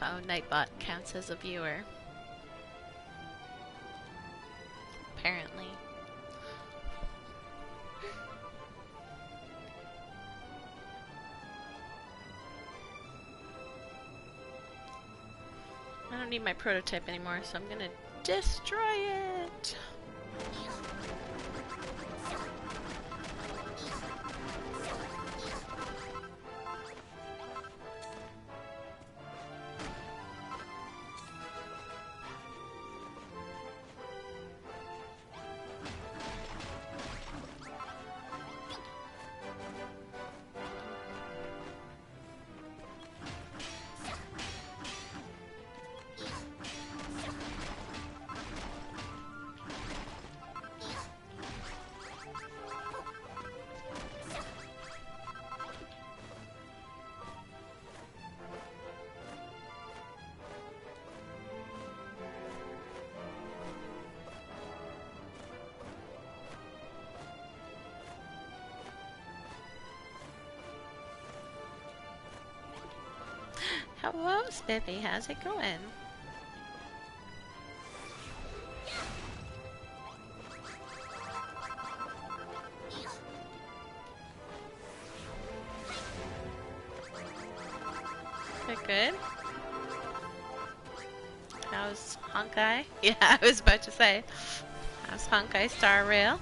Oh, Nightbot counts as a viewer. Apparently. I don't need my prototype anymore, so I'm gonna destroy it! Hello, Spiffy. How's it going? Good? How's Honkai? Yeah, I was about to say. How's Honkai Star Rail?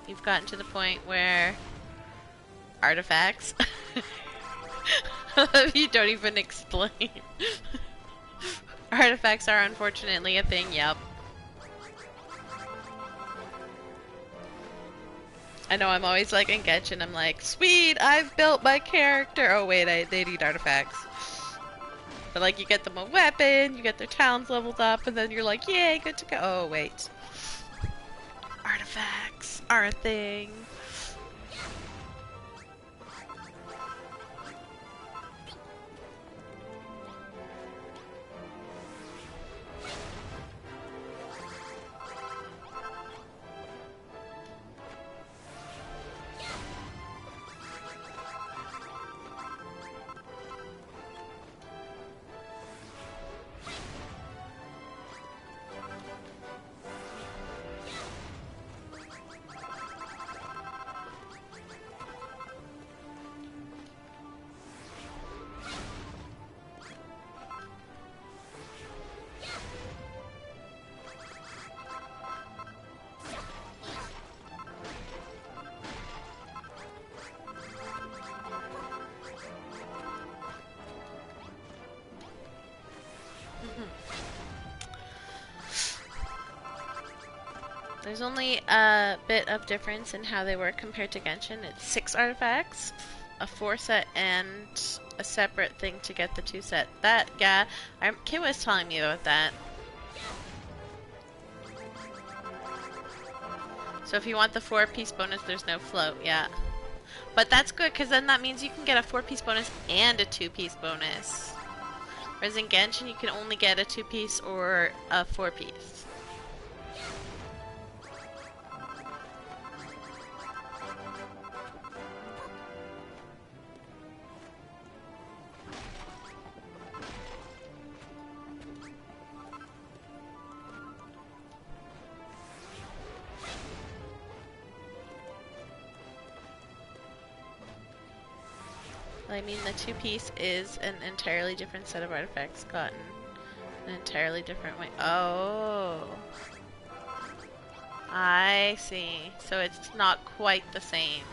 You've gotten to the point where artifacts you don't even explain. Artifacts are unfortunately a thing, yep. I know, I'm always like in Genshin, I'm like, sweet, I've built my character. Oh wait, they need artifacts. But like, you get them a weapon, you get their talents leveled up, and then you're like, yay, good to go. Oh wait. Artifacts are a thing. There's only a bit of difference in how they work compared to Genshin. It's 6 artifacts, a 4 set, and a separate thing to get the 2 set. That, yeah, Kid was telling me about that. So if you want the 4-piece bonus, there's no float, yeah. But that's good, because then that means you can get a 4-piece bonus and a 2-piece bonus. Whereas in Genshin, you can only get a 2-piece or a 4-piece. I mean, the 2-piece is an entirely different set of artifacts gotten an entirely different way. Oh. I see. So it's not quite the same.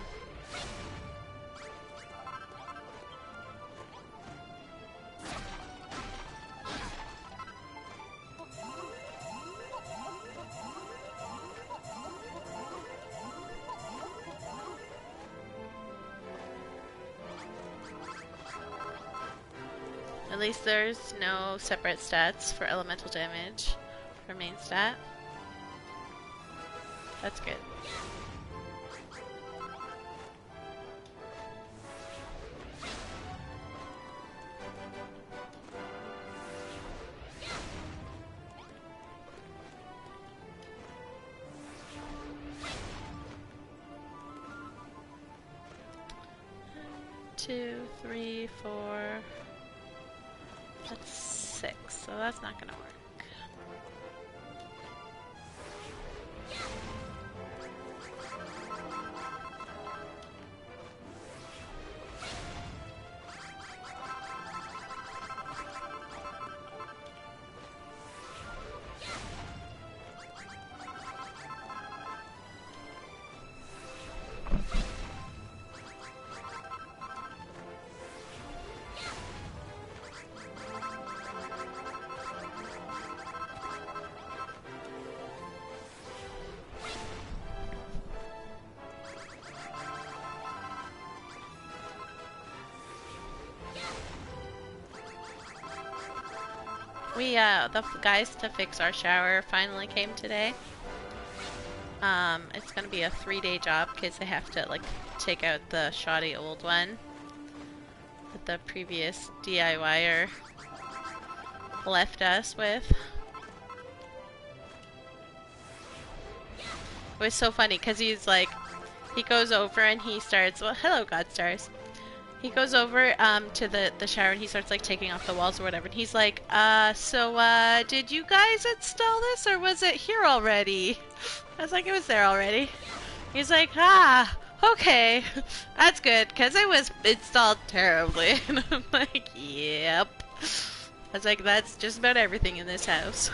At least there's no separate stats for elemental damage for main stat. That's good. 2, 3, 4. That's 6, so that's not gonna work. The guys to fix our shower finally came today. It's gonna be a 3-day job because they have to, like, take out the shoddy old one that the previous DIYer left us with. It was so funny because he's like, he goes over and he starts, well, hello, Godstars. He goes over to the shower and he starts, like, taking off the walls or whatever. And he's like, did you guys install this or was it here already? I was like, it was there already. He's like, okay. That's good because it was installed terribly. And I'm like, yep. I was like, that's just about everything in this house.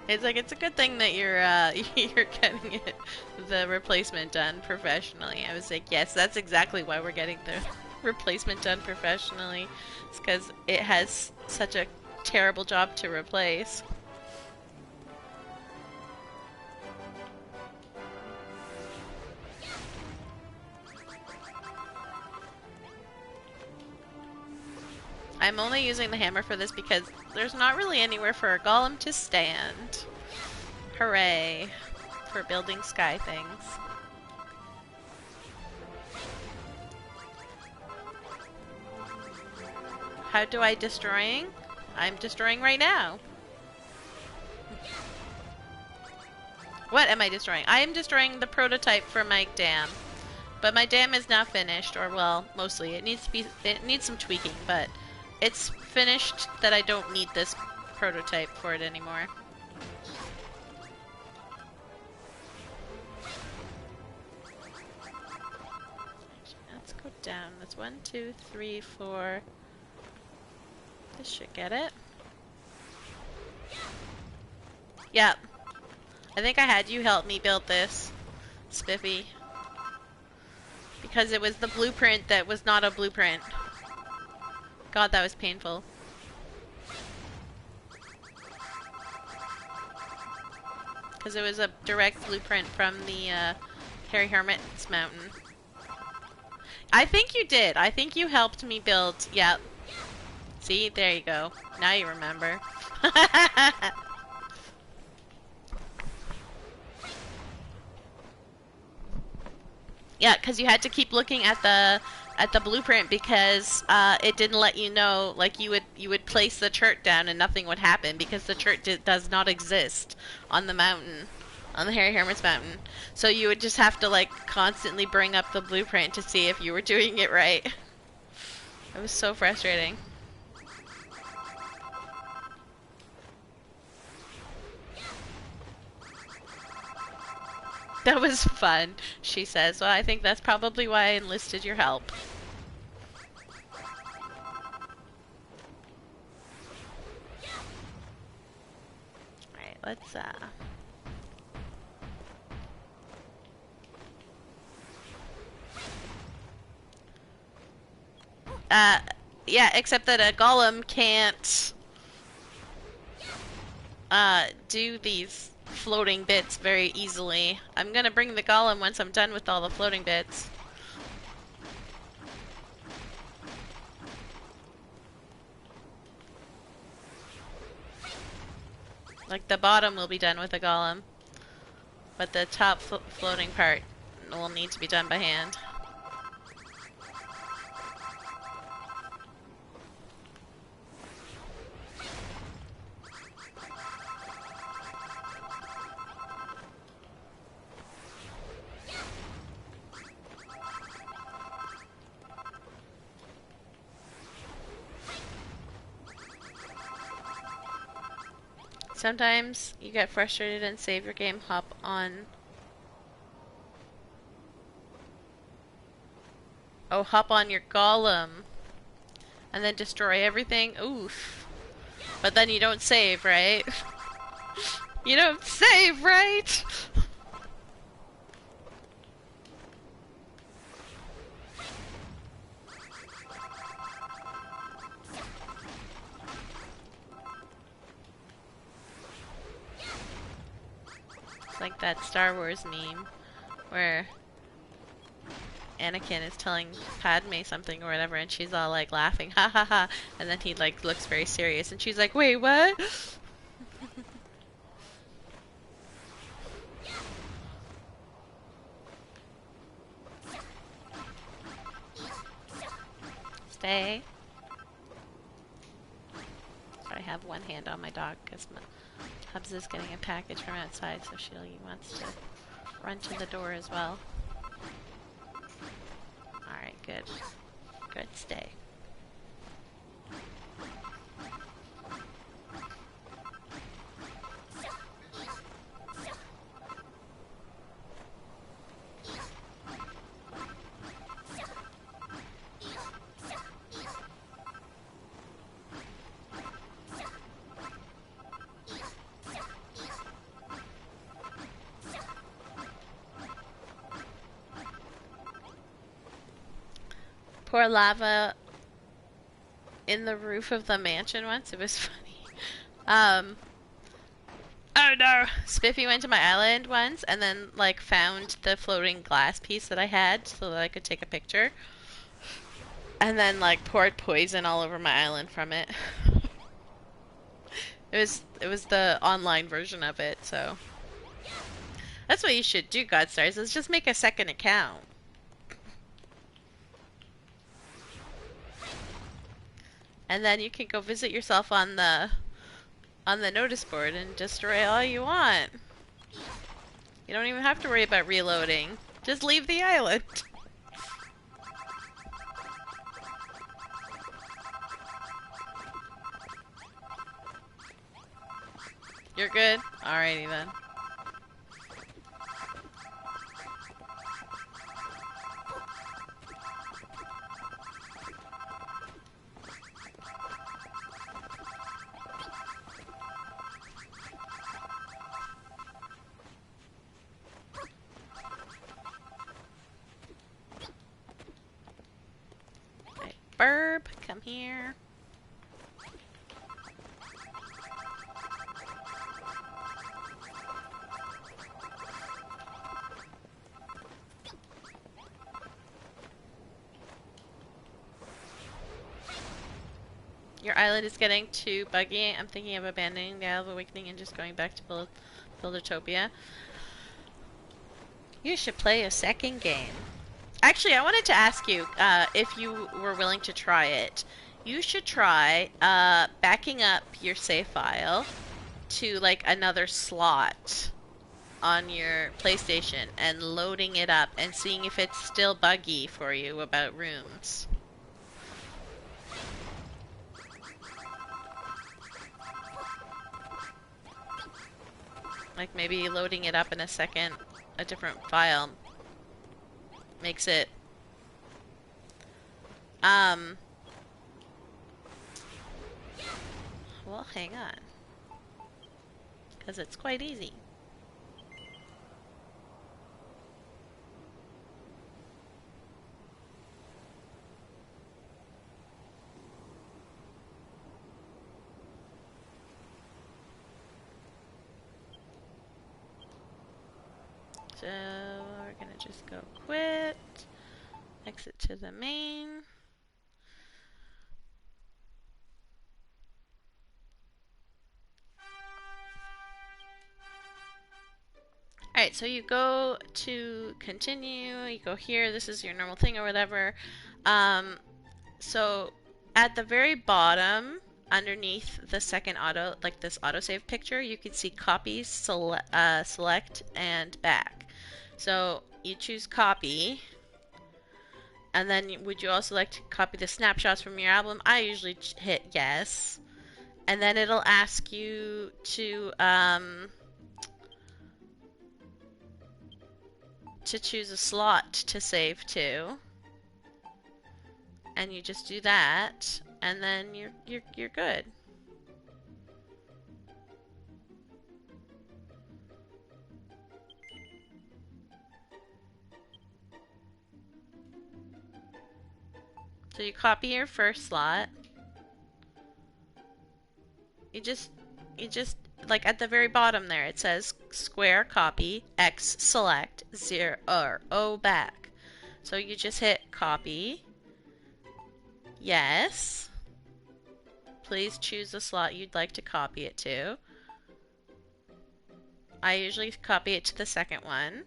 It's like, it's a good thing that you're you're getting the replacement done professionally. I was like, yes, that's exactly why we're getting the replacement done professionally. It's because it has such a terrible job to replace. I'm only using the hammer for this because there's not really anywhere for a golem to stand. Hooray for building sky things. How do I destroying? I'm destroying right now. What am I destroying? I am destroying the prototype for my dam. But my dam is now finished, or well, mostly. It needs some tweaking, but it's finished that I don't need this prototype for it anymore. Let's go down. That's 1, 2, 3, 4. This should get it. Yep. I think I had you help me build this, Spiffy. Because it was the blueprint that was not a blueprint. God, that was painful. Because it was a direct blueprint from the Hairy Hermit's mountain. I think you did. I think you helped me build. Yep. See? There you go. Now you remember. Yeah, because you had to keep looking at the blueprint because it didn't let you know, like, you would place the chert down and nothing would happen because the chert does not exist on the mountain, on the Hairy Hermit's mountain. So you would just have to, like, constantly bring up the blueprint to see if you were doing it right. It was so frustrating. That was fun, she says. Well, I think that's probably why I enlisted your help. Alright, let's yeah, except that a golem can't do these floating bits very easily. I'm gonna bring the golem once I'm done with all the floating bits. Like, the bottom will be done with the golem, but the top floating part will need to be done by hand. Sometimes you get frustrated and save your game, hop on. Oh, hop on your golem. And then destroy everything. Oof. But then you don't save, right? You don't save, right? It's like that Star Wars meme where Anakin is telling Padme something or whatever, and she's all like laughing, ha ha ha, and then he like looks very serious, and she's like, wait, what? Stay. So I have one hand on my dog because Hubs is getting a package from outside, so she wants to run to the door as well. Alright, good. Good, stay. Pour lava in the roof of the mansion once. It was funny. Oh no! Spiffy went to my island once and then like found the floating glass piece that I had so that I could take a picture. And then like poured poison all over my island from it. It was the online version of it, so that's what you should do, Godstars, is just make a second account. And then you can go visit yourself on the notice board and destroy all you want. You don't even have to worry about reloading. Just leave the island. You're good? Alrighty then. Burb, come here. Your island is getting too buggy. I'm thinking of abandoning the Isle of Awakening and just going back to Buildertopia. You should play a second game. Actually, I wanted to ask you if you were willing to try it. You should try backing up your save file to like another slot on your PlayStation and loading it up and seeing if it's still buggy for you about rooms. Like maybe loading it up in a different file makes it well, hang on, because it's quite easy. So we're gonna just go quit, exit to the main. Alright, so you go to continue, you go here, this is your normal thing or whatever. So at the very bottom, underneath the second auto, like this autosave picture, you can see copy, select, and back. So you choose copy, and then would you also like to copy the snapshots from your album? I usually hit yes. and then it'll ask you to choose a slot to save to, and you just do that, and then you're good. So you copy your first slot. You just like at the very bottom there it says square copy, X select, 0 or O back. So you just hit copy. Yes. Please choose the slot you'd like to copy it to. I usually copy it to the second one.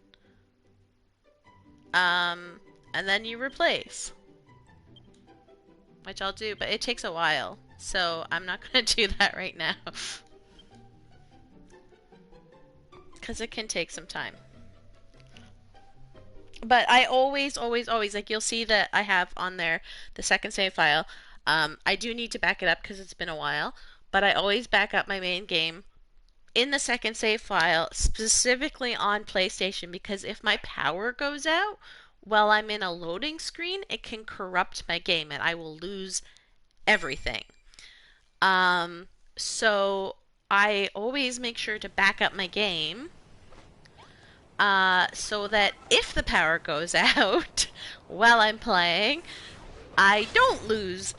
And then you replace. Which I'll do, but it takes a while. So I'm not going to do that right now. Because it can take some time. But I always, like you'll see that I have on there the second save file. I do need to back it up because it's been a while. But I always back up my main game in the second save file, specifically on PlayStation, because if my power goes out while I'm in a loading screen, it can corrupt my game and I will lose everything. So I always make sure to back up my game so that if the power goes out while I'm playing, I don't lose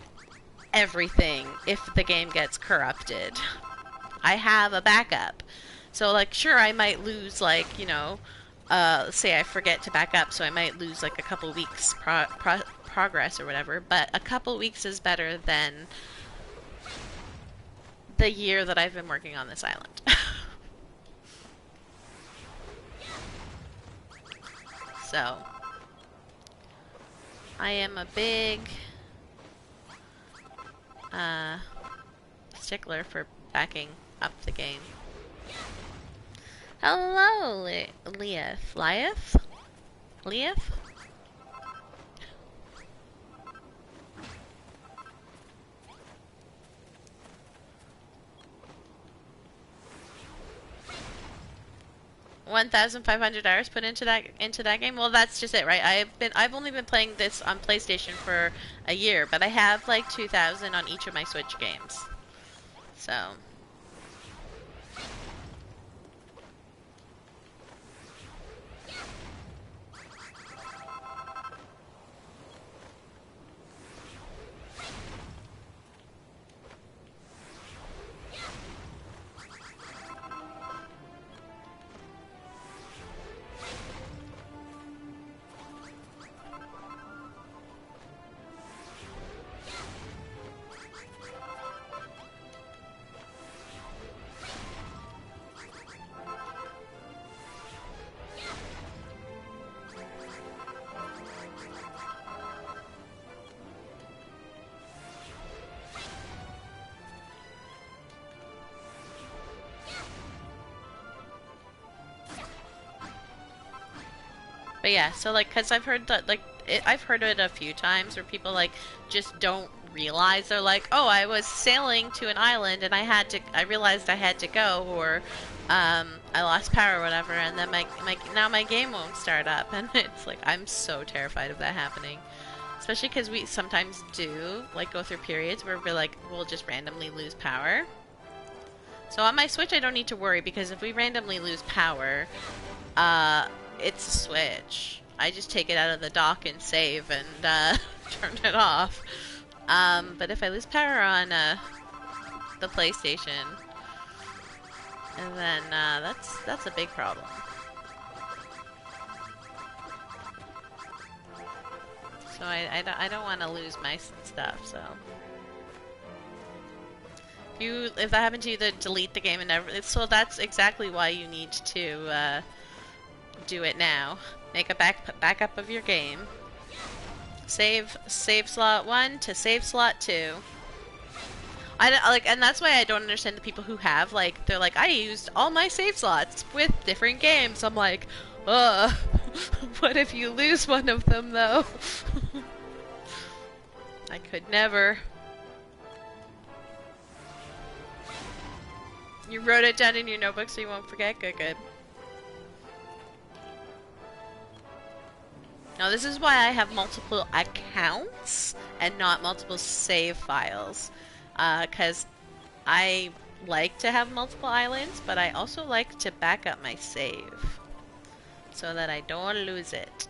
everything if the game gets corrupted. I have a backup. So, like, sure, I might lose, like, you know, say I forget to back up, so I might lose, like, a couple weeks progress or whatever, but a couple weeks is better than the year that I've been working on this island. So, I am a big stickler for backing up the game. Hello, Leaf. Leaf? 1,500 hours put into that game. Well, that's just it, right? I've only been playing this on PlayStation for a year, but I have like 2,000 on each of my Switch games. So. But yeah, so like, cause I've heard that, like, I've heard it a few times where people like just don't realize. They're like, oh, I was sailing to an island and I realized I had to go, or I lost power or whatever, and then now my game won't start up, and it's like I'm so terrified of that happening. Especially because we sometimes do like go through periods where we'll just randomly lose power. So on my Switch, I don't need to worry because if we randomly lose power, it's a Switch. I just take it out of the dock and save and turn it off. But if I lose power on the PlayStation, and then that's a big problem. So I don't want to lose my stuff. So if that happened to you, to delete the game and never. So that's exactly why you need to do it now. Make a backup of your game. Save slot 1 to save slot 2. And that's why I don't understand the people who have they're like, I used all my save slots with different games. I'm like, what if you lose one of them though? I could never. You wrote it down in your notebook so you won't forget? Good, good. Now this is why I have multiple accounts and not multiple save files. Because I like to have multiple islands, but I also like to back up my save so that I don't lose it.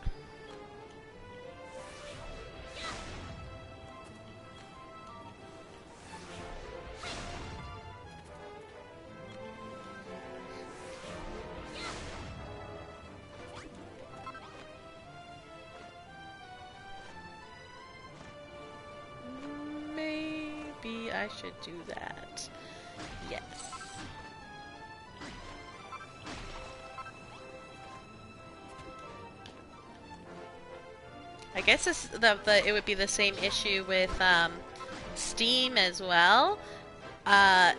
Maybe I should do that. Yes. I guess it would be the same issue with Steam as well,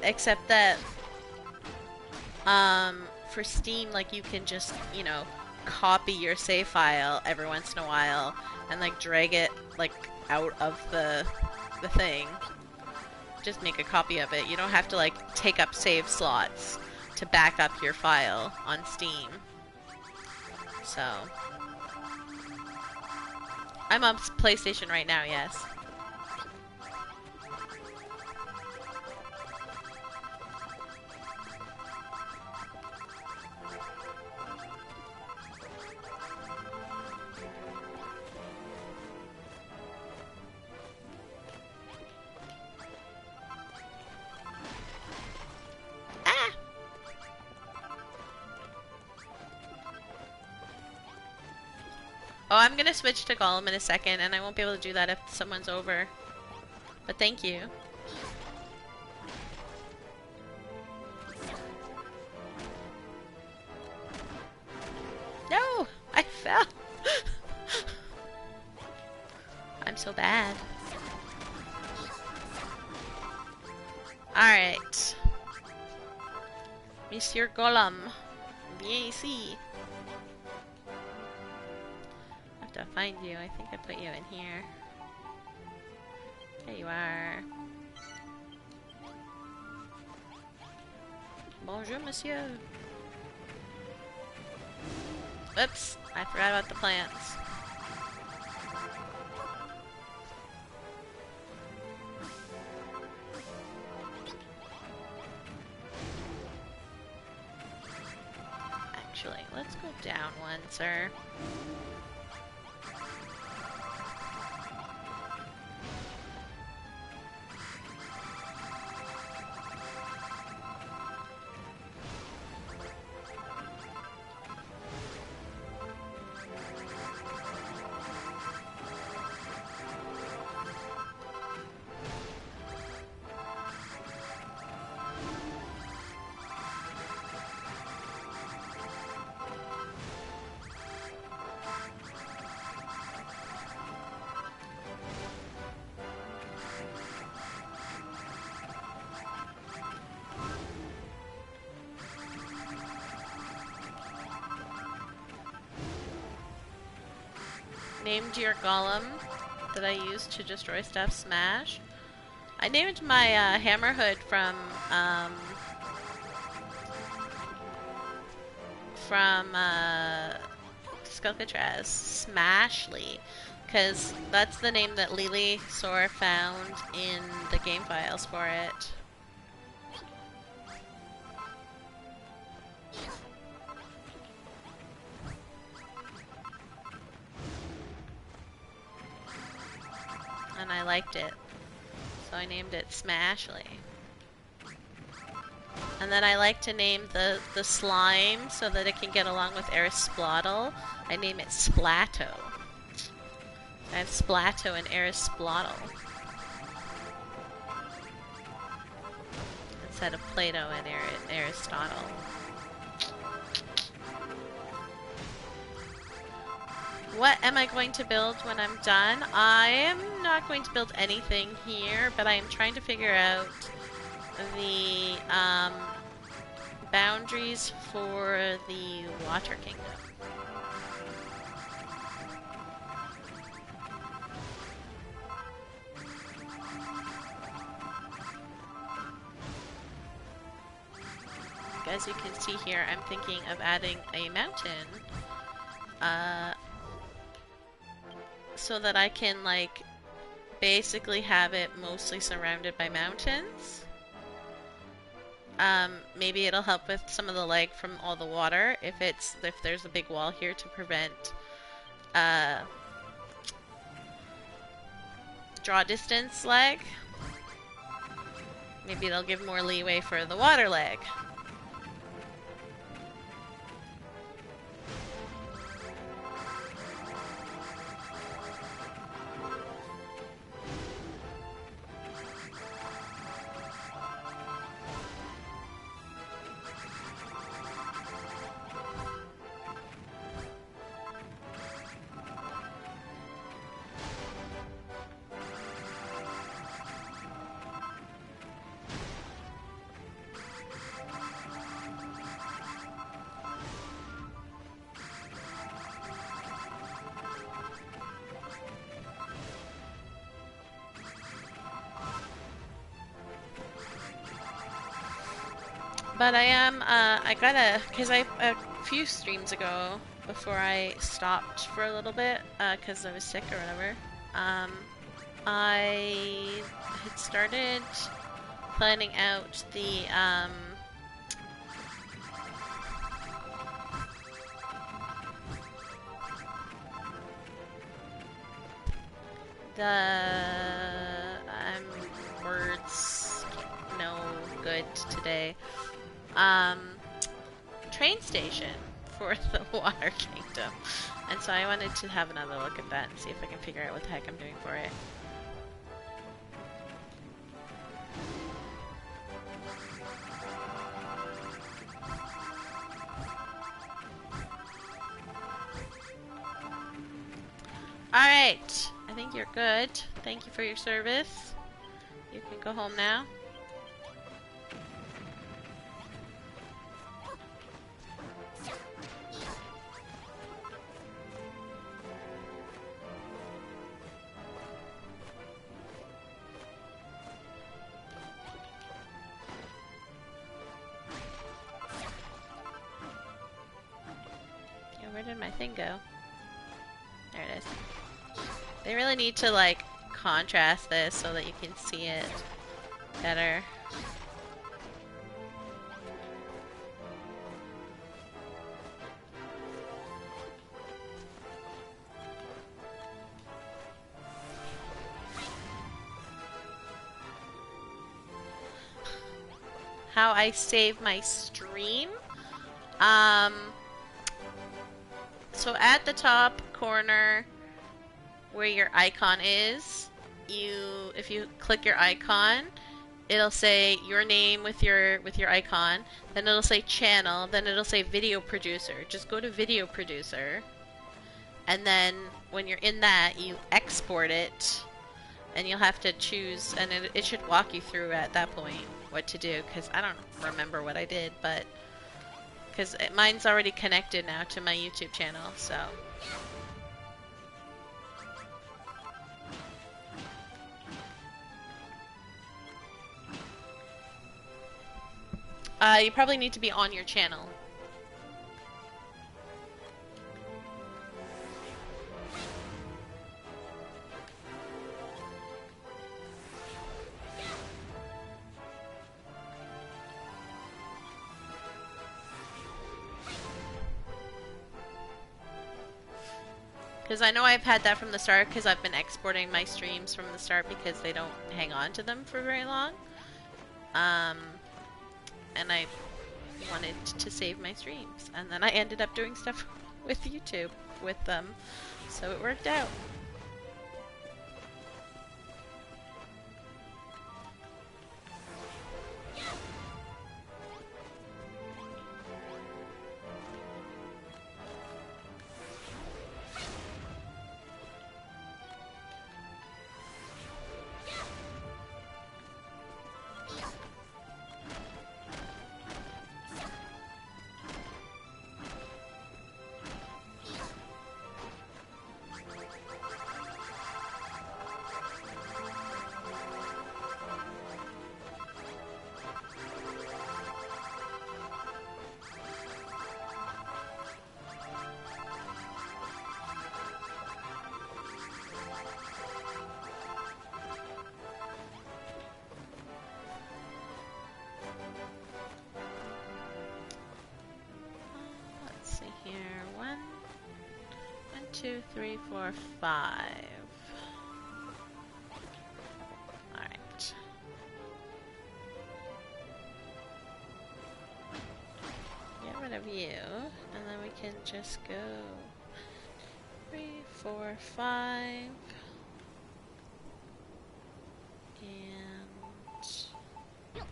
except that for Steam, like, you can just, you know, copy your save file every once in a while and like drag it like out of the thing. Just make a copy of it. You don't have to like take up save slots to back up your file on Steam. So I'm on PlayStation right now, yes. Oh, I'm gonna switch to Gollum in a second, and I won't be able to do that if someone's over. But thank you. No! I fell! I'm so bad. Alright. Monsieur Gollum. Viens ici. To find you. I think I put you in here. There you are. Bonjour, monsieur. Oops, I forgot about the plants. Actually, let's go down one, sir. Named your golem that I used to destroy stuff Smash. I named my Hammerhood from Skullcatraz Smashly, because that's the name that Lily Sore found in the game files for it. And I liked it, so I named it Smashly. And then I like to name the slime so that it can get along with Erisplottle. I name it Splatto. I have Splatto and Erisplottle instead of Plato and Aristotle. What am I going to build when I'm done? I am not going to build anything here, but I am trying to figure out the boundaries for the Water Kingdom. as you can see here, I'm thinking of adding a mountain. So that I can, like, basically have it mostly surrounded by mountains. Maybe it'll help with some of the lag from all the water if there's a big wall here to prevent draw distance lag. Maybe it'll give more leeway for the water lag. But because a few streams ago, before I stopped for a little bit, because I was sick or whatever, I had started planning out the words no good today. Train station for the Water Kingdom. And so I wanted to have another look at that and see if I can figure out what the heck I'm doing for it. Alright, I think you're good. Thank you for your service. You can go home now. Where did my thing go? There it is. They really need to, like, contrast this so that you can see it better. How I save my stream? So at the top corner where your icon is, if you click your icon, it'll say your name with your icon, then it'll say channel, then it'll say video producer. Just go to video producer, and then when you're in that, you export it, and you'll have to choose, and it should walk you through at that point what to do, because I don't remember what I did, but because mine's already connected now to my YouTube channel, so. You probably need to be on your channel. Because I know I've had that from the start, because I've been exporting my streams from the start because they don't hang on to them for very long. And I wanted to save my streams. And then I ended up doing stuff with YouTube with them. So it worked out. 2, 3, 4, 5. Alright. Get rid of you, and then we can just go 3, 4, 5. And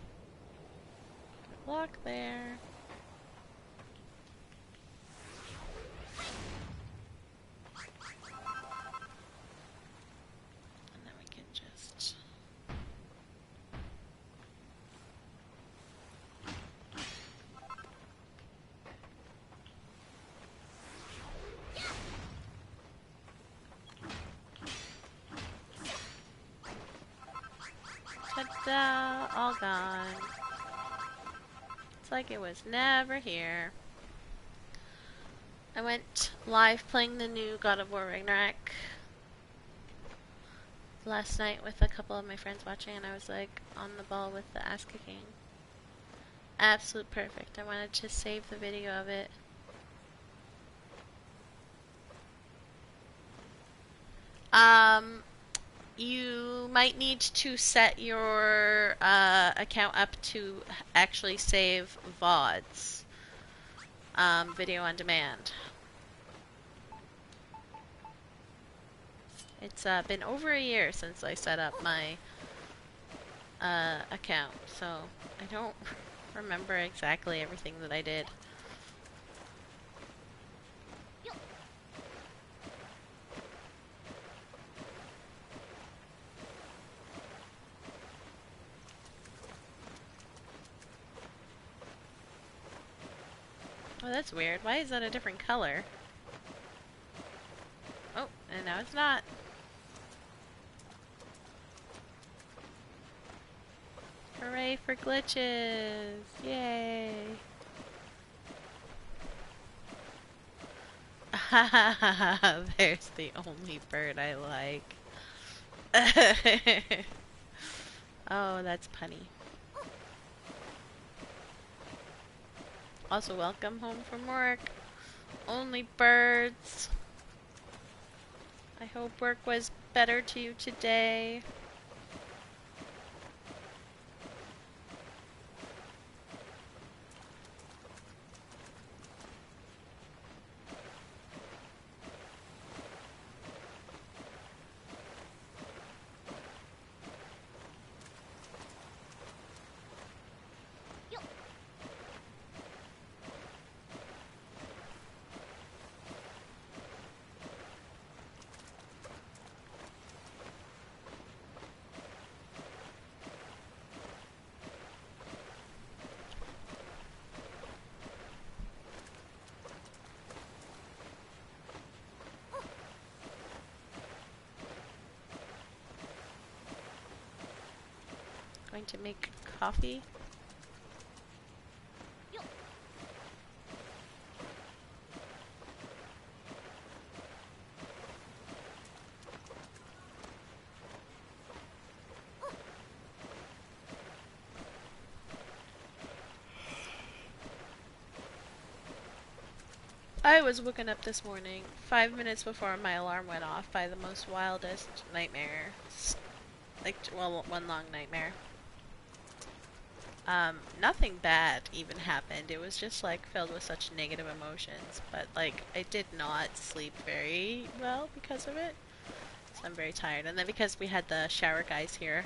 block there. And then we can just ta-da! All gone. It's like it was never here. I went live playing the new God of War Ragnarok last night with a couple of my friends watching, and I was like on the ball with the ass kicking. Absolute perfect. I wanted to save the video of it. You might need to set your account up to actually save VODs, video on demand. It's been over a year since I set up my account, so I don't remember exactly everything that I did. Oh, that's weird. Why is that a different color? Oh, and now it's not. Hooray for glitches! Yay! There's the only bird I like. Oh, that's punny. Also, welcome home from work. Only birds. I hope work was better to you today. Going to make coffee. I was woken up this morning 5 minutes before my alarm went off by the most wildest nightmare. Like, well, one long nightmare. Nothing bad even happened. It was just like filled with such negative emotions, but like I did not sleep very well because of it. So I'm very tired. And then because we had the shower guys here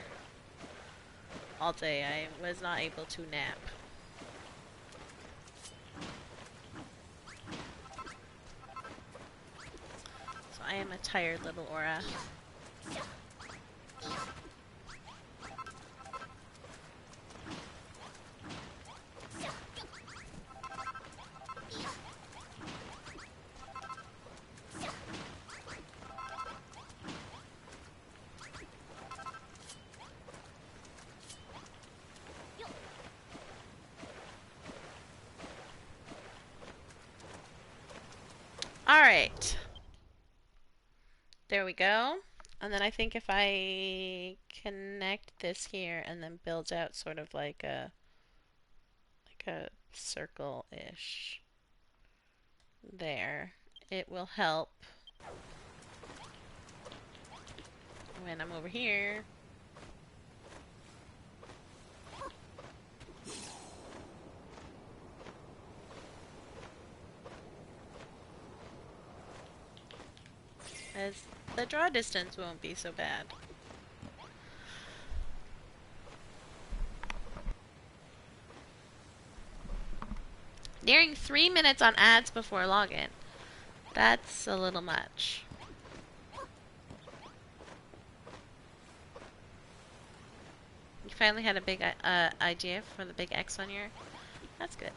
all day, I was not able to nap. So I am a tired little aura. Alright. There we go. And then I think if I connect this here and then build out sort of like a circle-ish there, it will help When I'm over here. As the draw distance won't be so bad. Nearing 3 minutes on ads before login. That's a little much. You finally had a big idea for the big X on your... That's good.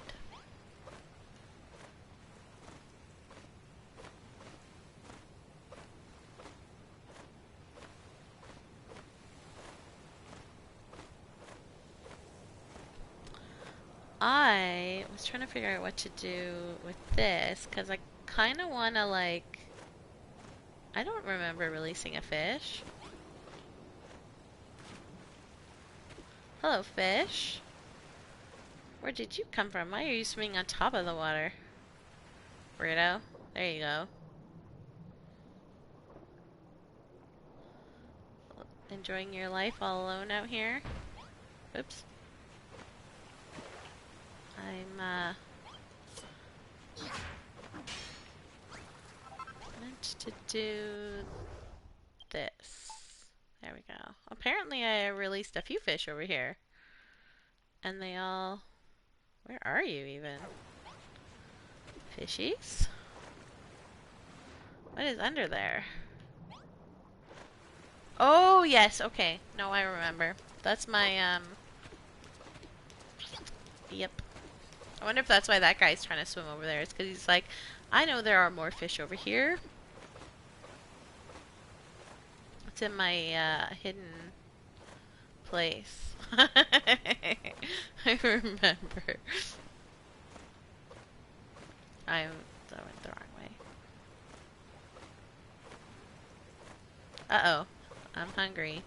I was trying to figure out what to do with this, because I kind of want to, like... I don't remember releasing a fish. Hello, fish. Where did you come from? Why are you swimming on top of the water? Weirdo. There you go. Enjoying your life all alone out here? Oops. I'm, meant to do this. There we go. Apparently I released a few fish over here. And they all... Where are you even? Fishies? What is under there? Oh, yes, okay. No, I remember. That's my, Yep. I wonder if that's why that guy's trying to swim over there. It's because he's like, I know there are more fish over here. It's in my, hidden place. I remember. I went the wrong way. Uh-oh. I'm hungry.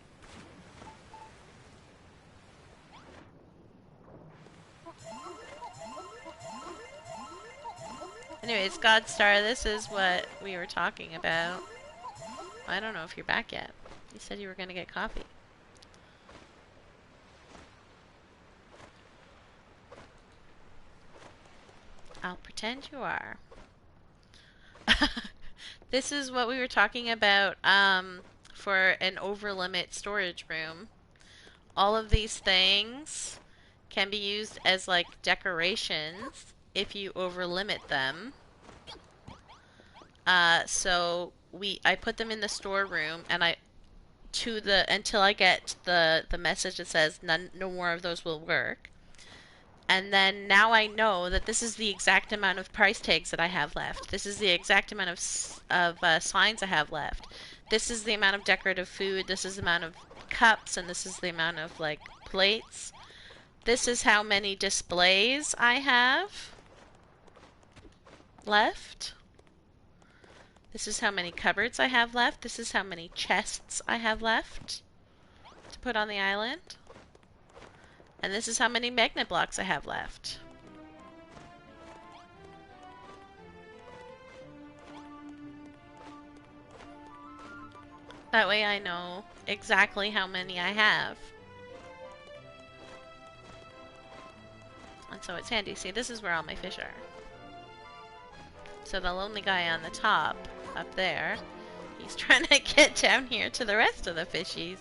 Anyways, Godstar, this is what we were talking about. I don't know if you're back yet. You said you were gonna get coffee. I'll pretend you are. This is what we were talking about for an over-limit storage room. All of these things can be used as like decorations if you over-limit them. So I put them in the storeroom, and until I get the message that says no more of those will work. And then now I know that this is the exact amount of price tags that I have left. This is the exact amount of signs I have left. This is the amount of decorative food. This is the amount of cups, and this is the amount of like plates. This is how many displays I have left. This is how many cupboards I have left. This is how many chests I have left to put on the island. And this is how many magnet blocks I have left. That way I know exactly how many I have. And so it's handy. See, this is where all my fish are. So the lonely guy on the top, up there, he's trying to get down here to the rest of the fishies.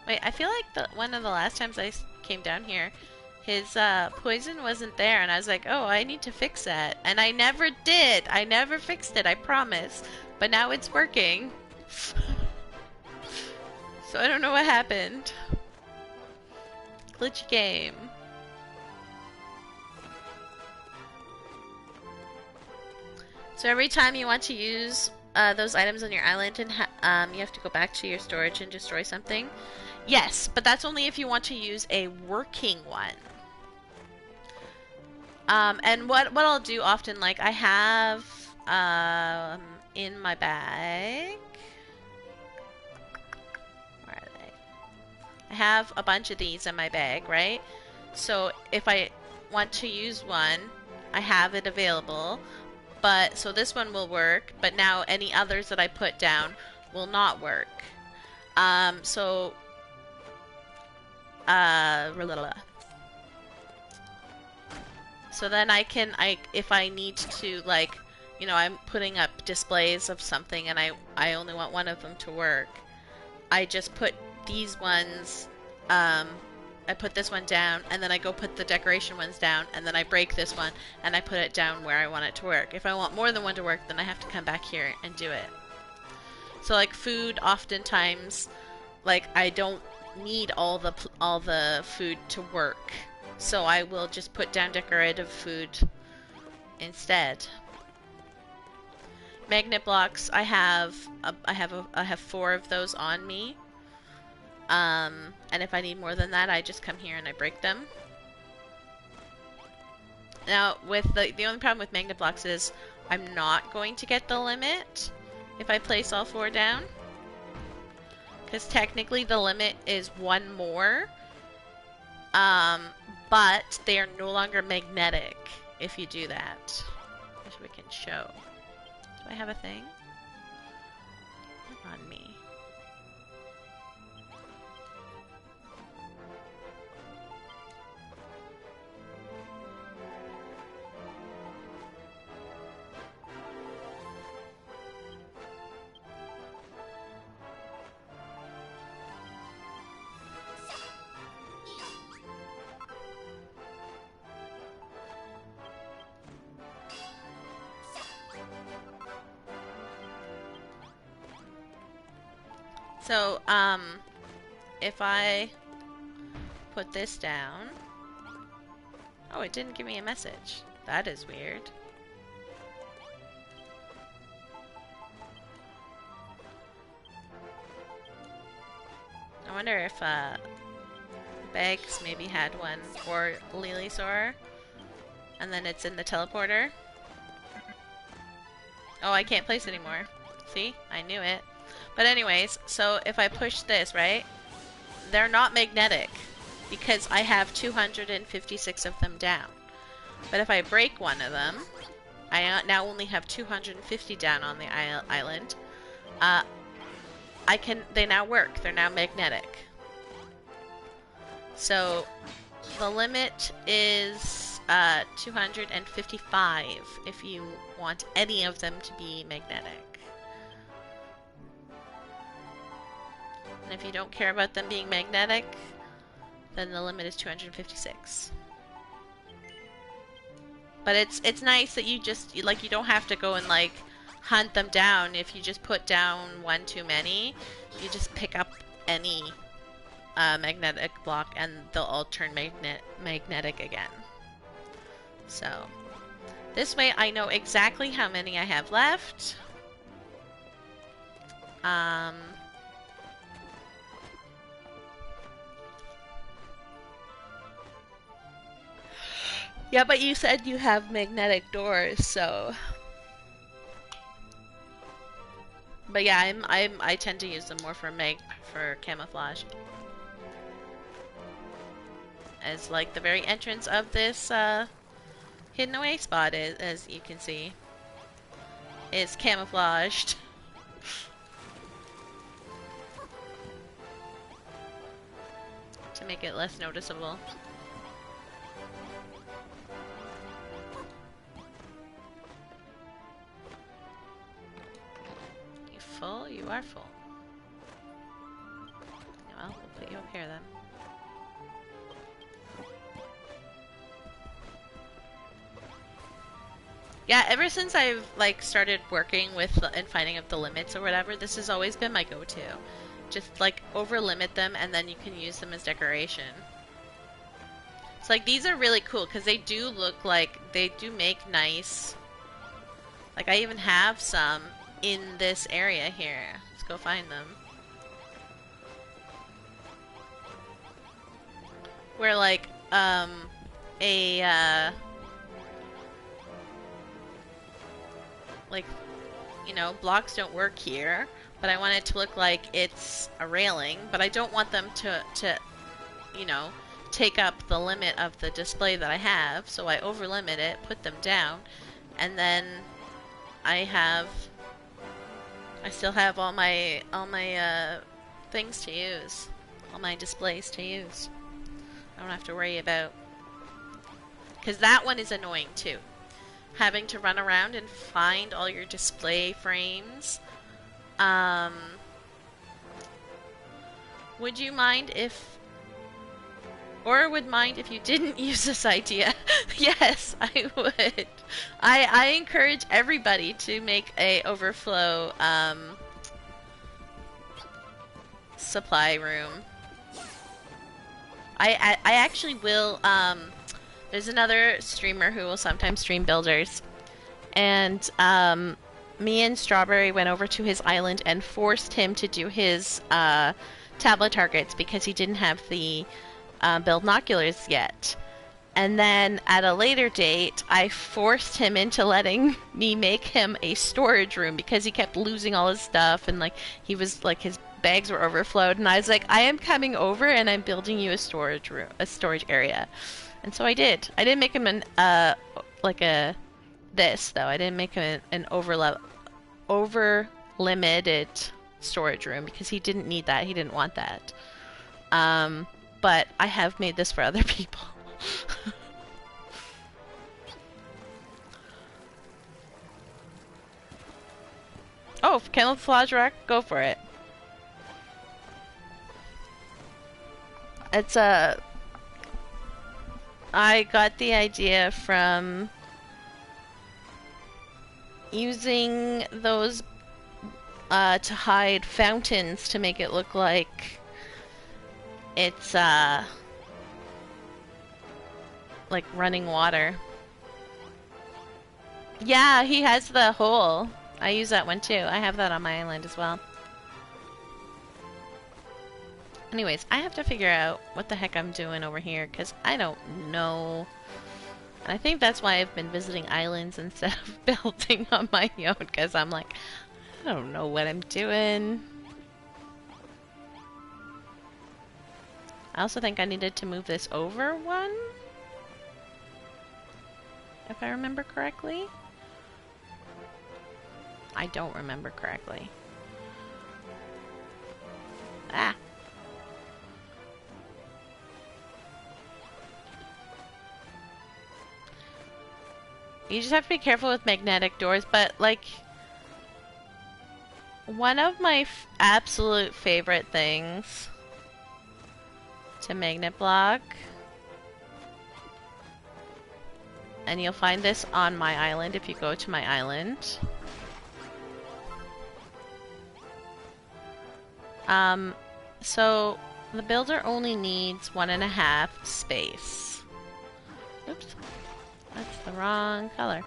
Wait, I feel like one of the last times I came down here, his poison wasn't there, and I was like, oh, I need to fix that. And I never did. I never fixed it, I promise. But now it's working. So I don't know what happened. Glitchy game. So every time you want to use those items on your island, and you have to go back to your storage and destroy something. Yes, but that's only if you want to use a working one. And what I'll do often, like I have in my bag. Where are they? I have a bunch of these in my bag, right? So if I want to use one, I have it available. But so this one will work, but now any others that I put down will not work. So blah, blah, blah. So then if I need to, like, you know, I'm putting up displays of something and I only want one of them to work, I just put these ones, I put this one down, and then I go put the decoration ones down, and then I break this one, and I put it down where I want it to work. If I want more than one to work, then I have to come back here and do it. So, like, food, oftentimes, like, I don't need all the food to work. So I will just put down decorative food instead. Magnet blocks, I have 4 of those on me. And if I need more than that, I just come here and I break them. Now, with the only problem with magnet blocks is I'm not going to get the limit if I place all 4 down. Because technically the limit is 1 more. But they are no longer magnetic if you do that. Which we can show. Do I have a thing? On me. So, if I put this down... Oh, it didn't give me a message. That is weird. I wonder if, Bags maybe had one, or Lilysaur, and then it's in the teleporter. Oh, I can't place anymore. See? I knew it. But anyways, so if I push this, right? They're not magnetic because I have 256 of them down. But if I break one of them, I now only have 250 down on the island. They now work. They're now magnetic. So the limit is 255 if you want any of them to be magnetic. And if you don't care about them being magnetic, then the limit is 256. But it's nice that you just, like, you don't have to go and, like, hunt them down. If you just put down one too many, you just pick up any magnetic block and they'll all turn magnetic again. So, this way I know exactly how many I have left. Yeah, but you said you have magnetic doors, so... But yeah, I tend to use them more for camouflage. As like the very entrance of this hidden away spot is, as you can see, is camouflaged. To make it less noticeable. Full? You are full. Well, we'll put you up here then. Yeah, ever since I've like started working with and finding up the limits or whatever, this has always been my go-to. Just like over limit them and then you can use them as decoration. So like these are really cool because they do look like, they do make nice, like I even have some in this area here. Let's go find them. Where like like, you know, blocks don't work here, but I want it to look like it's a railing, but I don't want them to you know, take up the limit of the display that I have, so I over limit it, put them down, and then I still have all my things to use, all my displays to use. I don't have to worry about, because that one is annoying too. Having to run around and find all your display frames. Would you mind if, or would mind if you didn't use this idea? Yes, I would. I encourage everybody to make a overflow supply room. I actually will. There's another streamer who will sometimes stream builders, and me and Strawberry went over to his island and forced him to do his tablet targets because he didn't have the build binoculars yet. And then at a later date, I forced him into letting me make him a storage room because he kept losing all his stuff, and like he was like his bags were overflowed, and I was like, I am coming over and I'm building you a storage room, a storage area. And so I did. I didn't make him an like a this though. I didn't make him an over limited storage room because he didn't need that. He didn't want that. But I have made this for other people. Oh, camouflage rack, go for it. It's a. I got the idea from using those to hide fountains to make it look like it's like running water. Yeah, he has the hole. I use that one too. I have that on my island as well. Anyways, I have to figure out what the heck I'm doing over here because I don't know. And I think that's why I've been visiting islands instead of building on my own, because I'm like, I don't know what I'm doing. I also think I needed to move this over one, if I remember correctly. I don't remember correctly. Ah. You just have to be careful with magnetic doors, but like one of my absolute favorite things to magnet block, and you'll find this on my island if you go to my island. So the builder only needs 1.5 space. Oops. That's the wrong color.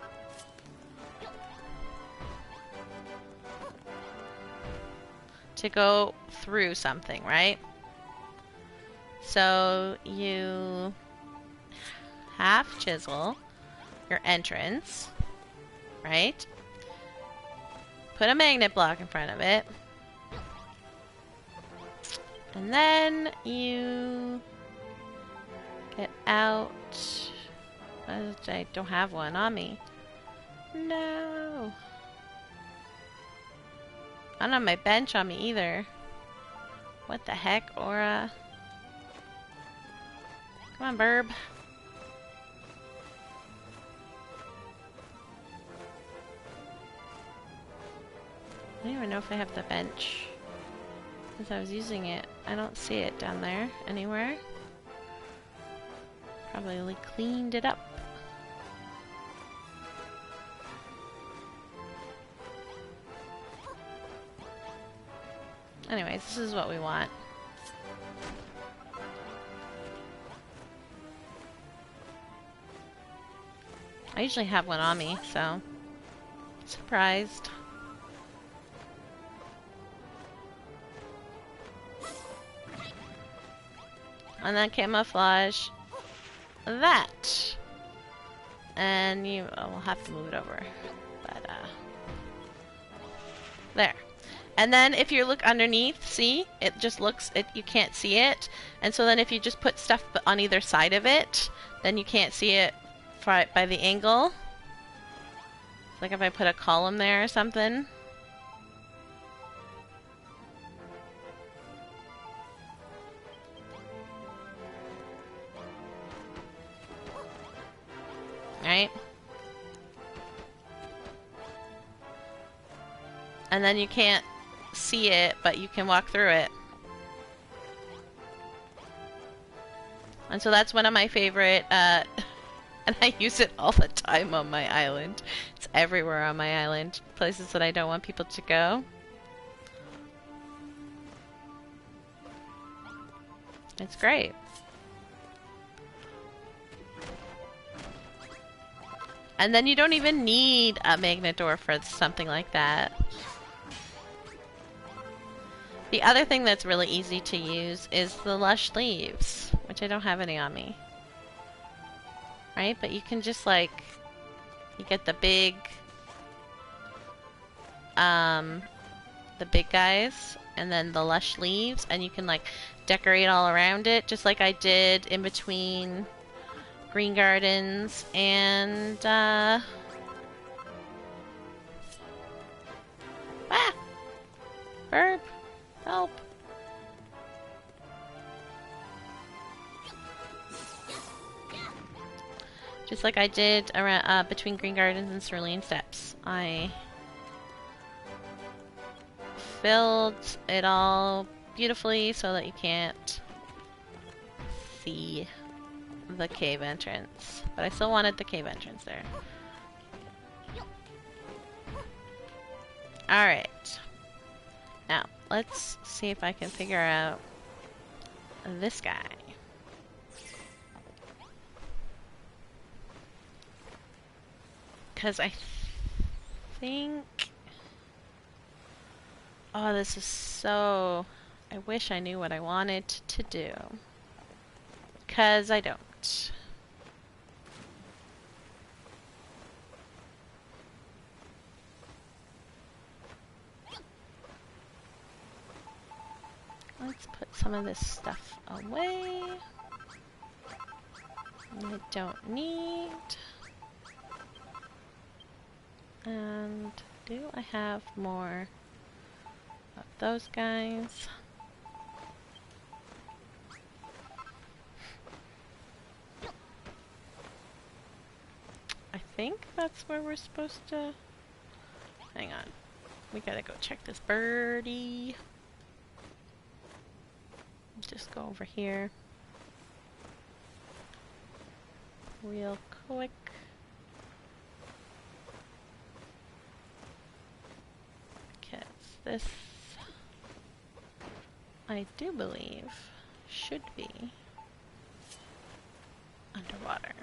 To go through something, right? So you half chisel your entrance, right? Put a magnet block in front of it. And then you get out. I don't have one on me. No. I don't have my bench on me either. What the heck, Aura? Come on, Burb. I don't even know if I have the bench. Since I was using it, I don't see it down there anywhere. Probably cleaned it up. Anyways, this is what we want. I usually have one on me, so surprised. And then camouflage that. And we'll have to move it over. But, there. And then if you look underneath, see? It just looks, you can't see it. And so then if you just put stuff on either side of it, then you can't see it by the angle. Like if I put a column there or something. Right? And then you can't see it, but you can walk through it. And so that's one of my favorite, and I use it all the time on my island. It's everywhere on my island. Places that I don't want people to go. It's great. And then you don't even need a magnet door for something like that. The other thing that's really easy to use is the lush leaves, which I don't have any on me. Right? But you can just like, you get the big guys, and then the lush leaves, and you can like decorate all around it, just like I did in between Green Gardens and Burp! Help! Just like I did around between Green Gardens and Cerulean Steps. I filled it all beautifully so that you can't see the cave entrance. But I still wanted the cave entrance there. Alright. Now, let's see if I can figure out this guy. Because I think... Oh, this is so... I wish I knew what I wanted to do. Because I don't. Let's put some of this stuff away. I don't need. And do I have more of those guys? I think that's where we're supposed to... Hang on. We gotta go check this birdie. Just go over here. Real quick. Because this, I do believe, should be underwater.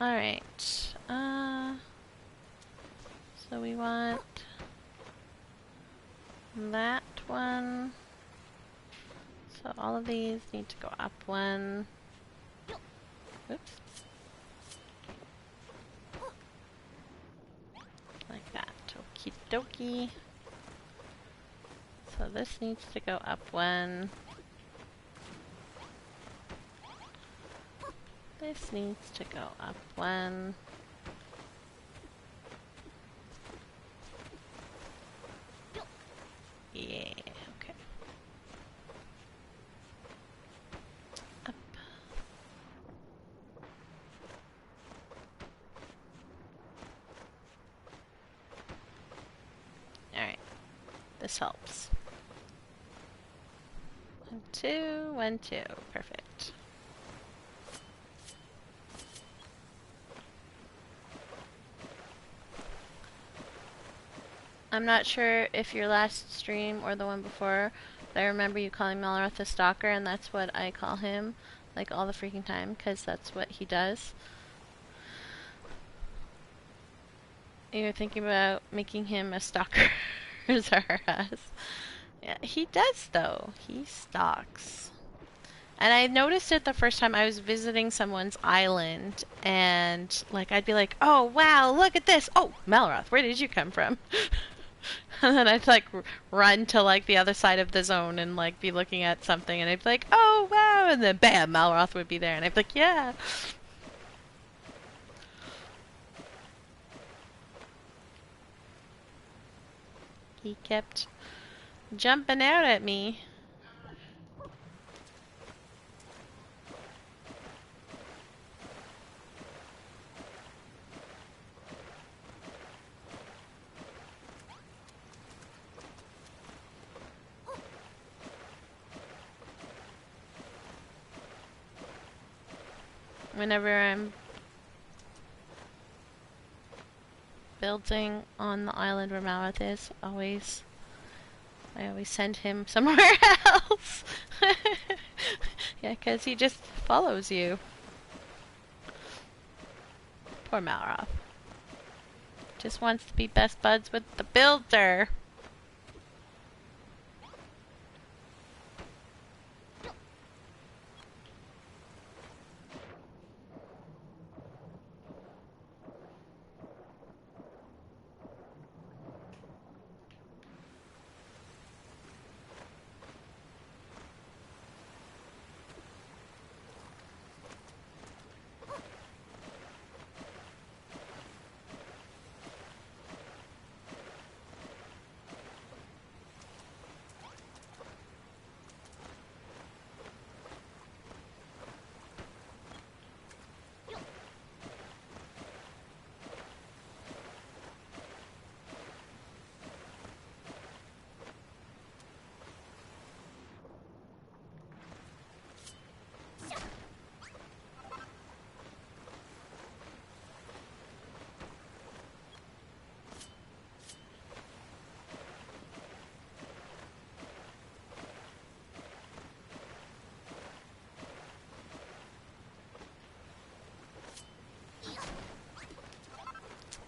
Alright, so we want that one. So all of these need to go up one. Oops. Like that. Okie dokie. So this needs to go up one. This needs to go up one. Yeah, okay. Up. This helps. 1, 2, 1, 2. Perfect. I'm not sure if your last stream or the one before, but I remember you calling Malroth a stalker, and that's what I call him, like, all the freaking time, because that's what he does. You're thinking about making him a stalker, Zahras. Yeah, he does, though. He stalks. And I noticed it the first time I was visiting someone's island, and, like, I'd be like, oh, wow, look at this! Oh, Malroth, where did you come from? And then I'd, like, run to, like, the other side of the zone and, like, be looking at something, and I'd be like, oh, wow! And then, bam, Malroth would be there, and I'd be like, yeah! He kept jumping out at me. Whenever I'm building on the island where Malroth is, I always send him somewhere else. Yeah, because he just follows you. Poor Malroth. Just wants to be best buds with the builder.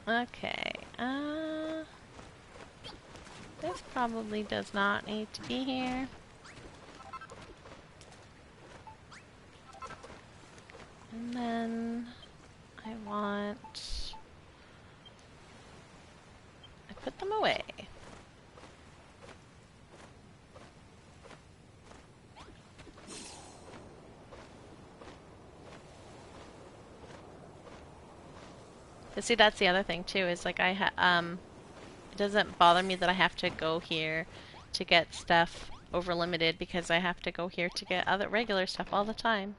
Okay, this probably does not need to be here. And then I put them away. But see, that's the other thing too, is like it doesn't bother me that I have to go here to get stuff over limited, because I have to go here to get other regular stuff all the time.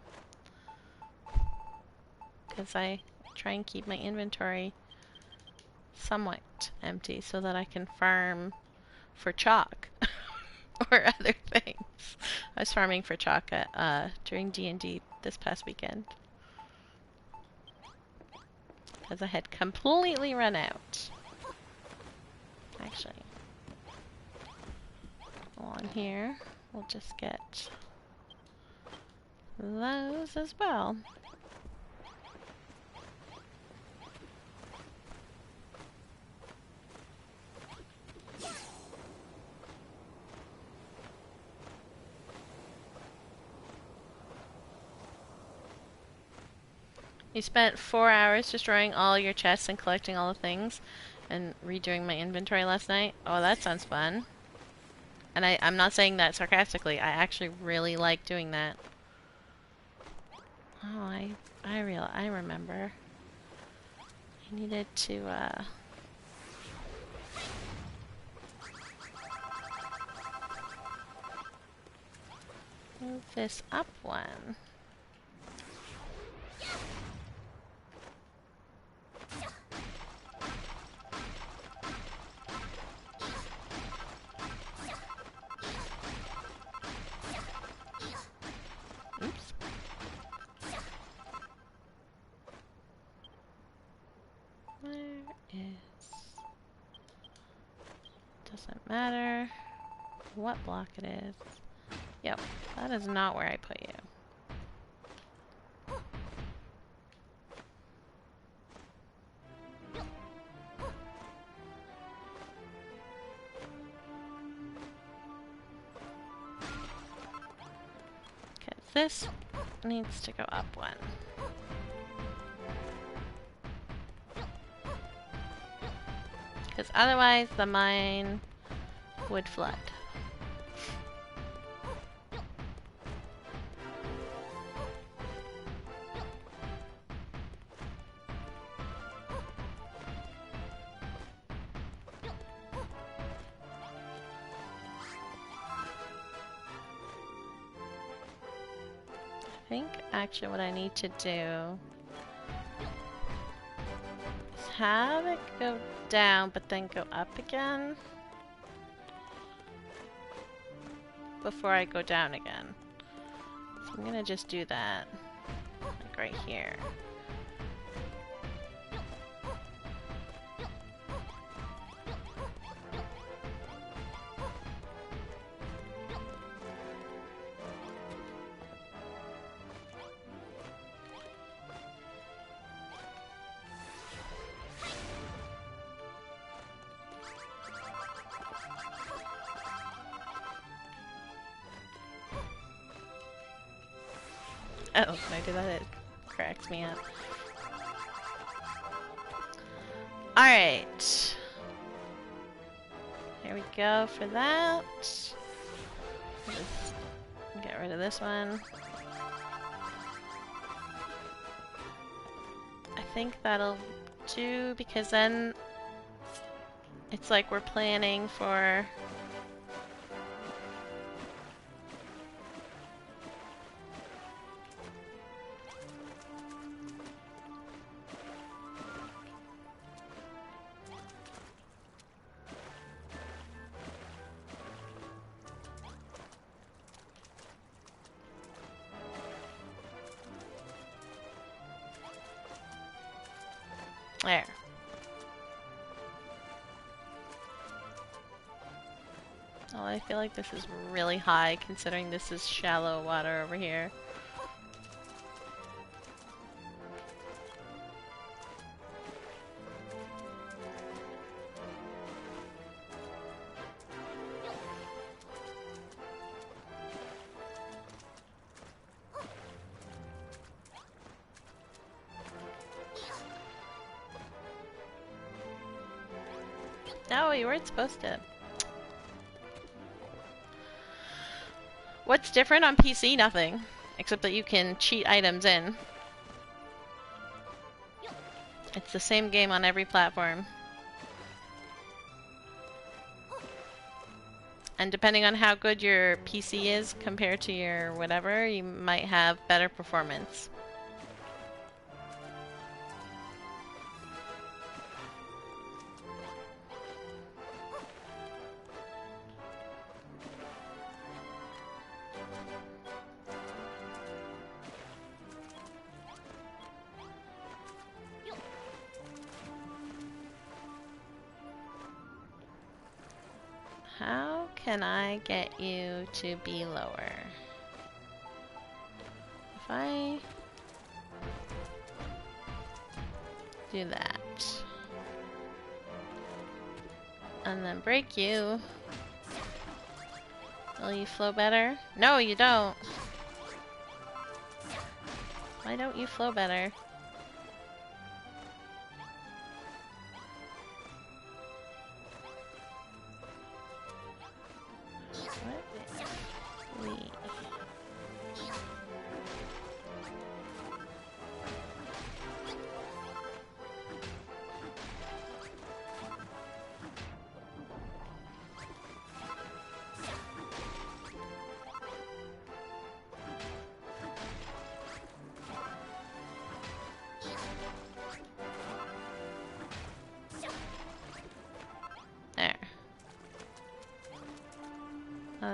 Because I try and keep my inventory somewhat empty so that I can farm for chalk or other things. I was farming for chalk during D&D this past weekend, because I had completely run out. Actually, on here, we'll just get those as well. You spent 4 hours destroying all your chests and collecting all the things and redoing my inventory last night. Oh, that sounds fun. And I'm not saying that sarcastically. I actually really like doing that. Oh, I remember. I needed to, move this up one. is... Doesn't matter what block it is. Yep, that is not where I put you. Okay, this needs to go up one. Because otherwise the mine would flood. I think actually what I need to do is have it go down but then go up again before I go down again. So I'm gonna just do that, like right here. Oh, when I do that, it cracks me up. Alright. Here we go for that. Just get rid of this one. I think that'll do, because then it's like we're planning for... There. Oh, I feel like this is really high considering this is shallow water over here. No, you weren't supposed to. What's different on PC? Nothing. Except that you can cheat items in. It's the same game on every platform. And depending on how good your PC is compared to your whatever, you might have better performance. How can I get you to be lower? If I do that and then break you, will you flow better? No, you don't. Why don't you flow better?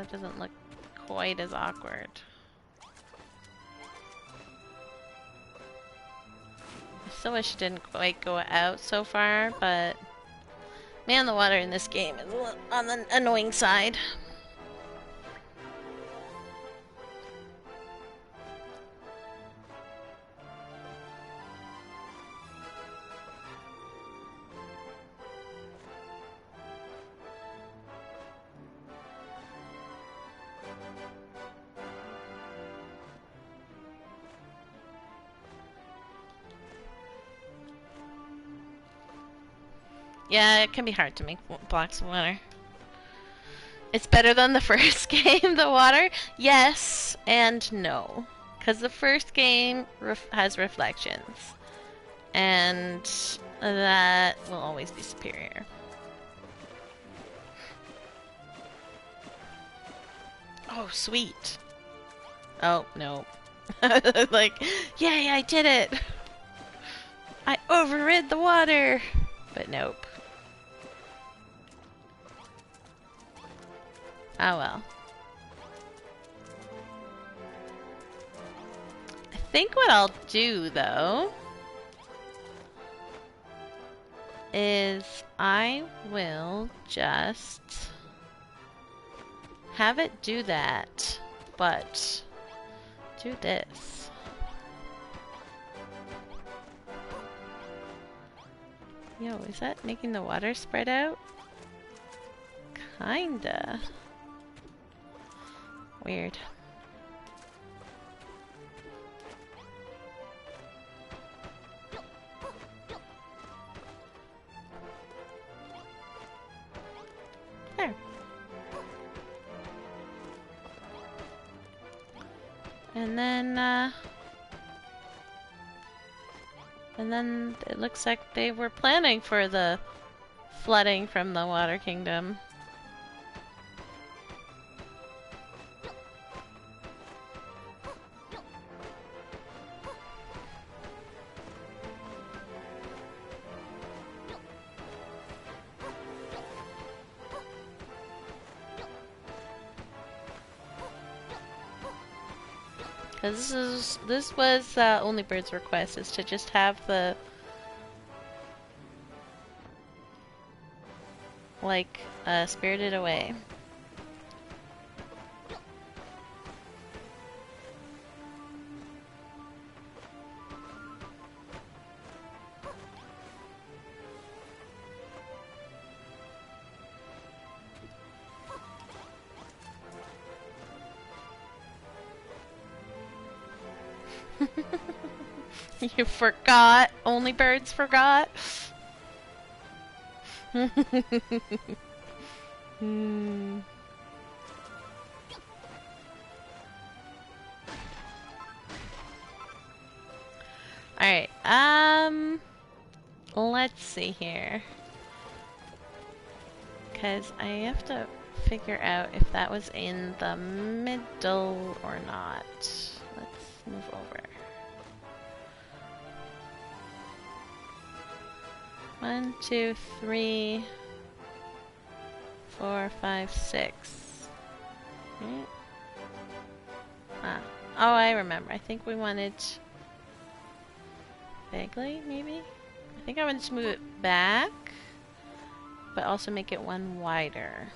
It doesn't look quite as awkward. Still wish it didn't quite go out so far, but man, the water in this game is on the annoying side. Yeah, it can be hard to make blocks of water. It's better than the first game, the water? Yes and no. Because the first game has reflections. And that will always be superior. Oh, sweet. Oh, no. Like, yay, I did it! I overrid the water! But nope. Oh well. I think what I'll do, though, is I will just have it do that, but do this. Yo, is that making the water spread out? Kinda. Weird. There. And then it looks like they were planning for the flooding from the Water Kingdom. Because this was Only Bird's request, is to just have the like Spirited Away. You forgot. Only Birds forgot. Hmm. Alright, let's see here. Because I have to figure out if that was in the middle or not. Let's move over. 1, 2, 3, 4, 5, 6. Right? Ah. Oh, I remember. I think we wanted... Vaguely, maybe? I think I wanted to move it back, but also make it one wider.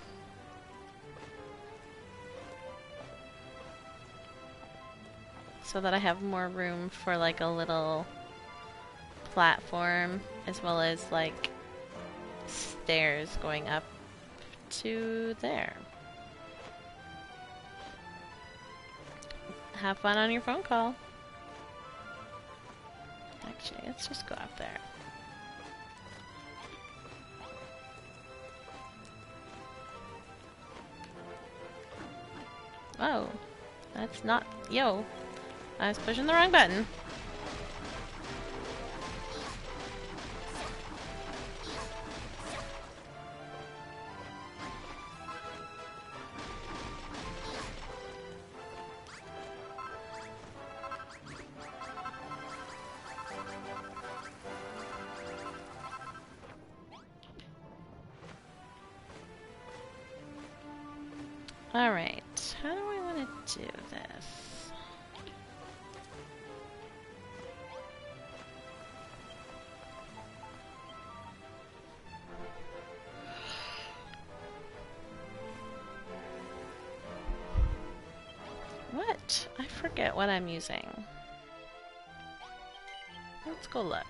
So that I have more room for like a little platform, as well as like stairs going up to there. Have fun on your phone call. Actually, let's just go up there. Oh, that's not... Yo, I was pushing the wrong button. Alright, how do I want to do this? it? I forget what I'm using. Let's go look.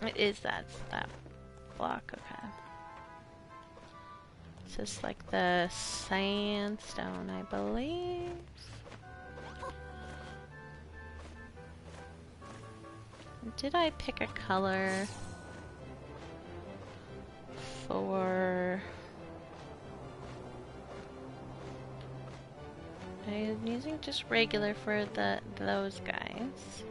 It is that block, okay. It's just like the sandstone, I believe. Did I pick a color for... I'm using just regular for those guys.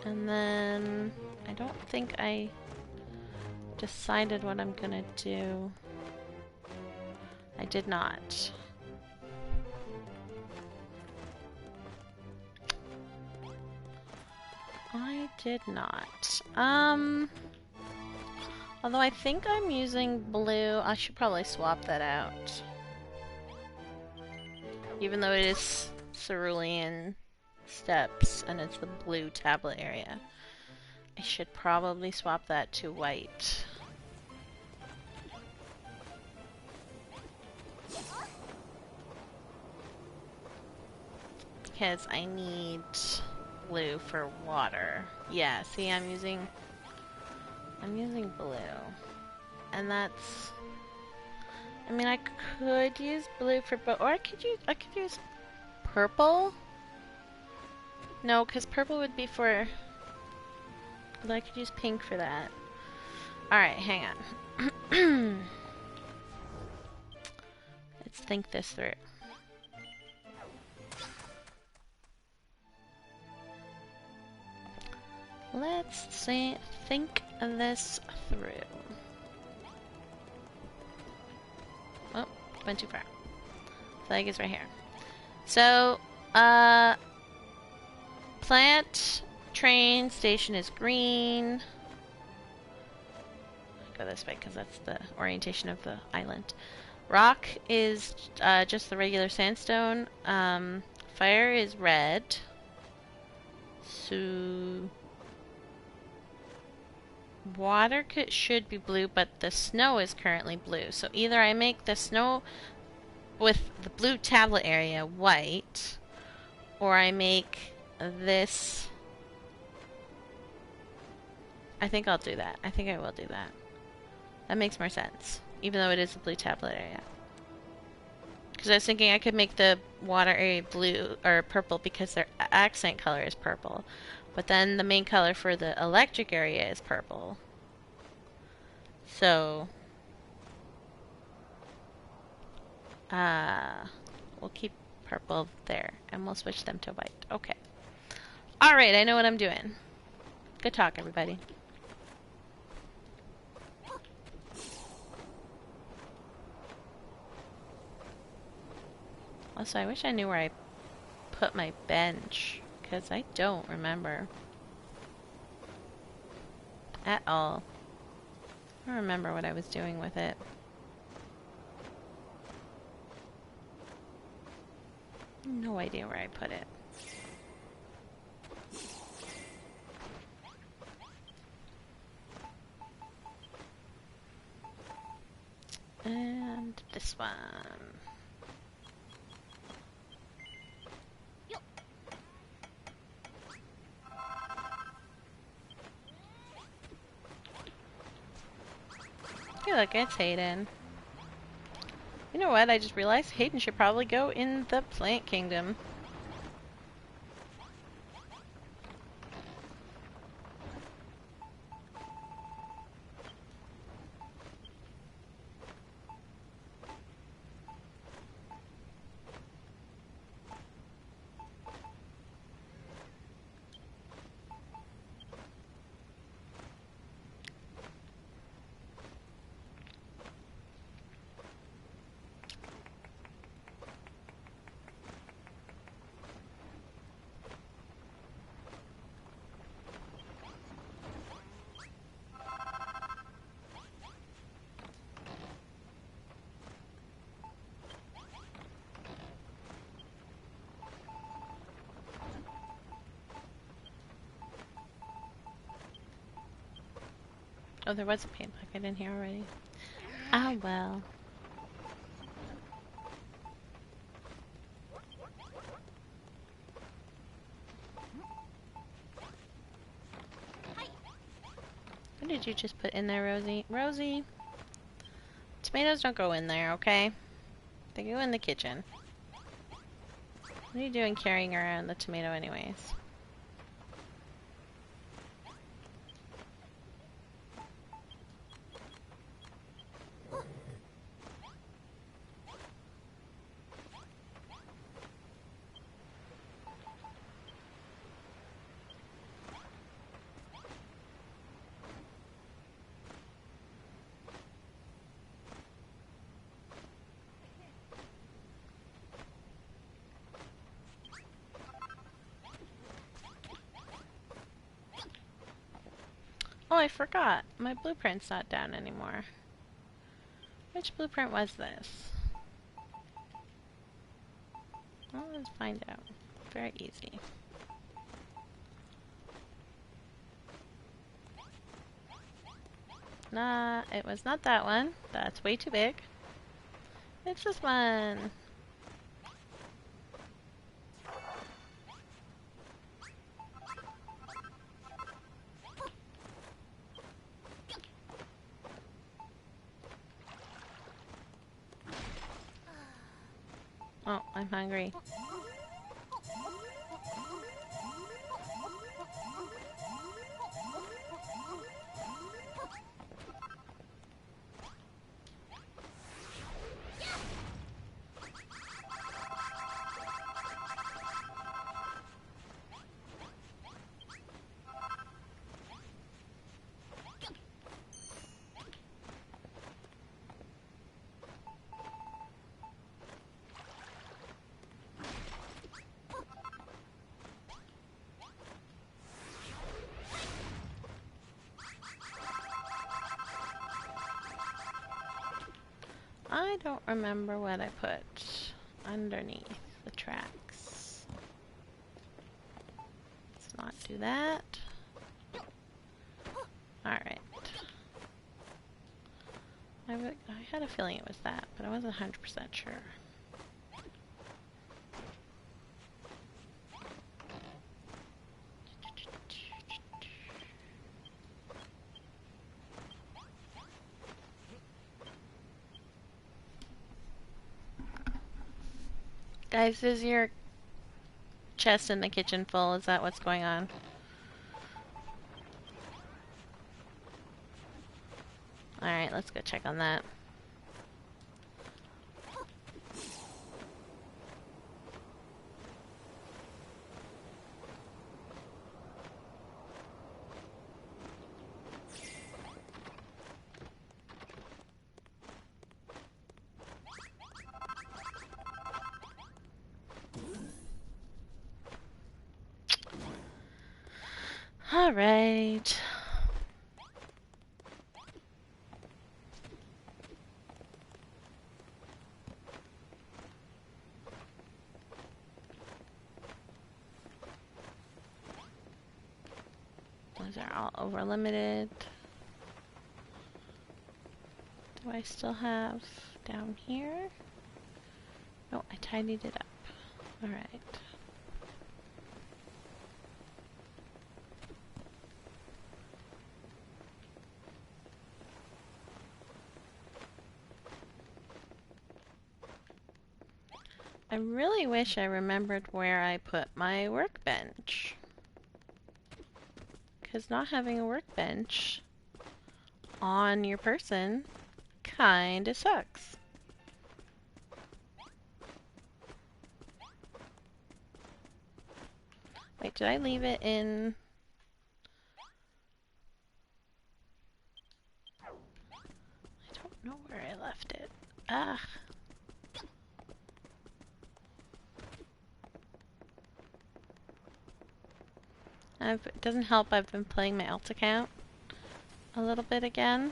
And then I don't think I decided what I'm gonna do. I did not. I did not. Although I think I'm using blue, I should probably swap that out. Even though it is cerulean steps and it's the blue tablet area, I should probably swap that to white. Because I need blue for water. Yeah, see, I'm using blue. And that's... I mean, I could use blue for both, or I could use purple. No, because purple would be for... But I could use pink for that. Alright, hang on. Let's think this through. Let's think this through. Oh, went too far. Flag is right here. So, plant train station is green. Go this way because that's the orientation of the island. Rock is just the regular sandstone. Fire is red. So water should be blue, but the snow is currently blue. So either I make the snow with the blue tablet area white, or I make this... I think I'll do that. I think I will do that. That makes more sense, even though it is a blue tablet area. Because I was thinking I could make the water area blue or purple because their accent color is purple. But then the main color for the electric area is purple. So, we'll keep purple there and we'll switch them to white. Okay. Alright, I know what I'm doing. Good talk, everybody. Also, I wish I knew where I put my bench, because I don't remember. At all. I don't remember what I was doing with it. No idea where I put it. And this one. Hey, look, it's Hayden. You know what? I just realized Hayden should probably go in the Plant Kingdom. Oh, there was a paint bucket in here already. Ah, well. What did you just put in there, Rosie? Rosie? Tomatoes don't go in there, okay? They go in the kitchen. What are you doing carrying around the tomato anyways? Oh, I forgot. My blueprint's not down anymore. Which blueprint was this? Well, let's find out. Very easy. Nah, it was not that one. That's way too big. It's this one. Oh, I'm hungry. I don't remember what I put underneath the tracks. Let's not do that. Alright. I had a feeling it was that, but I wasn't 100% sure. Guys, is your chest in the kitchen full? Is that what's going on? Alright, let's go check on that. Alright. Those are all over limited. Do I still have down here? No, I tidied it up. Alright. I really wish I remembered where I put my workbench. Because not having a workbench on your person kinda sucks. Wait, did I leave it in? I don't know where I left it. Ah. It doesn't help I've been playing my alt account a little bit again.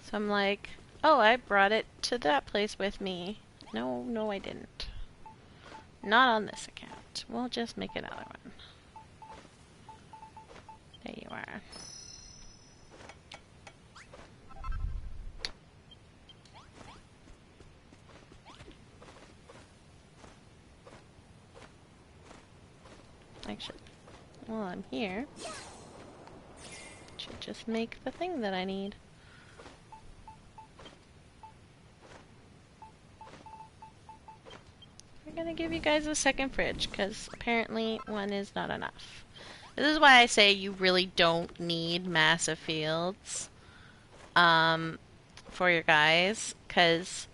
So I'm like, oh, I brought it to that place with me. No, I didn't. Not on this account. We'll just make another one. There you are. Actually, while I'm here, should just make the thing that I need. I'm gonna give you guys a second fridge, because apparently one is not enough. This is why I say you really don't need massive fields for your guys, because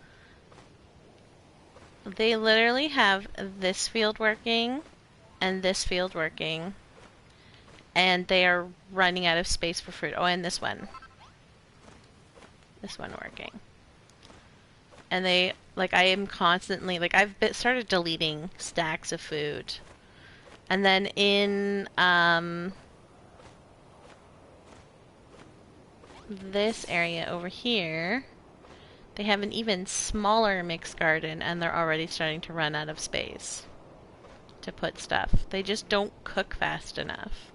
they literally have this field working and this field working, and they are running out of space for fruit. Oh, and this one. This one working. And they, like, I am constantly, like, started deleting stacks of food. And then in, this area over here, they have an even smaller mixed garden, and they're already starting to run out of space to put stuff. They just don't cook fast enough.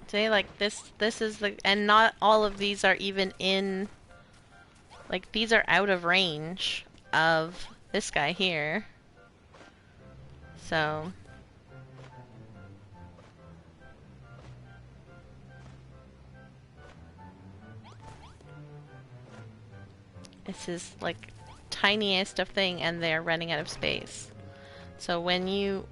Say, like, this is the, and not all of these are even in, like, these are out of range of this guy here. So this is like tiniest of thing, and they're running out of space. So when you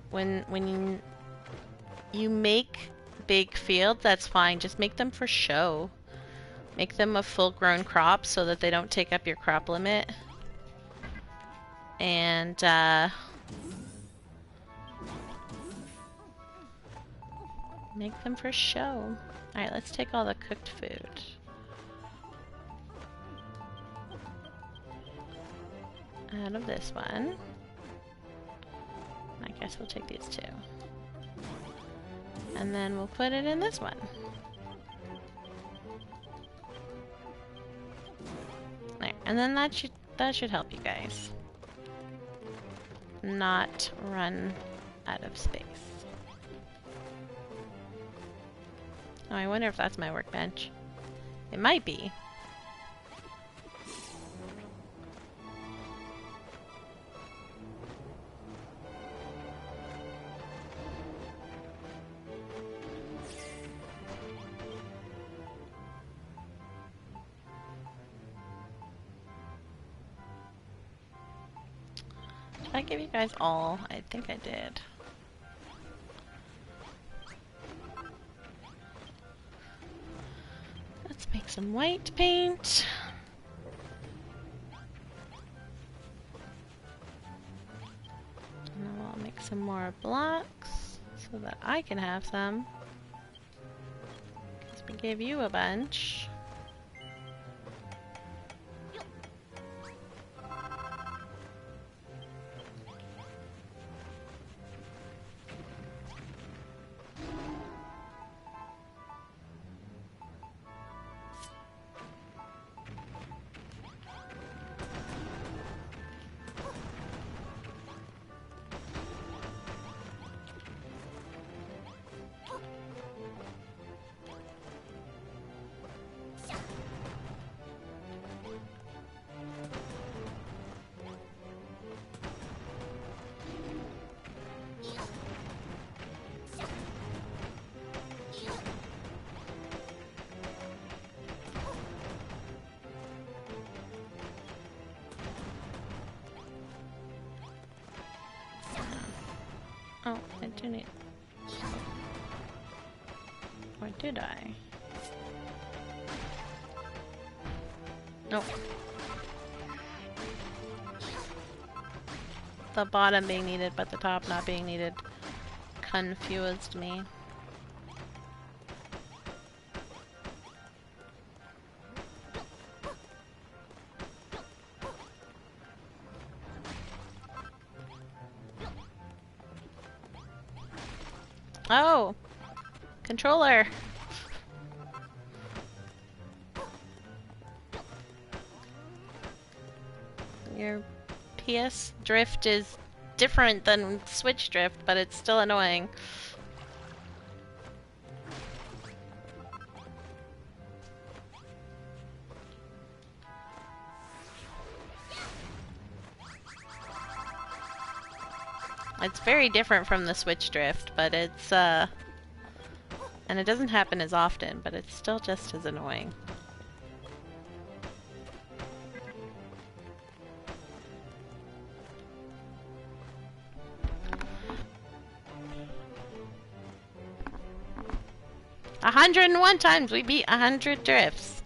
make big fields, that's fine. Just make them for show. Make them a full-grown crop so that they don't take up your crop limit. And make them for show. Alright, let's take all the cooked food. Out of this one. I guess we'll take these two. And then we'll put it in this one. There. And then that should help you guys not run out of space. Oh, I wonder if that's my workbench. It might be. Did I give you guys all? I think I did. Let's make some white paint. And then we'll make some more blocks so that I can have some. Because we gave you a bunch. Oh, I didn't. Or did I? Nope. The bottom being needed, but the top not being needed confused me. Oh! Controller! Your PS drift is different than Switch drift, but it's still annoying. It's very different from the switch drift, but it's, and it doesn't happen as often, but it's still just as annoying. A 101 times we beat 100 drifts.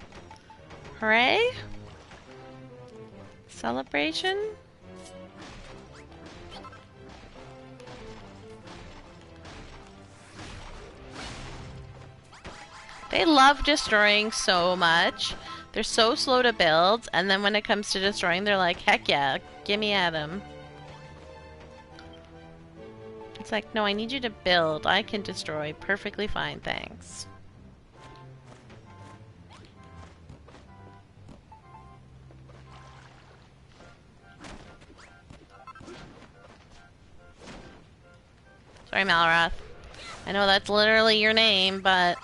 Hooray! Celebration? They love destroying so much. They're so slow to build, and then when it comes to destroying, they're like, heck yeah, gimme at 'em. It's like, no, I need you to build. I can destroy perfectly fine, thanks. Sorry, Malroth. I know that's literally your name, but...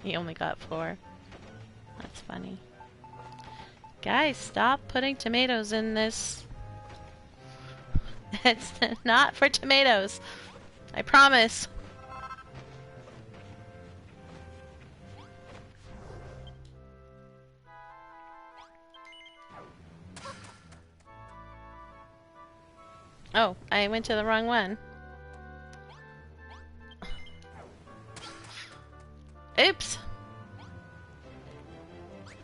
He only got 4. That's funny. Guys, stop putting tomatoes in this. It's not for tomatoes. I promise. Oh, I went to the wrong one. Oops!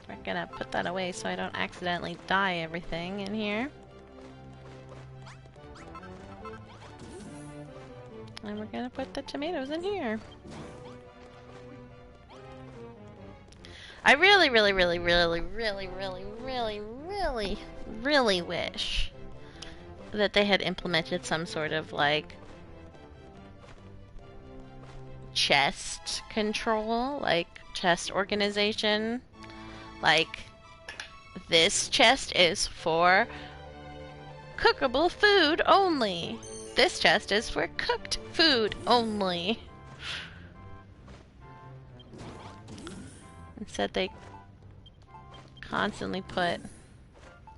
We're gonna put that away so I don't accidentally dye everything in here. And we're gonna put the tomatoes in here. I really wish that they had implemented some sort of, like, chest control, like, chest organization. Like, this chest is for cookable food only. This chest is for cooked food only. Instead, they constantly put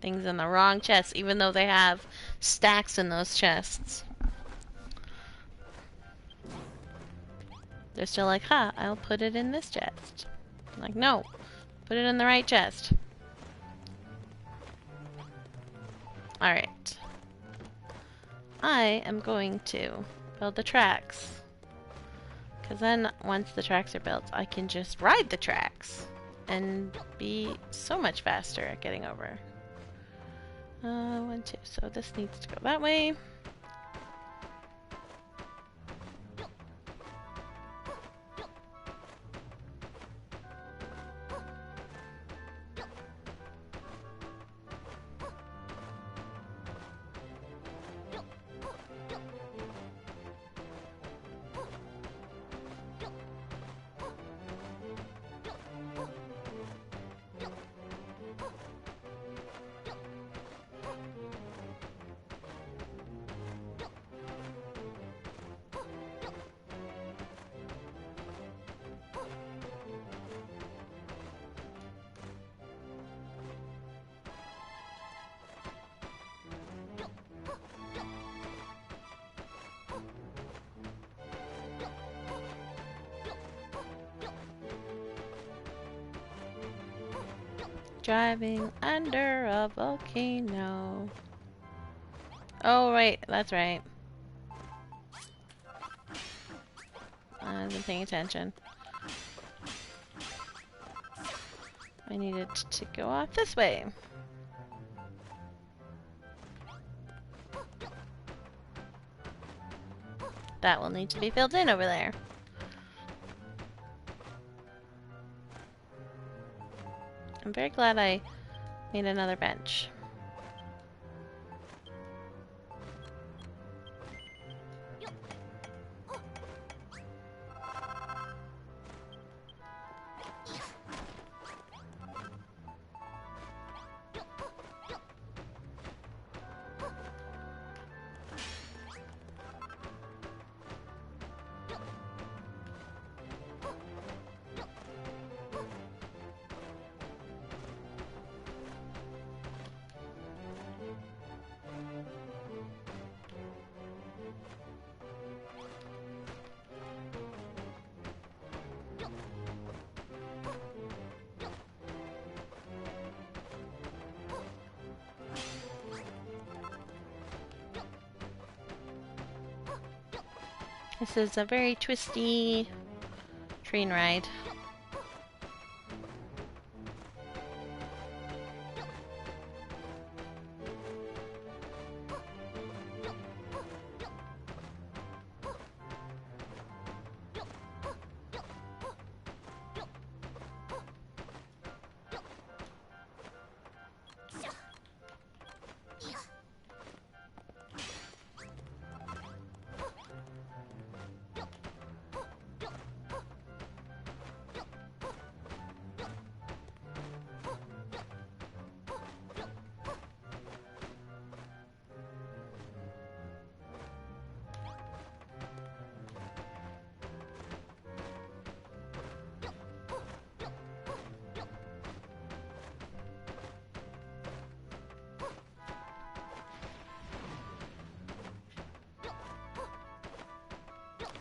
things in the wrong chests, even though they have stacks in those chests. They're still like, huh, I'll put it in this chest. I'm like, no, put it in the right chest. Alright. I am going to build the tracks. Because then, once the tracks are built, I can just ride the tracks and be so much faster at getting over. 1, 2. So this needs to go that way. Driving under a volcano. Oh, right, that's right. I wasn't paying attention. I needed to go off this way. That will need to be filled in over there. I'm very glad I made another bench. This is a very twisty train ride.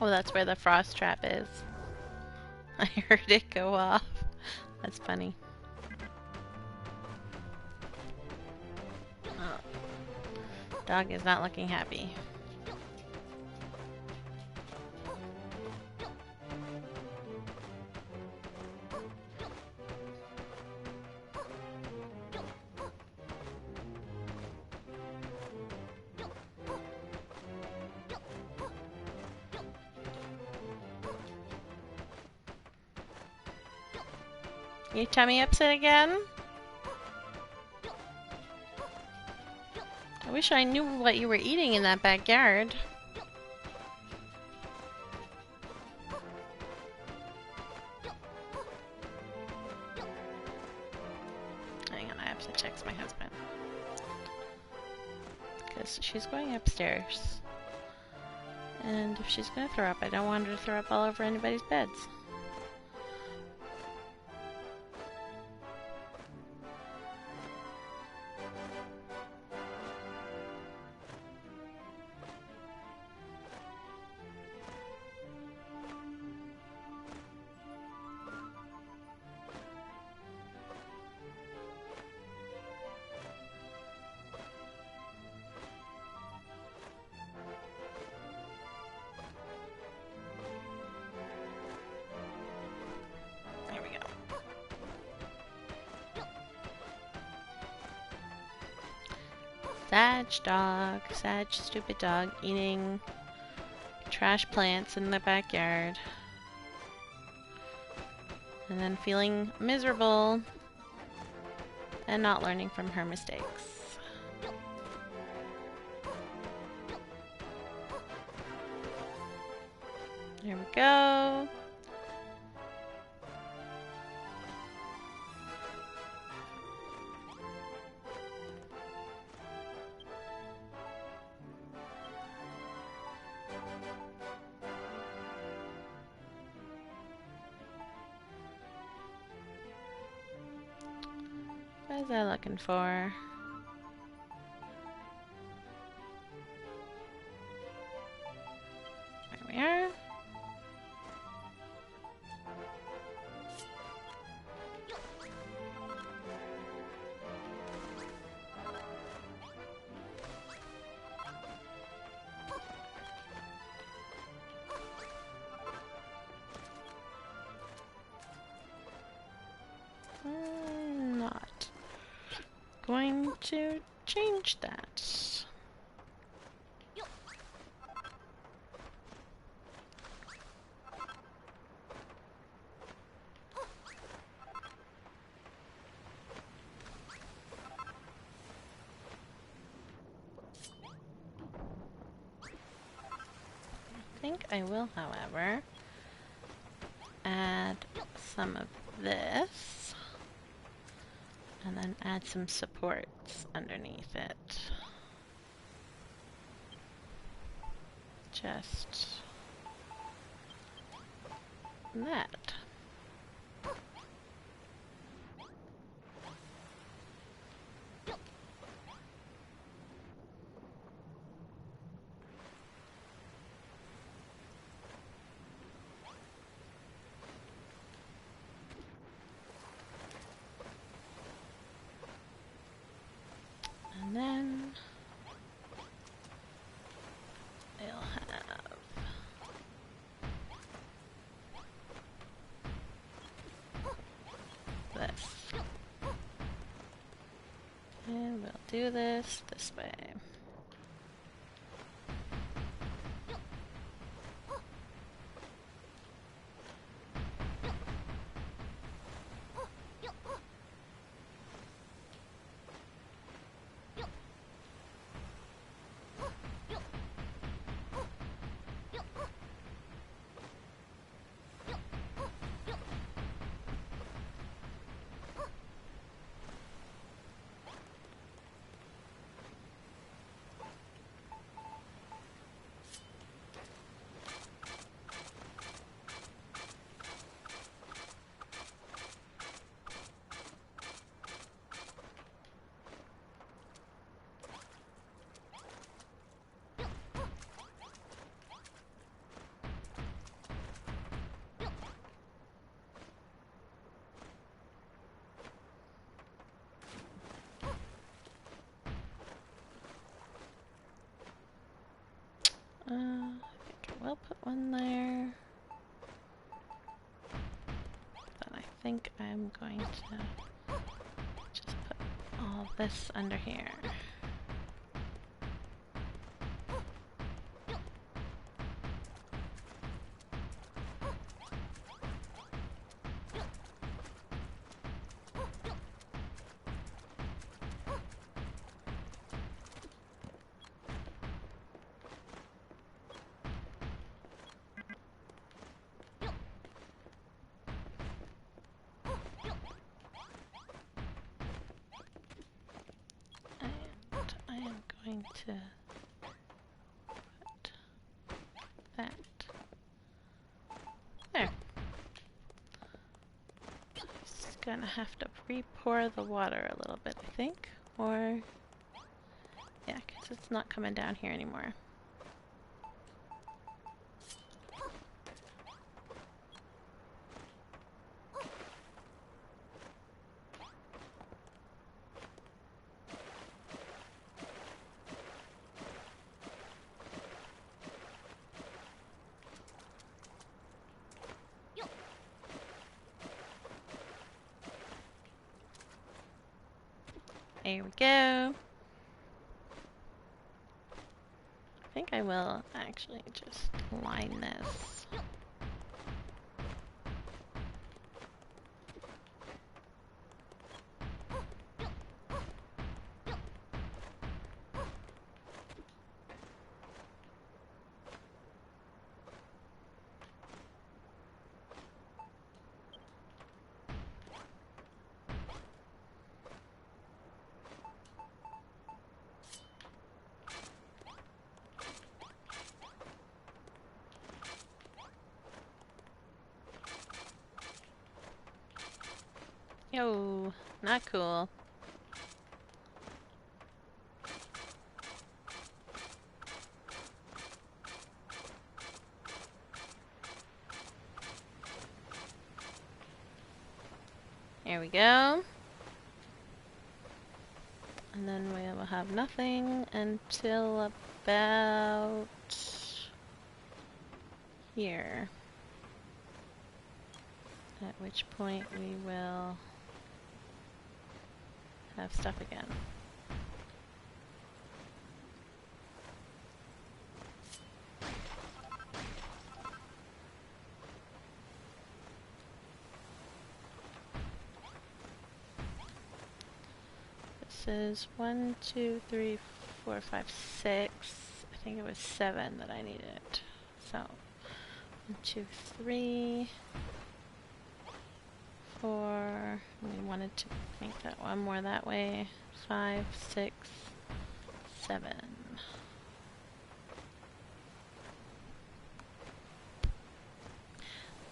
Oh, that's where the frost trap is. I heard it go off. That's funny. Oh. Dog is not looking happy. You tummy upset again? I wish I knew what you were eating in that backyard. Hang on, I have to text my husband. Because she's going upstairs. And if she's gonna throw up, I don't want her to throw up all over anybody's beds. Sad stupid dog eating trash plants in the backyard. And then feeling miserable and not learning from her mistakes. There we go. What was I looking for? There we are. Not going to change that. I think I will, however, add some of this and then add some supports underneath it. Just that. And then I'll have do this way. I think I will put one there. Then I think I'm going to just put all this under here. Going to put that there. Just gonna have to re-pour the water a little bit, I think, or yeah, because it's not coming down here anymore. There we go. I think I will actually just line this. Yo, not cool. There we go. And then we will have nothing until about here. At which point we will have stuff again. This is 1, 2, 3, 4, 5, 6. I think it was 7 that I needed. So 1, 2, 3, 4. We wanted to make that one more that way. 5, 6, 7. I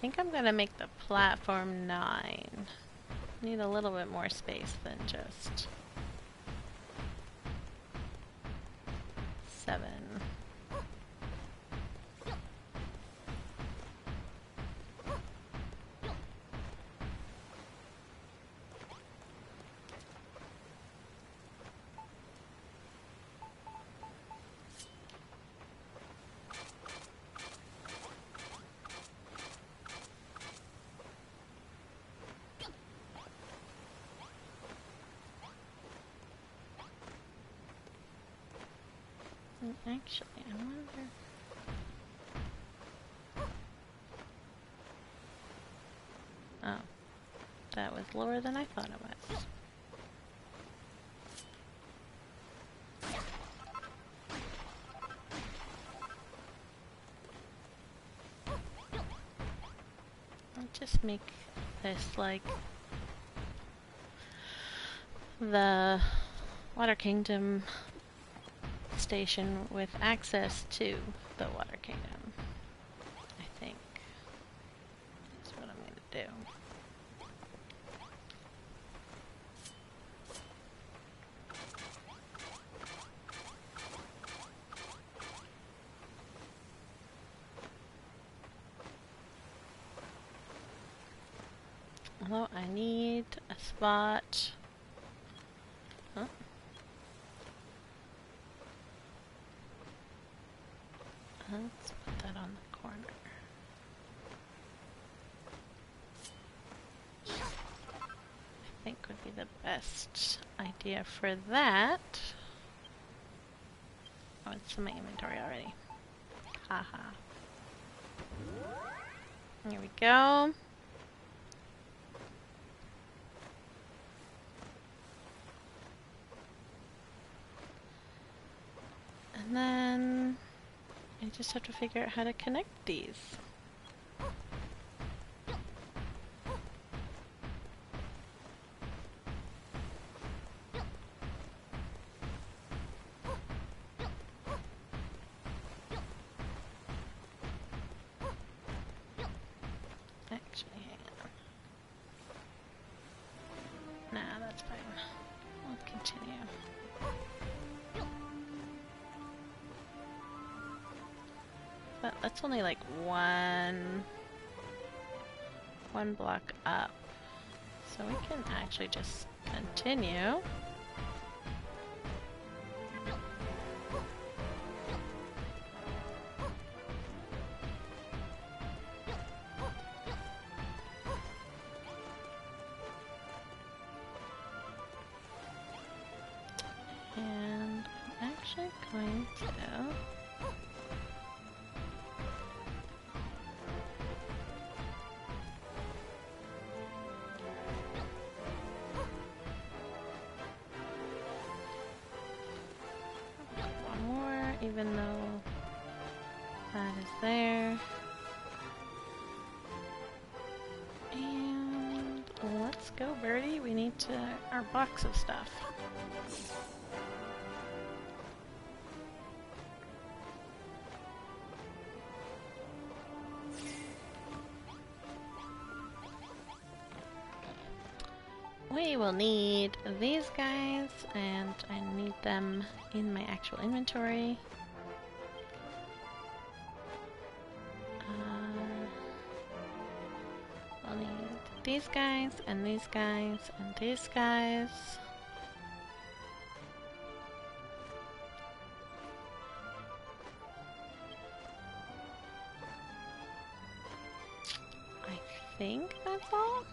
think I'm gonna make the platform 9. Need a little bit more space than just 7. Actually, I wonder... Oh. That was lower than I thought it was. I'll just make this like the Water Kingdom station with access to the Water Kingdom. I think that's what I'm going to do. Although I need a spot. Huh? Let's put that on the corner. I think would be the best idea for that. Oh, it's in my inventory already. Haha. Here we go. And then I just have to figure out how to connect these. Actually, hang on. Nah, that's fine. We'll continue. But that's only like one block up. So we can actually just continue. And I'm actually going to even though that is there. And let's go, Birdie. We need our box of stuff. We will need these guys, and I need them in my actual inventory. I'll need these guys, and these guys, and these guys. I think that's all.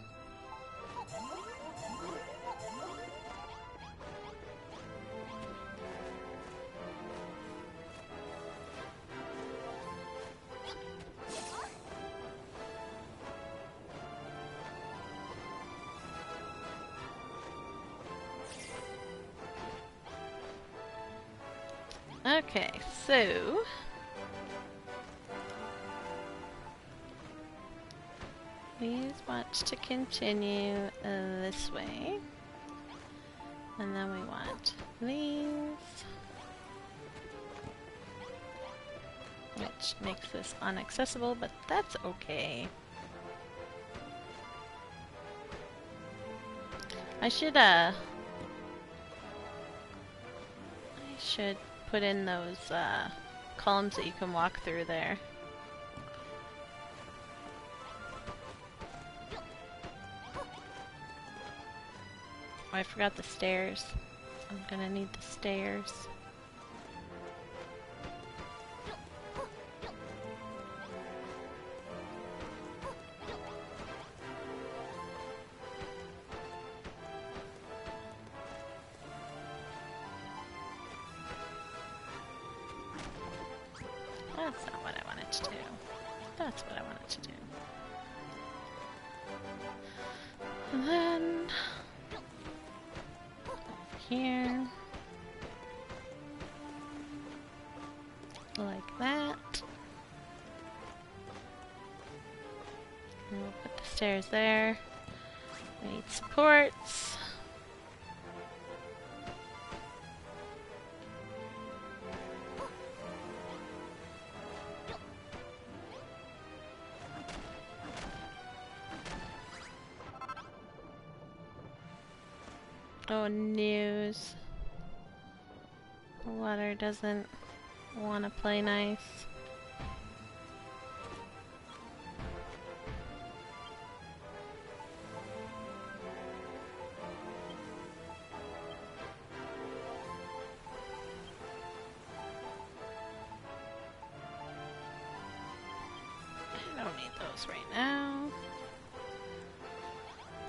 Okay, so these want to continue this way, and then we want these, which makes this inaccessible, but that's okay. I should put in those columns that you can walk through there. Oh, I forgot the stairs. I'm gonna need the stairs. That's not what I wanted to do. That's what I wanted to do. And then here, like that. And we'll put the stairs there. We need supports. Oh, news. The water doesn't want to play nice. I don't need those right now.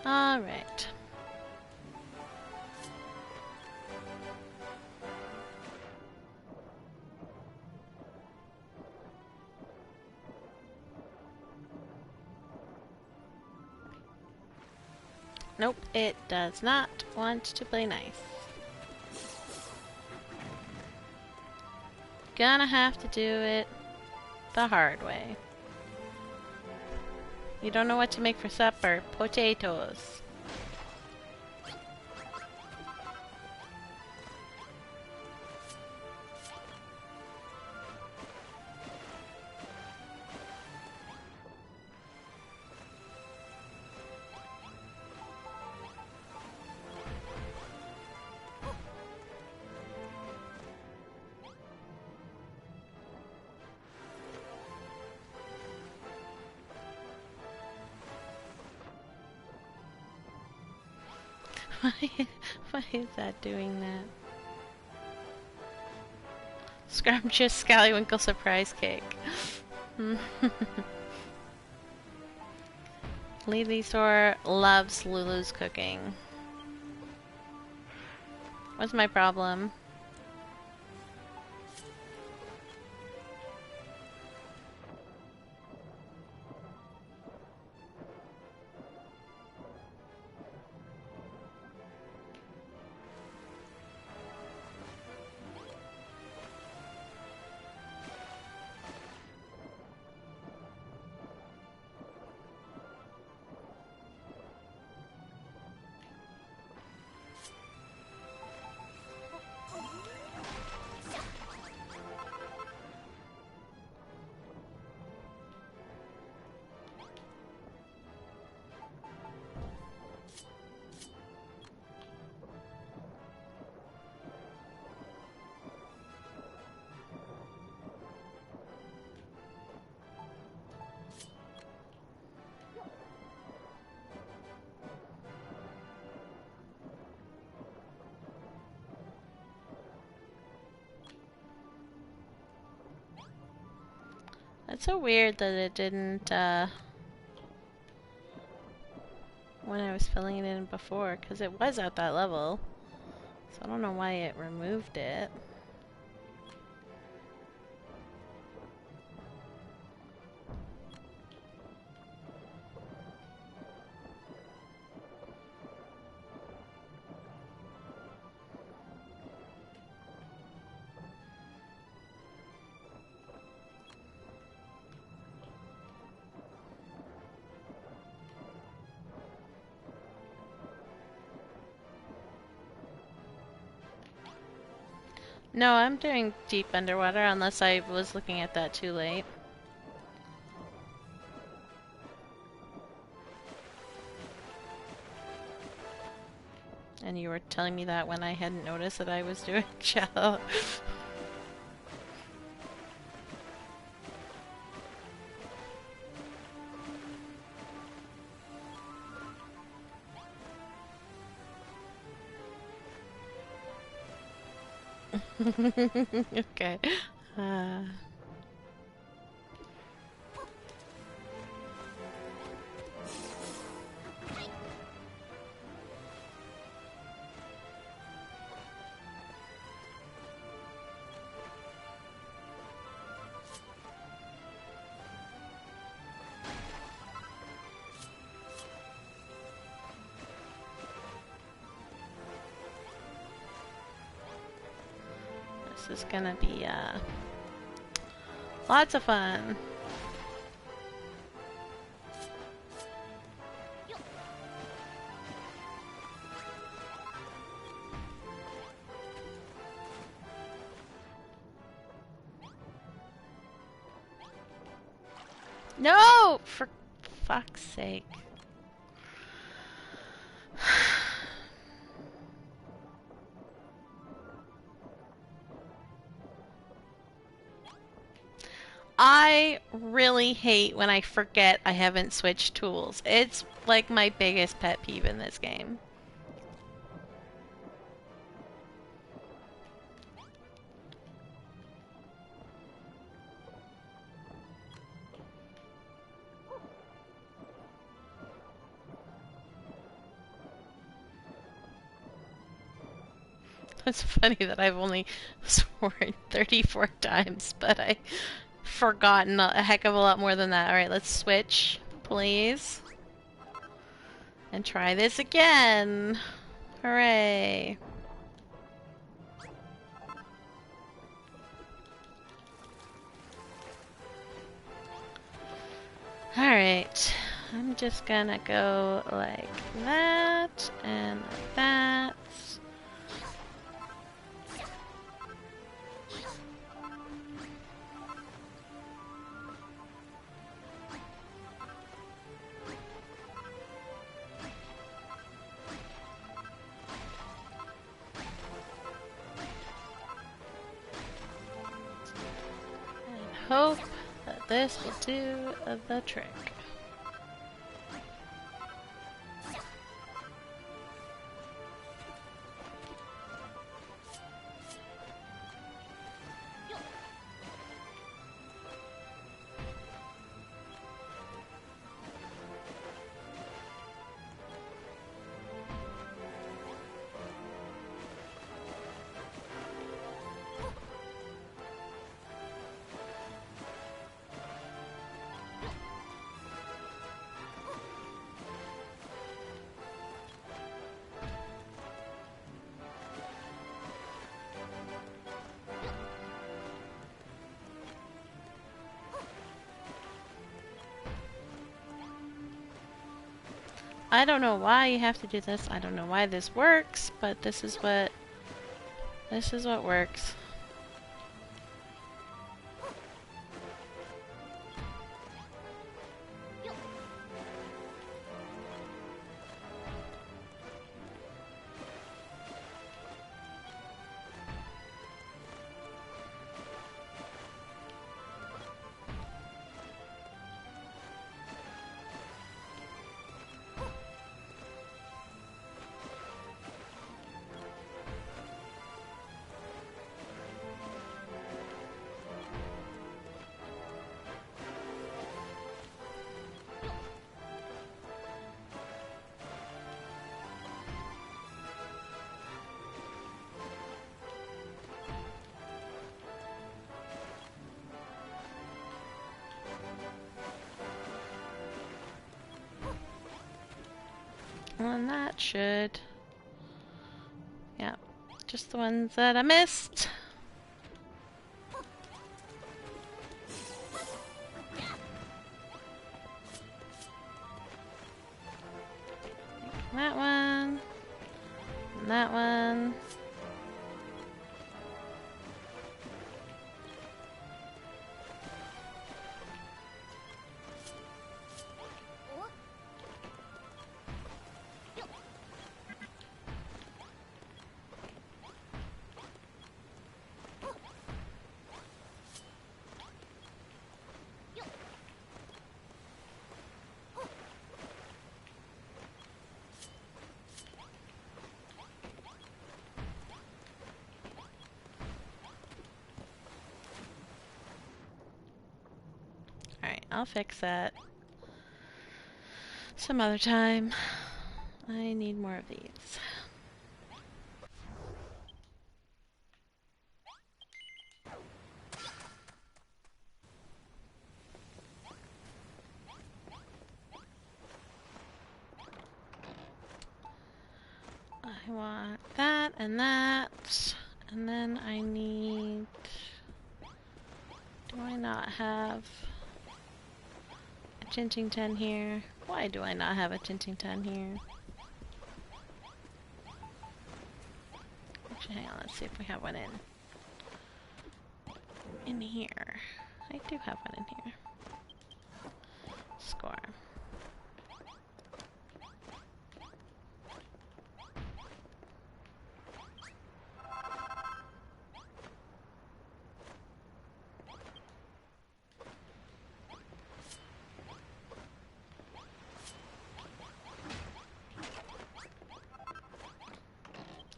All right. Nope, it does not want to play nice. Gonna have to do it the hard way. You don't know what to make for supper. Potatoes. Why is that doing that? Scrumptious Scallywinkle surprise cake. Lilisaur loves Lulu's cooking. What's my problem? It's so weird that it didn't, when I was filling it in before, because it was at that level. So I don't know why it removed it. No, I'm doing deep underwater unless I was looking at that too late. And you were telling me that when I hadn't noticed that I was doing shallow. Okay. This is gonna be lots of fun. No! For fuck's sake. I really hate when I forget I haven't switched tools. It's like my biggest pet peeve in this game. It's funny that I've only sworn 34 times, but I've forgotten a heck of a lot more than that. Alright, let's switch, please. And try this again. Hooray. Alright, I'm just gonna go like that and like that. Hope that this will do the trick. I don't know why you have to do this. I don't know why this works, but this is what works. And that should... yeah, just the ones that I missed. That one. And that one. Alright, I'll fix that some other time. I need more of these. I want that and that And then I need... Do I not have a tinting ten here? Why do I not have a tinting ten here? Actually, hang on, let's see if we have one in here. I do have one in here. Score.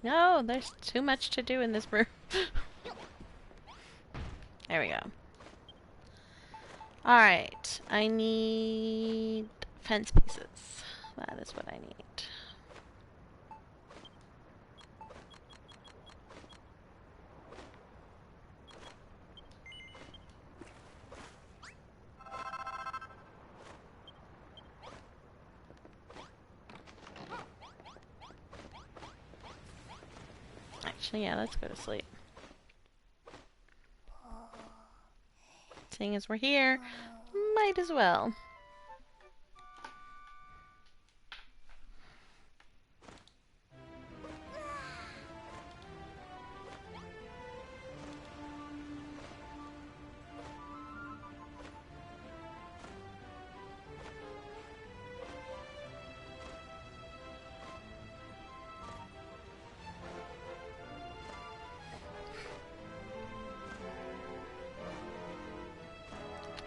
No, there's too much to do in this room. There we go. Alright, I need fence pieces. That is what I need. Actually, yeah, let's go to sleep. Seeing as we're here, might as well.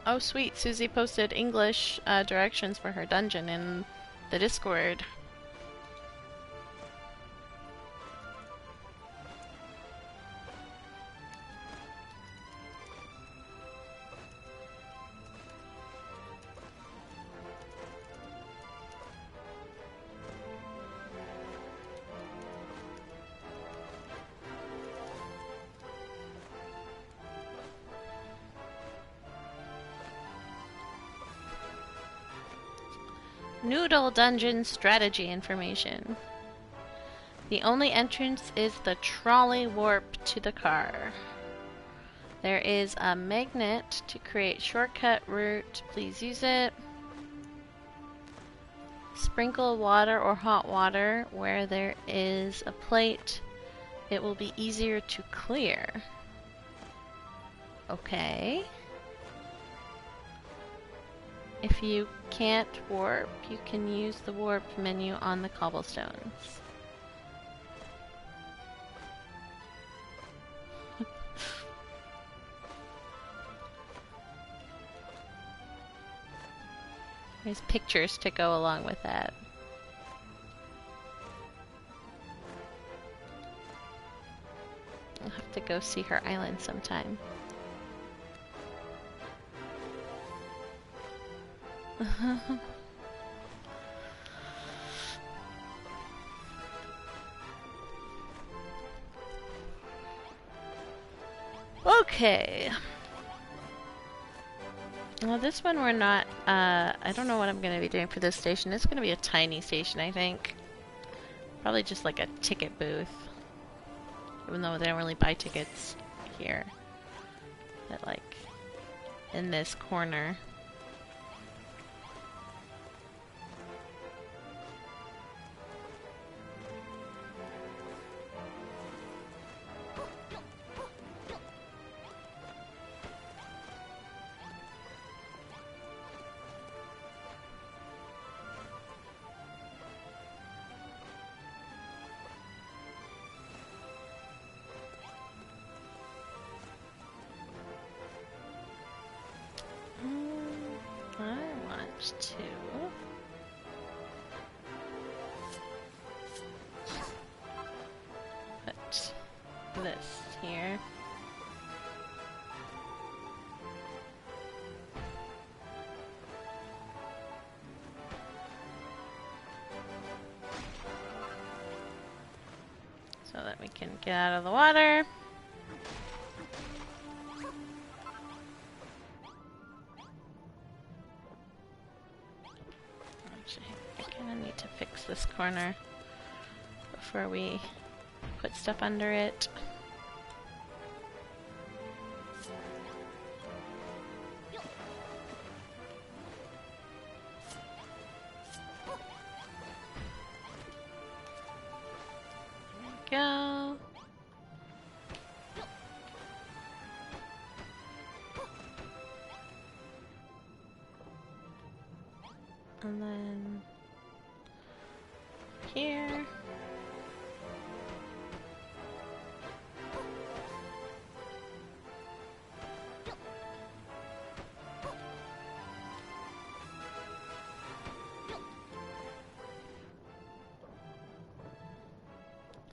Oh sweet, Susie posted English directions for her dungeon in the Discord. Noodle Dungeon strategy information. The only entrance is the trolley warp to the car. There is a magnet to create shortcut route. Please use it. Sprinkle water or hot water where there is a plate. It will be easier to clear. Okay. If you can't warp, you can use the warp menu on the cobblestones. There's pictures to go along with that. I'll have to go see her island sometime. Okay. Well, this one we're not, I don't know what I'm going to be doing for this station. It's going to be a tiny station, I think. Probably just like a ticket booth. Even though they don't really buy tickets here. But like, in this corner. To put this here. So that we can get out of the water. This corner before we put stuff under it. And then here.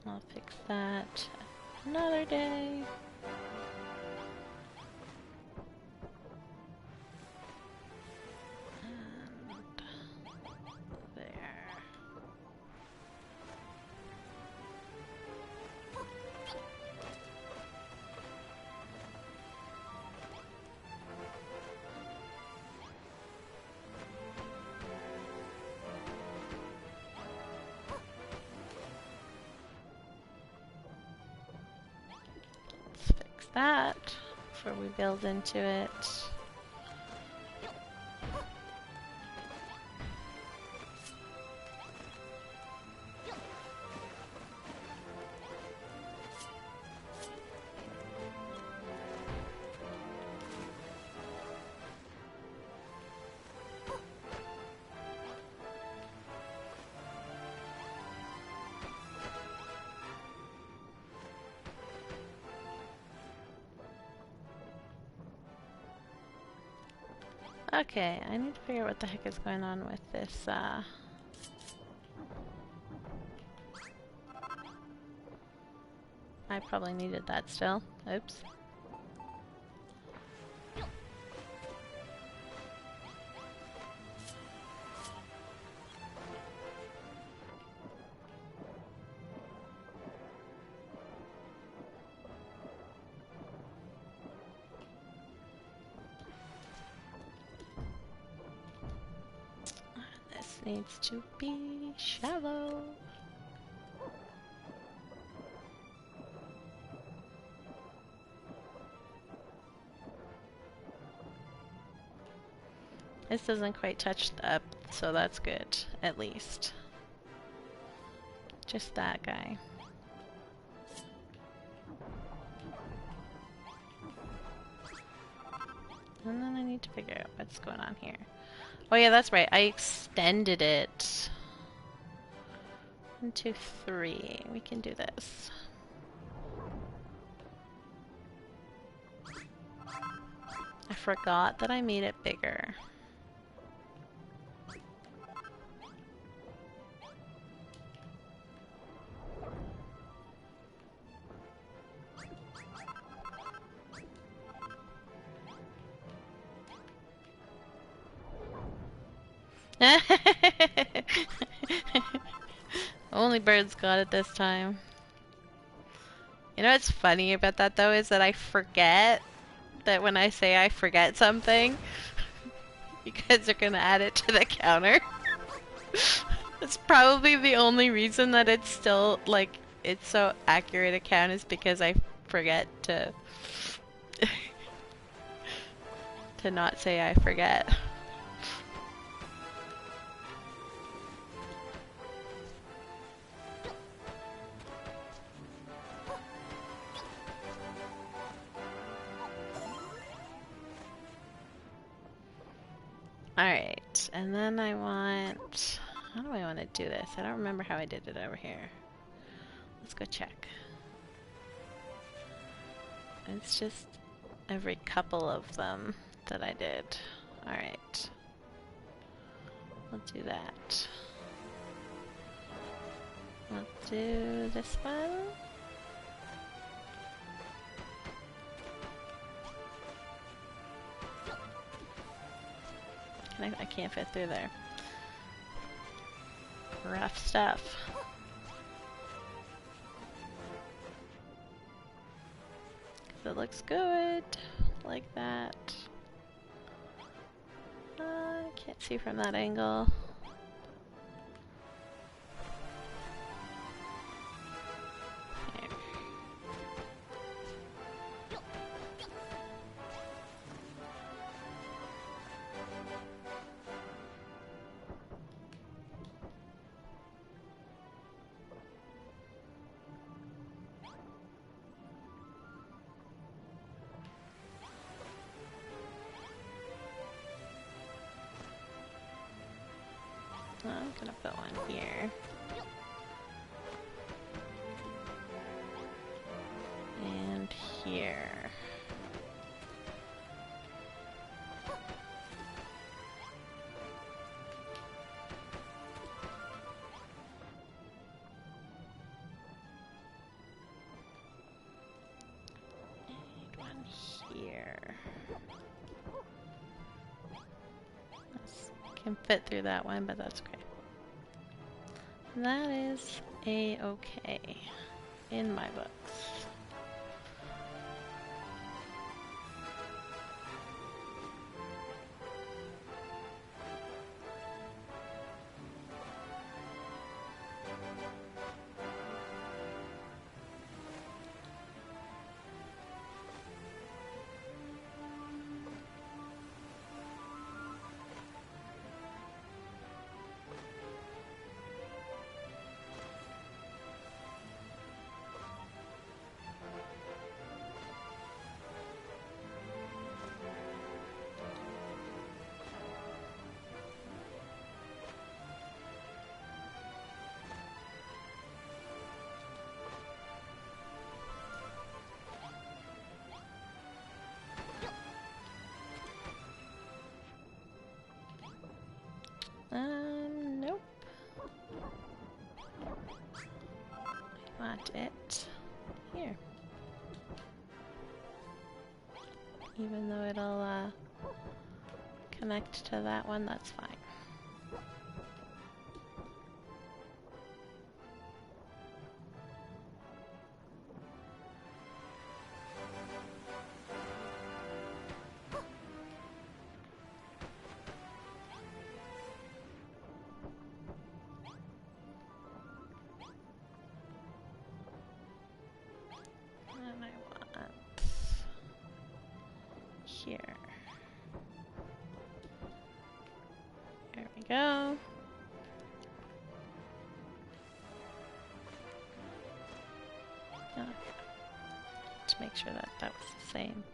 I'll fix that another day. And there. Let's fix that before we build into it. Okay, I need to figure out what the heck is going on with this, I probably needed that still. Oops. This needs to be shallow. This doesn't quite touch up, so that's good, at least. Just that guy. And then I need to figure out what's going on here. Oh yeah, that's right, I extended it. 1, 2, 3. We can do this. I forgot that I made it bigger. Only birds got it this time. You know what's funny about that though is that I forget that when I say I forget something, you guys are gonna add it to the counter. That's probably the only reason that it's still, like, it's so accurate a count is because I forget to to not say I forget. Alright, and then I want... How do I want to do this? I don't remember how I did it over here. Let's go check. It's just every couple of them that I did. Alright. We'll do that. We'll do this one. I can't fit through there. Rough stuff. It looks good, like that. Can't see from that angle. There. I'm gonna put one here. And here. And one here. This can fit through that one, but that's great. That is a-okay in my books. Nope. I want it here. Even though it'll connect to that one, that's fine. And I want here. There we go. Okay. To make sure that that was the same.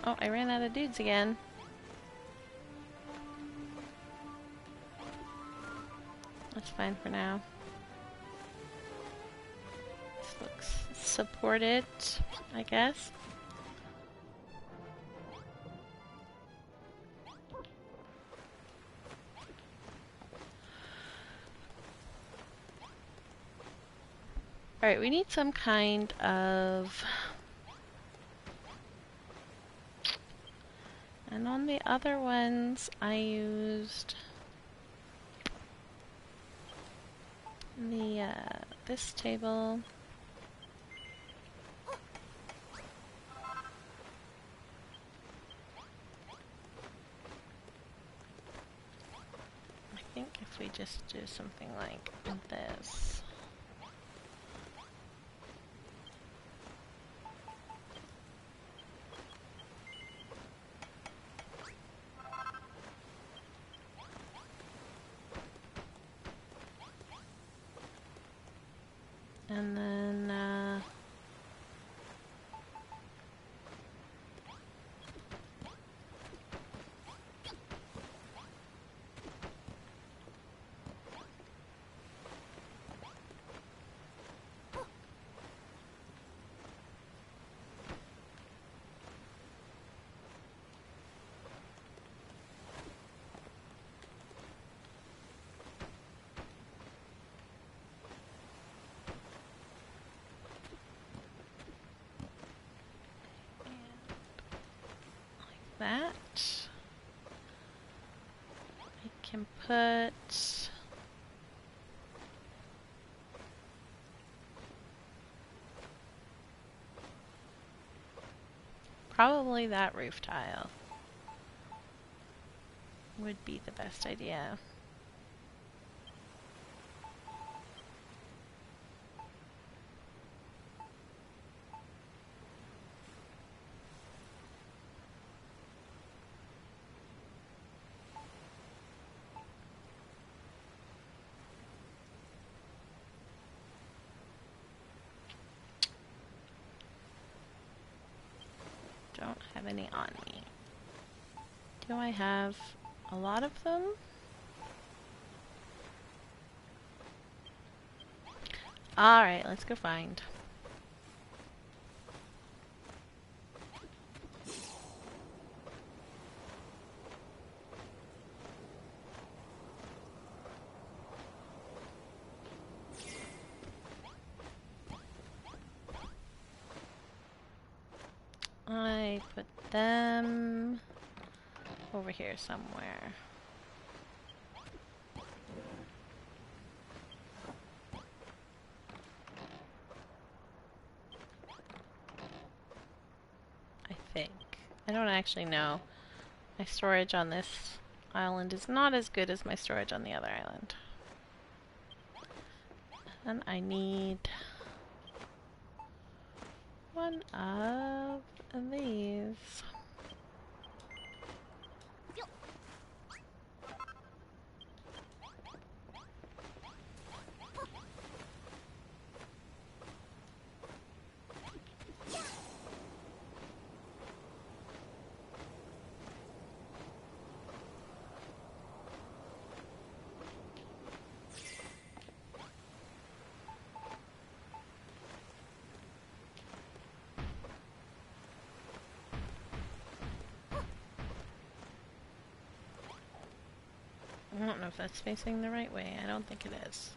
Oh, I ran out of dudes again. That's fine for now. This looks supported, I guess. Alright, we need some kind of... And on the other ones, I used the, this table. I think if we just do something like this. And then, that. I can put... Probably that roof tile would be the best idea. Don't have any on me. Do I have a lot of them? Alright, let's go find. I put them over here somewhere. I think. I don't actually know. My storage on this island is not as good as my storage on the other island. And I need one of these. I don't know if that's facing the right way. I don't think it is.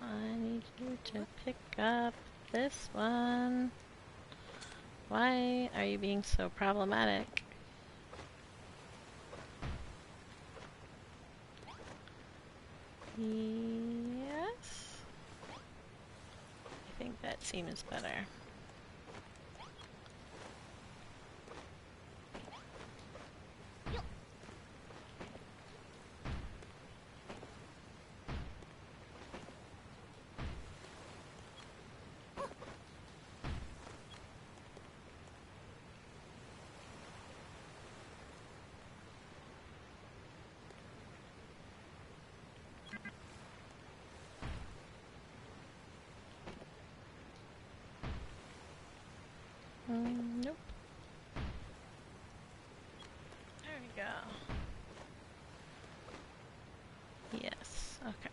I need you to pick up this one. Why are you being so problematic? Yes. I think that seems better. Nope. There we go. Yes, okay.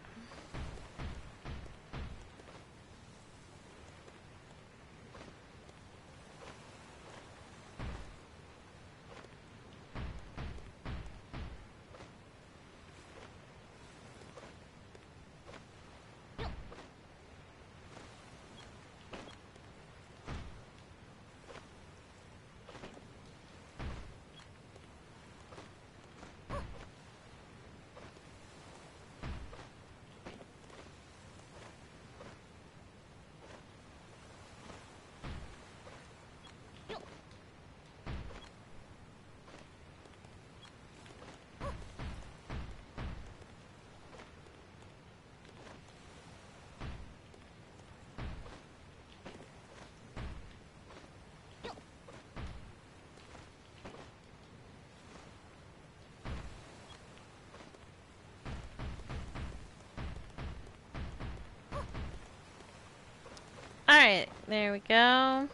Alright, there we go. I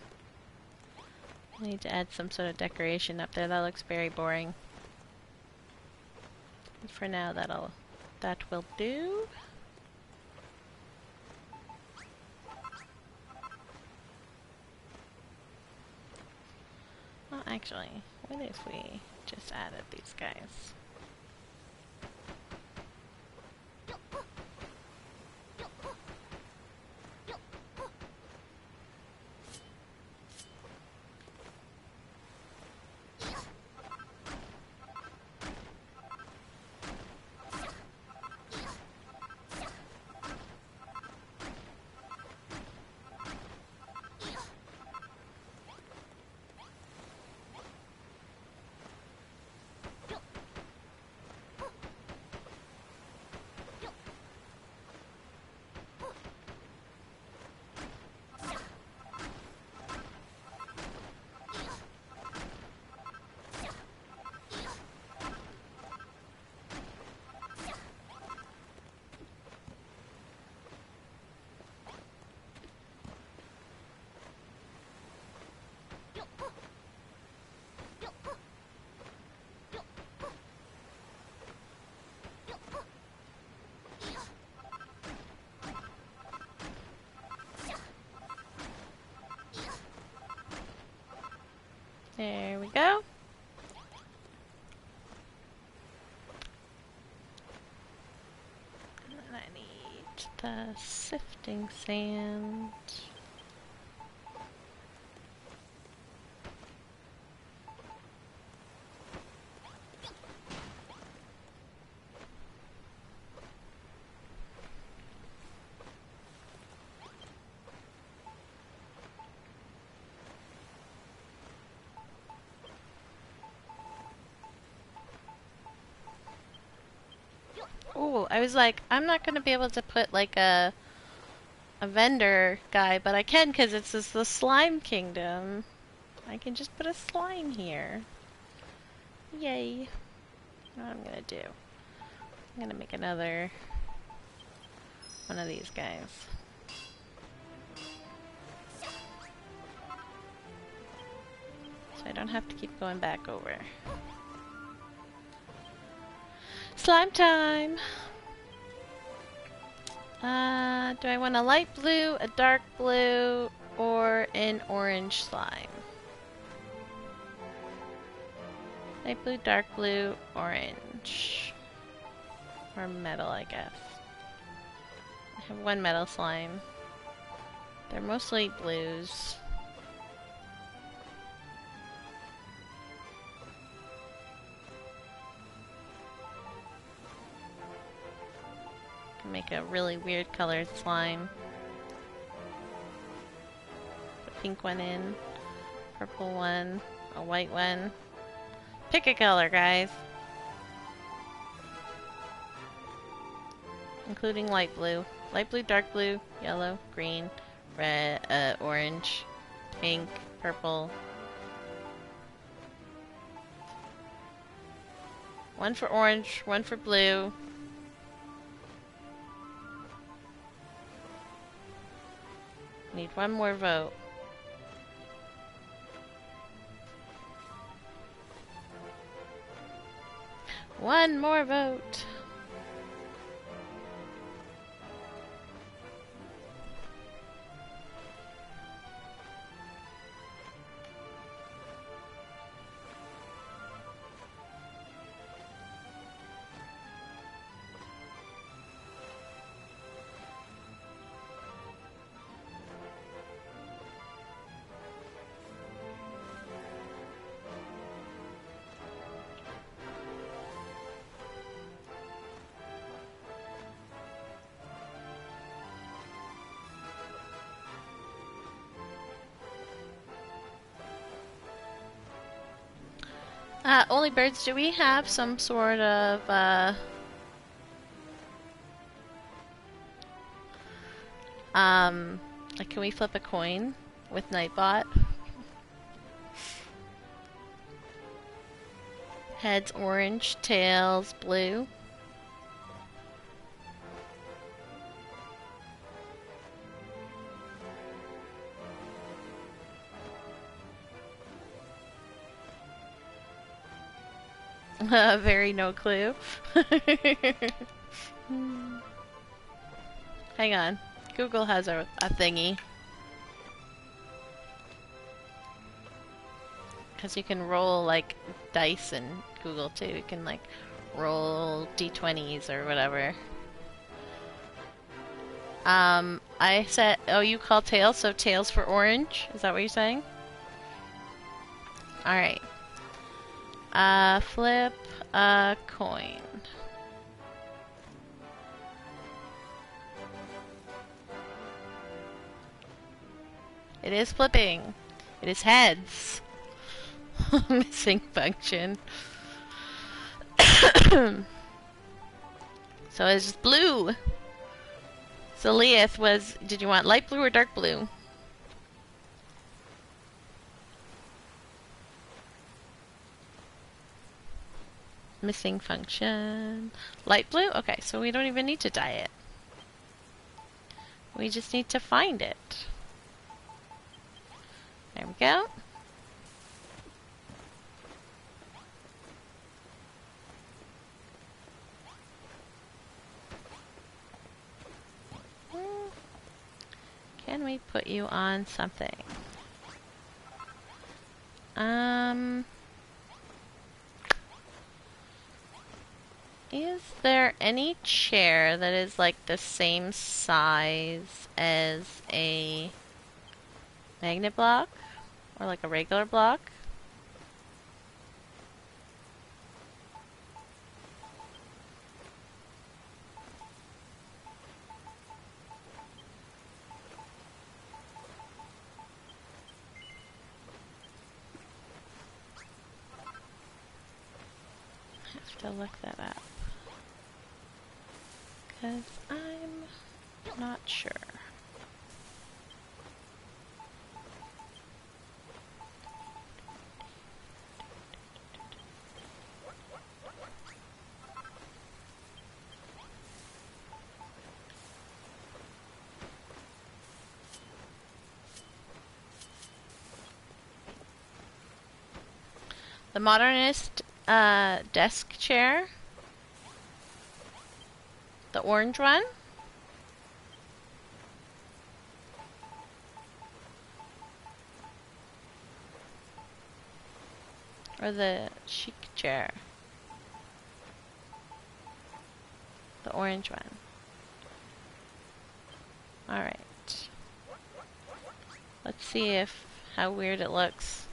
need to add some sort of decoration up there. That looks very boring. For now, that will do. Well, actually, what if we just added these guys? There we go. And then I need the sifting sand. Ooh, I was like, I'm not gonna be able to put like a vendor guy, but I can because it's just the slime kingdom. I can just put a slime here. Yay. What I'm gonna do. I'm gonna make another one of these guys. So I don't have to keep going back over. Slime time! Do I want a light blue, a dark blue, or an orange slime? Light blue, dark blue, orange. Or metal, I guess. I have one metal slime. They're mostly blues. Can make a really weird colored slime. Put a pink one in, purple one, a white one. Pick a color, guys. Including light blue. Light blue, dark blue, yellow, green, red, orange, pink, purple. One for orange, one for blue. Need one more vote. One more vote. Only birds, do we have some sort of, like, can we flip a coin with Nightbot? Heads orange, tails blue. Very no clue. Hang on. Google has a thingy. Because you can roll, like, dice in Google, too. You can, like, roll d20s or whatever. I said, oh, you call tails, so tails for orange? Is that what you're saying? Alright. Flip a coin. It is flipping. It is heads. Missing function. So it's blue. So Leith was, did you want light blue or dark blue? Missing function. Light blue? Okay, so we don't even need to dye it. We just need to find it. There we go. Can we put you on something? Is there any chair that is like the same size as a magnet block? Or like a regular block? I have to look that up. Because I'm not sure. The modernist desk chair. The orange one. Or the chic chair. The orange one. Alright. Let's see how weird it looks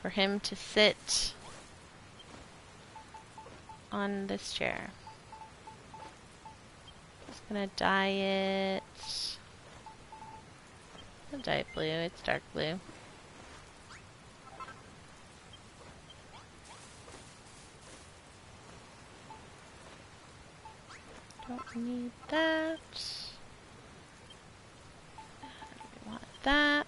for him to sit on this chair. Just gonna dye it. I'll dye it blue, it's dark blue. Don't need that. We want that.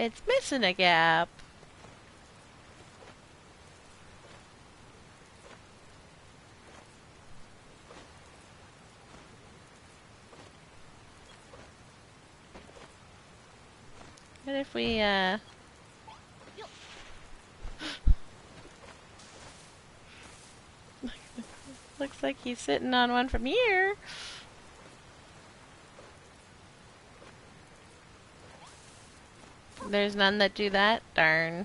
It's missing a gap. What if we, looks like he's sitting on one from here. There's none that do that? Darn.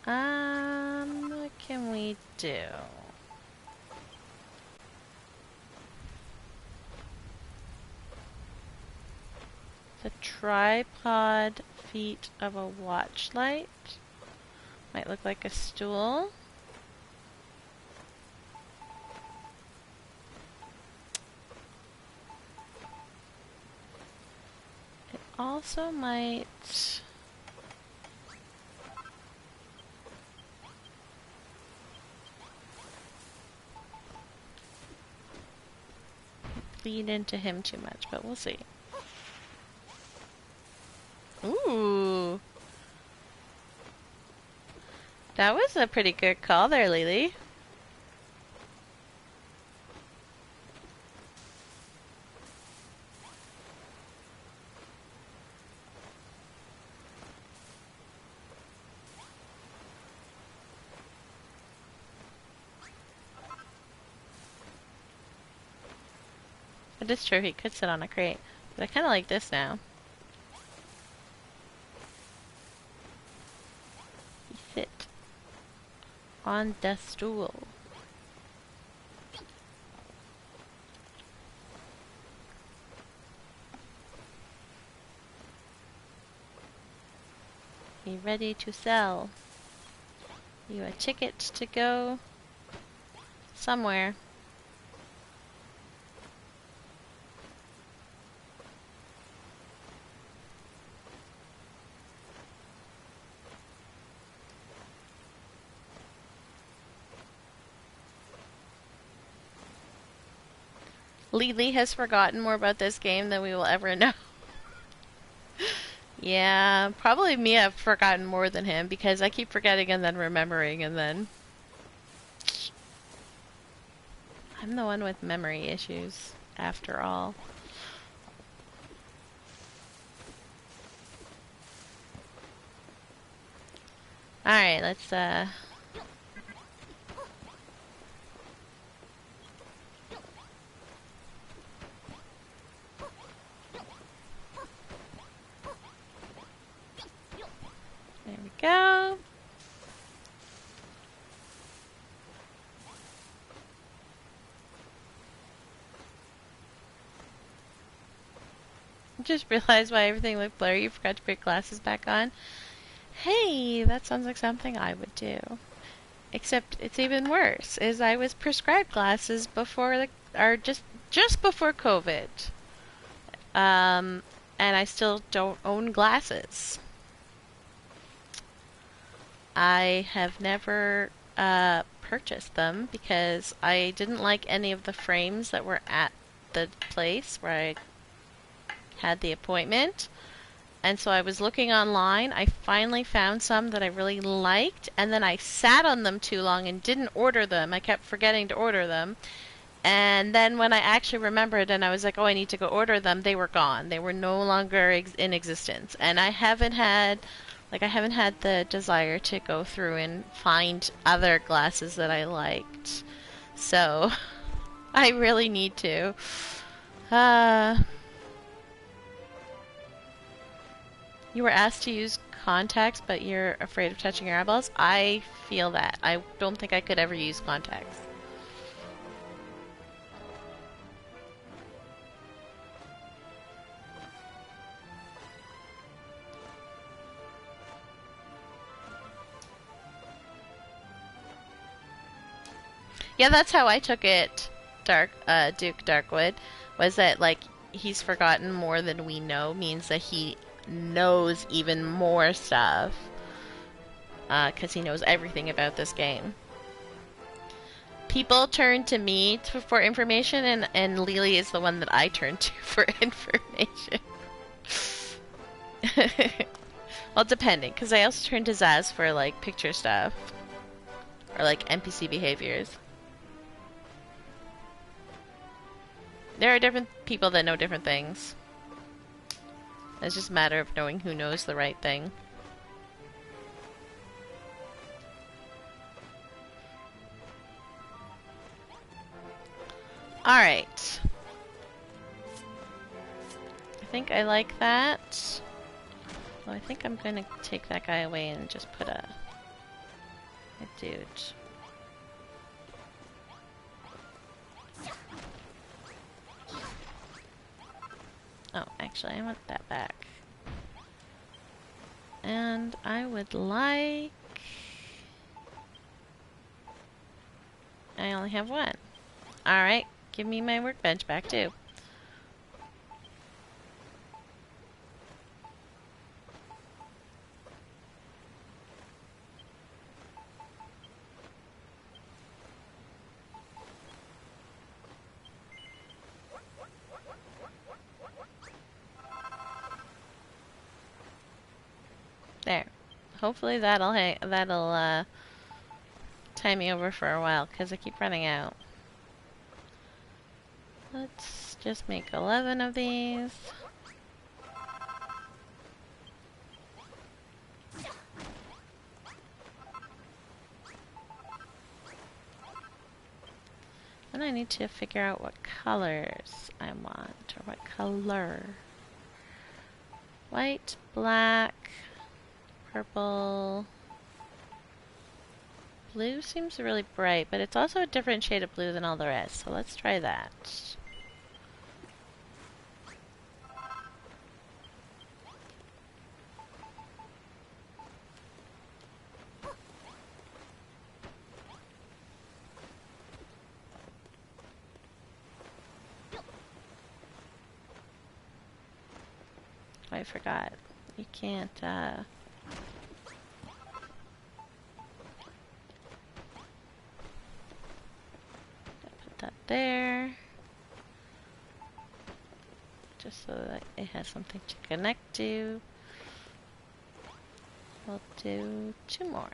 What can we do? The tripod feet of a watch light. Might look like a stool. It also might... lead into him too much, but we'll see. Ooh. That was a pretty good call there, Lily. It is true, he could sit on a crate. But I kind of like this now. He sit on the stool. Be ready to sell. You a ticket to go somewhere. Lily has forgotten more about this game than we will ever know. Yeah, probably me. I've forgotten more than him because I keep forgetting and then remembering and then... I'm the one with memory issues, after all. Alright, let's, There we go. Just realized why everything looked blurry. You forgot to put glasses back on. Hey, that sounds like something I would do. Except it's even worse, is I was prescribed glasses before just before COVID. And I still don't own glasses. I have never purchased them because I didn't like any of the frames that were at the place where I had the appointment. And so I was looking online. I finally found some that I really liked, and then I sat on them too long and didn't order them. I kept forgetting to order them. And then when I actually remembered and I was like, oh, I need to go order them, they were gone. They were no longer in existence. And I haven't had the desire to go through and find other glasses that I liked. So I really need to. You were asked to use contacts, but you're afraid of touching your eyeballs? I feel that. I don't think I could ever use contacts. Yeah, that's how I took it, Duke Darkwood, was that, like, he's forgotten more than we know means that he knows even more stuff. Because he knows everything about this game. People turn to me for information, and Lily is the one that I turn to for information. Well, depending, because I also turn to Zaz for, like, picture stuff. Or, like, NPC behaviors. There are different people that know different things. It's just a matter of knowing who knows the right thing. Alright. I think I like that. Well, I think I'm gonna take that guy away and just put a dude. Oh, actually, I want that back. And I would like... I only have one. Alright, give me my workbench back too. There. Hopefully that'll tie me over for a while, because I keep running out. Let's just make 11 of these. Then I need to figure out what colors I want, or what color. White, black, purple. Blue seems really bright, but it's also a different shade of blue than all the rest, so let's try that. I forgot. You can't, put that there. just so that it has something to connect to. We'll do 2 more.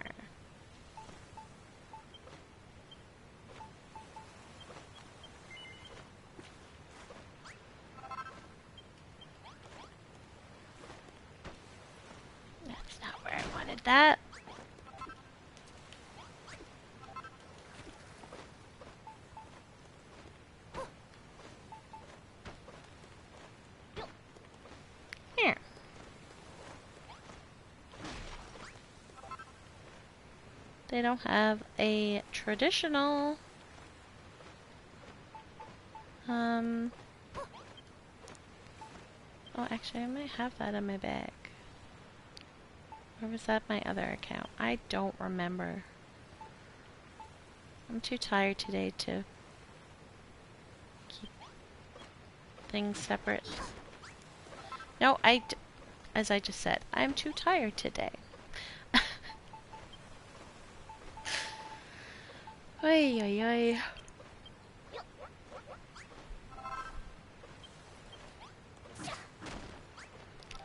That's not where I wanted that. Here. They don't have a traditional oh, actually I might have that in my bag. Or was that my other account? I don't remember. I'm too tired today to keep things separate. No, as I just said, I'm too tired today. Oy, oy, oy.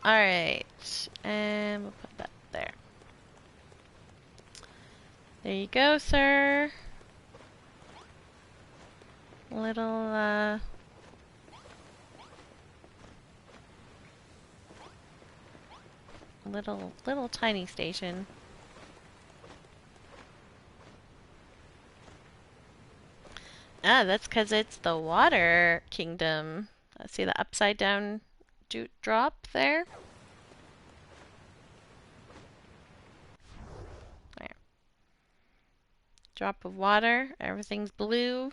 Alright, and we'll put that there. There you go, sir. Little, little tiny station. Ah, that's because it's the water kingdom. See the upside down drop there? There. Drop of water, everything's blue.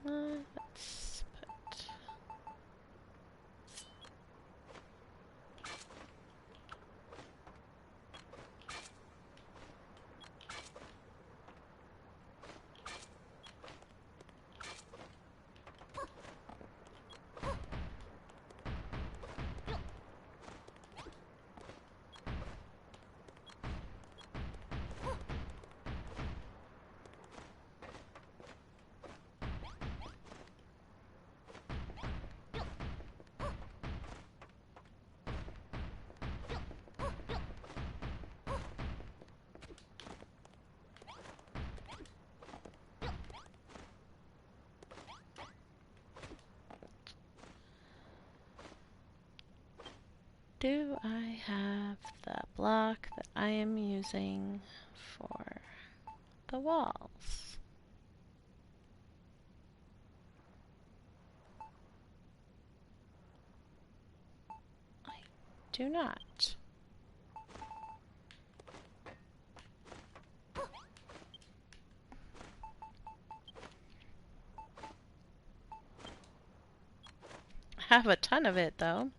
Let's put... Do I have the block that I am using for the walls? I do not. I have a ton of it though.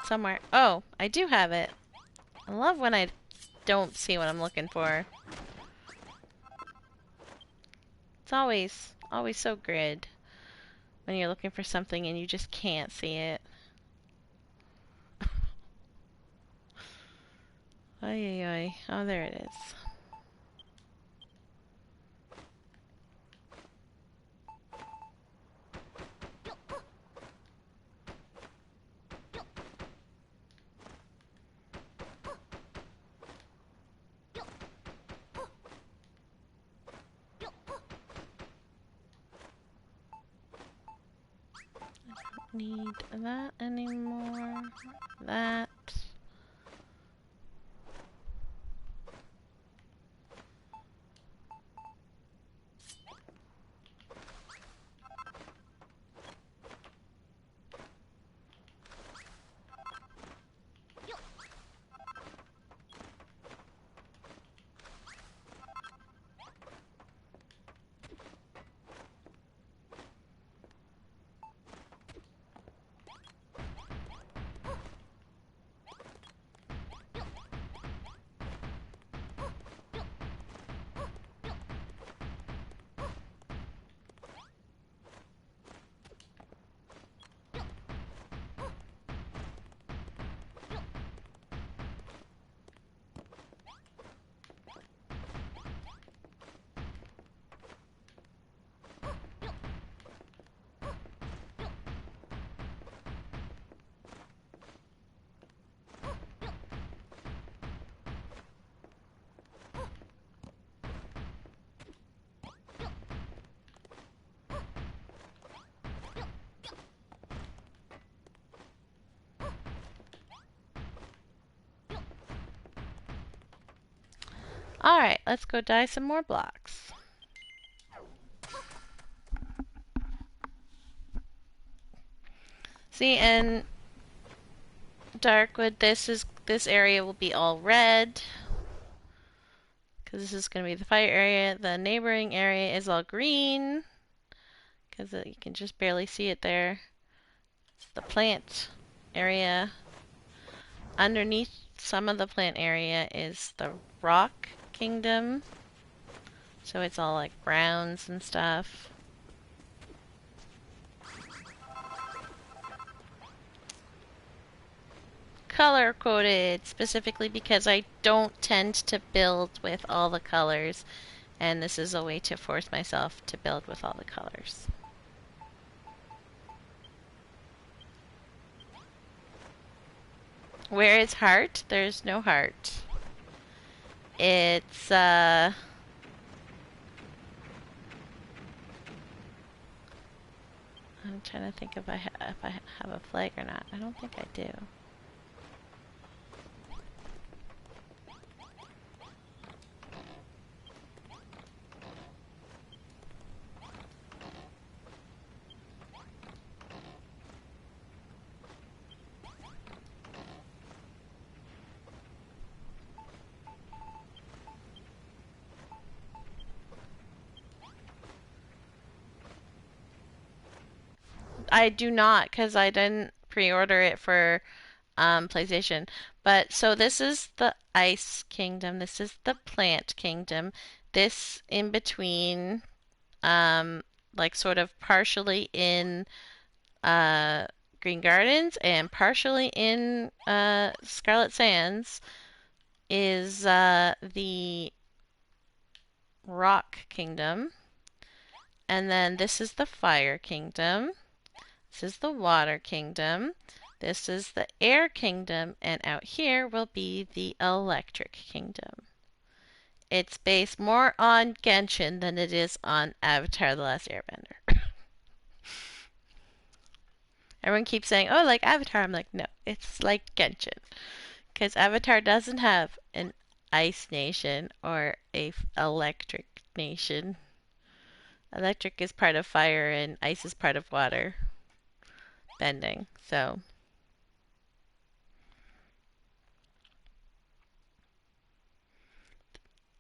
Somewhere. Oh, I do have it. I love when I don't see what I'm looking for. It's always so good when you're looking for something and you just can't see it. Ay, ay, ay. Oh, there it is. Need that anymore. That. Alright, let's go dye some more blocks. See, and Darkwood, this area will be all red. Because this is going to be the fire area. The neighboring area is all green. Because you can just barely see it there. It's the plant area. Underneath some of the plant area is the rock kingdom. So it's all like browns and stuff. Color coded, specifically because I don't tend to build with all the colors, and this is a way to force myself to build with all the colors. Where is heart? There's no heart. It's I'm trying to think if I have a flag or not. I don't think I do. I do not, because I didn't pre-order it for PlayStation. But so this is the Ice Kingdom. This is the Plant Kingdom. This in between, like sort of partially in Green Gardens and partially in Scarlet Sands is the Rock Kingdom. And then this is the Fire Kingdom. This is the Water Kingdom. This is the Air Kingdom, and out here will be the Electric Kingdom. It's based more on Genshin than it is on Avatar: The Last Airbender. Everyone keeps saying, oh, like Avatar. I'm like, no, it's like Genshin. Because Avatar doesn't have an ice nation or a electric nation. Electric is part of fire and ice is part of water bending, so...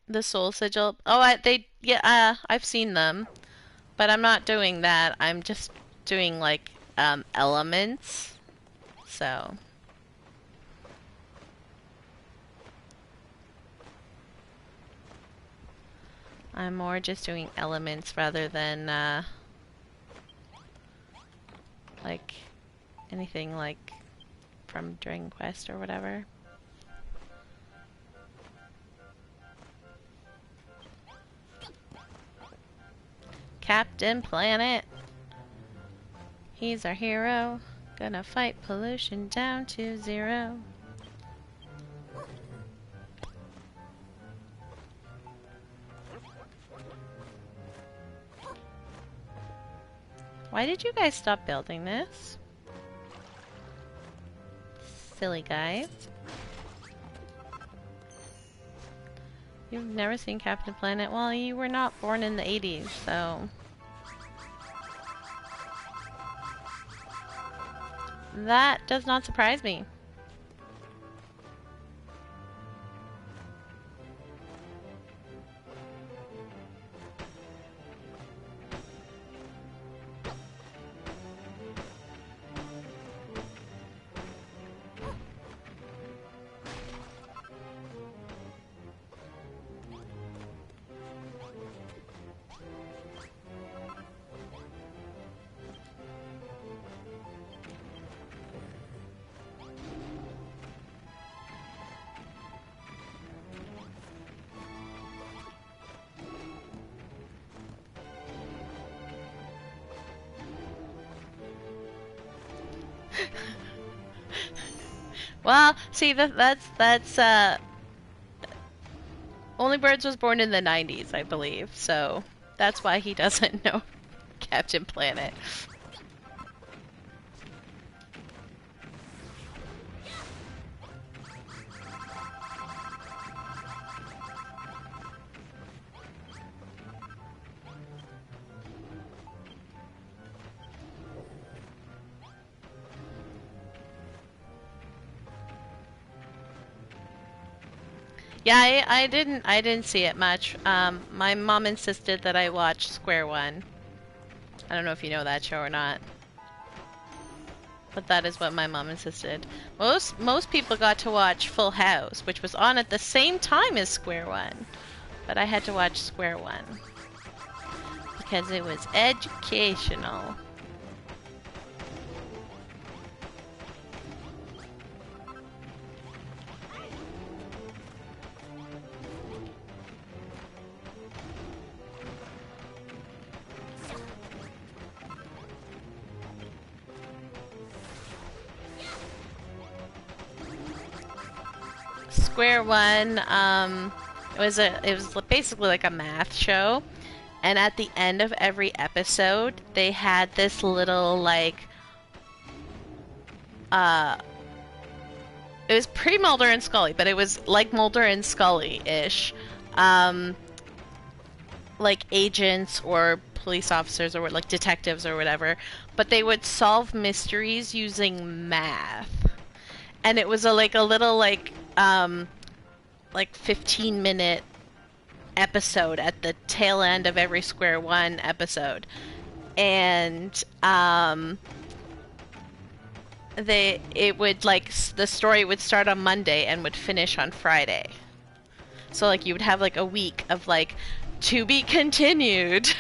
The Soul Sigil. Oh, I've seen them, but I'm not doing that. I'm just doing like elements. So I'm more just doing elements rather than like anything like from Dragon Quest or whatever. Captain Planet. He's our hero. Gonna fight pollution down to 0. Why did you guys stop building this? Silly guys. You've never seen Captain Planet? Well, you were not born in the 80s, so... That does not surprise me. Well, see, that's Only Birds was born in the 90s, I believe, so that's why he doesn't know Captain Planet. Yeah, I didn't see it much. My mom insisted that I watch Square One. I don't know if you know that show or not, but that is what my mom insisted. Most people got to watch Full House, which was on at the same time as Square One, but I had to watch Square One because it was educational. Square One, it was basically like a math show, and at the end of every episode, they had this little like, uh, it was pre Mulder and Scully, but it was like Mulder and Scully-ish, um, like agents or police officers or like detectives or whatever, but they would solve mysteries using math, and it was a little like 15-minute episode at the tail end of every Square One episode, and it would like the story would start on Monday and would finish on Friday. So like you would have like a week of like to be continued.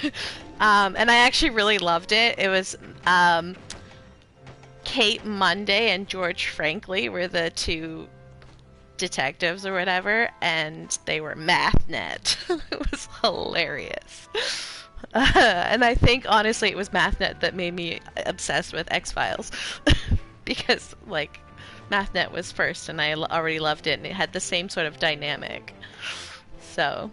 And I actually really loved it. It was Kate Monday and George Franklin were the two detectives or whatever, and they were MathNet. It was hilarious. And I think honestly it was MathNet that made me obsessed with X-Files. Because like MathNet was first and I already loved it and it had the same sort of dynamic. So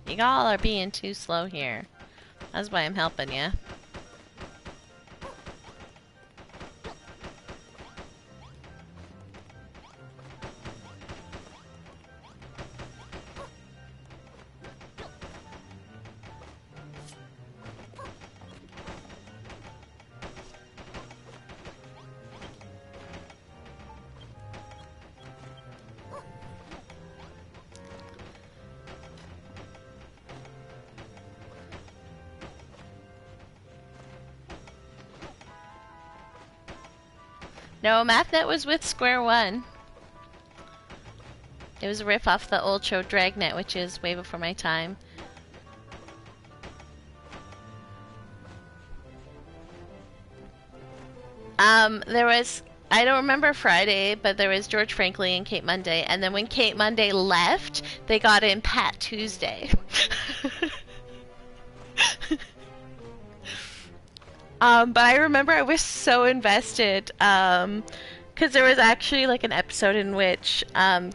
y'all are being too slow here. That's why I'm helping you. No, MathNet was with Square One. It was a riff off the old show Dragnet, which is way before my time. There was, I don't remember Friday, but there was George Franklin and Kate Monday, and then when Kate Monday left, they got in Pat Tuesday. But I remember I was so invested, because there was actually like an episode in which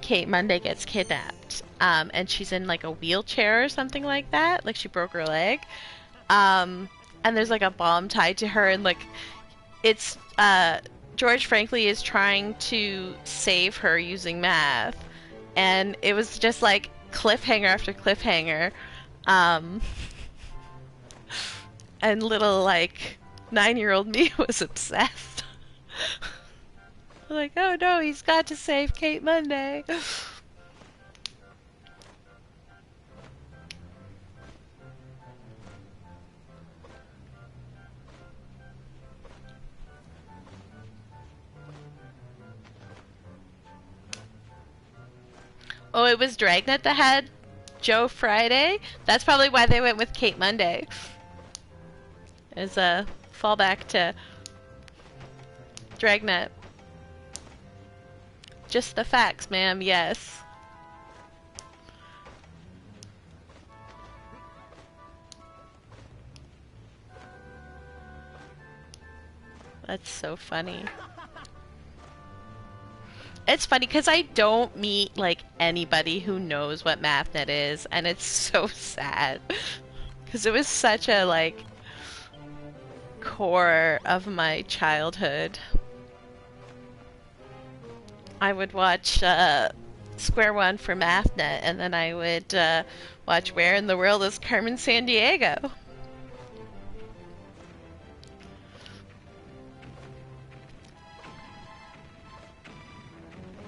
Kate Monday gets kidnapped, and she's in like a wheelchair or something like that, like she broke her leg, and there's like a bomb tied to her, and like it's George Franklin is trying to save her using math, and it was just like cliffhanger after cliffhanger, um, and little like 9-year-old me was obsessed. Like, oh no, he's got to save Kate Monday. Oh, it was Dragnet that had Joe Friday? That's probably why they went with Kate Monday. As a fallback to Dragnet. Just the facts, ma'am, yes. That's so funny. It's funny because I don't meet like anybody who knows what MathNet is, and it's so sad because it was such a like core of my childhood. I would watch Square One for MathNet, and then I would watch Where in the World is Carmen Sandiego?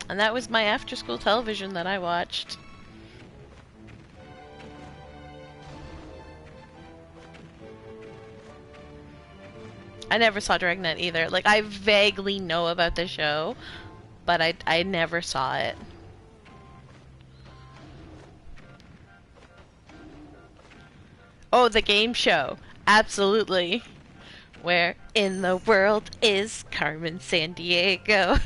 And that was my after-school television that I watched. I never saw Dragnet either. Like, I vaguely know about the show, but I never saw it. Oh, the game show. Absolutely. Where in the world is Carmen Sandiego?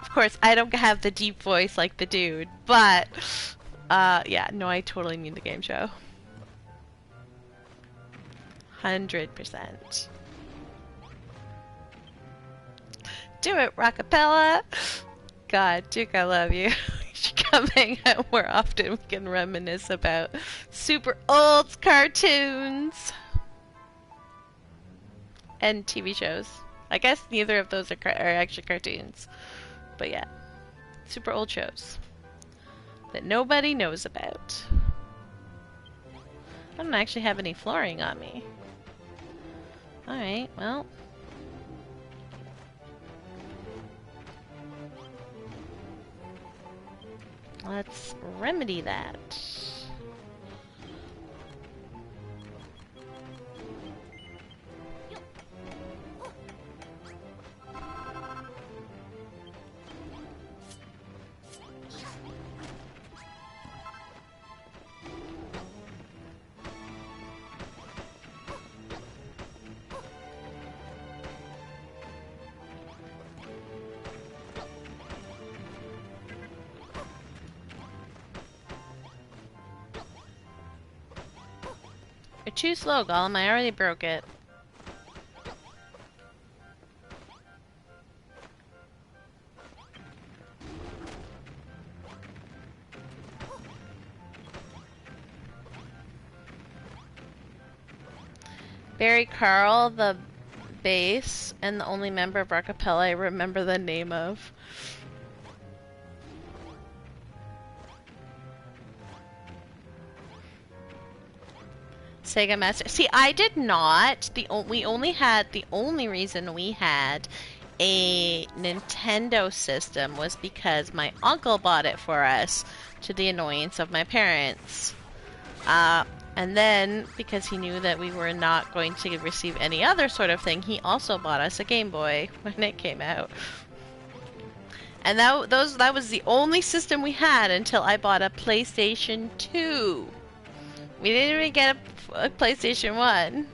Of course, I don't have the deep voice like the dude, but yeah, no, I totally mean the game show. 100%. Do it, Rockapella! God, Duke, I love you. You should come hang out more often. We can reminisce about super old cartoons and TV shows. I guess neither of those are actually cartoons. But yeah, super old shows that nobody knows about. I don't actually have any flooring on me. Alright, well. Let's remedy that. You're too slow, Gollum. I already broke it. Barry Carl, the bass, and the only member of Rockapella I remember the name of. Sega Master. See, I did not. The only reason we had a Nintendo system was because my uncle bought it for us, to the annoyance of my parents. And then, because he knew that we were not going to receive any other sort of thing, he also bought us a Game Boy when it came out. And that was the only system we had until I bought a PlayStation 2. We didn't even get a PlayStation 1.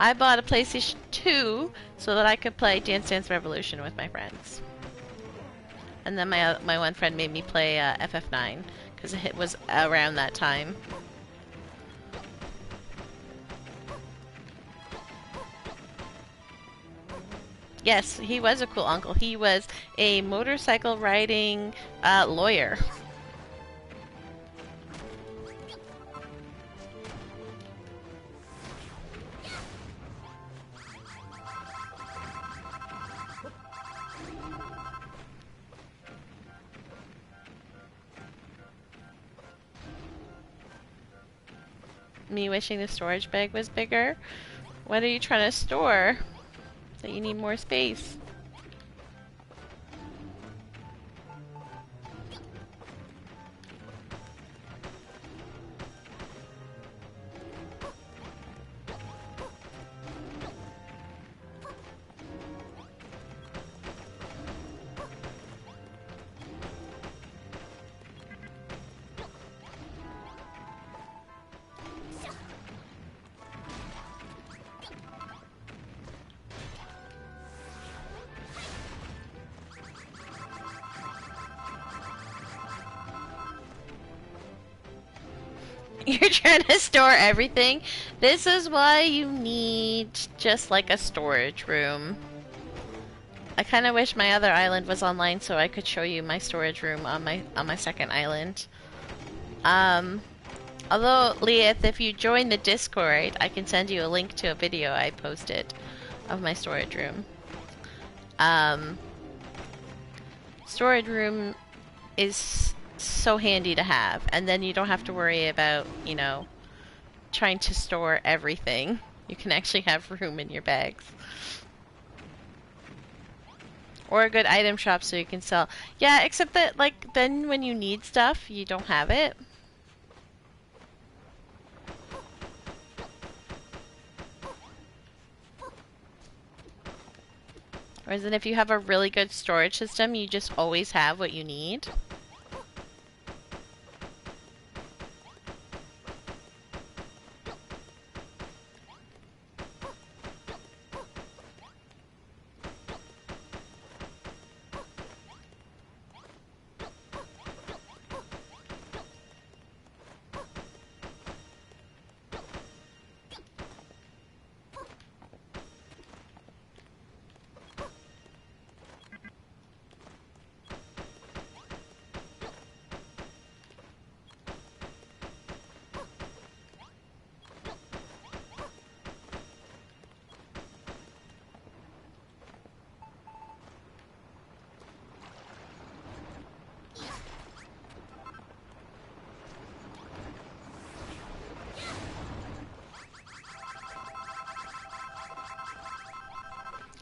I bought a PlayStation 2 so that I could play Dance Dance Revolution with my friends. And then my one friend made me play FF9 because it was around that time. Yes, he was a cool uncle. He was a motorcycle riding lawyer. Me wishing the storage bag was bigger? What are you trying to store? That you need more space. You're trying to store everything. This is why you need just like a storage room. I kind of wish my other island was online so I could show you my storage room on my second island. Although, Leith, if you join the Discord, I can send you a link to a video I posted of my storage room. Storage room is so handy to have, and then you don't have to worry about, you know, trying to store everything. You can actually have room in your bags. Or a good item shop so you can sell. Yeah, except that, like, then when you need stuff, you don't have it. Whereas then if you have a really good storage system, you just always have what you need.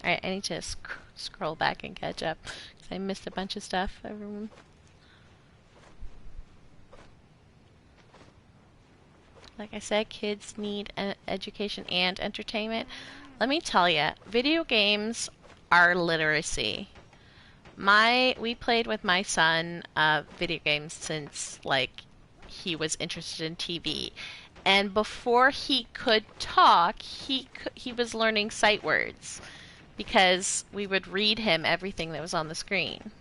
Alright, I need to scroll back and catch up, because I missed a bunch of stuff. Like I said, kids need education and entertainment. Let me tell you, video games are literacy. We played with my son video games since, like, he was interested in TV. And before he could talk, he was learning sight words, because we would read him everything that was on the screen.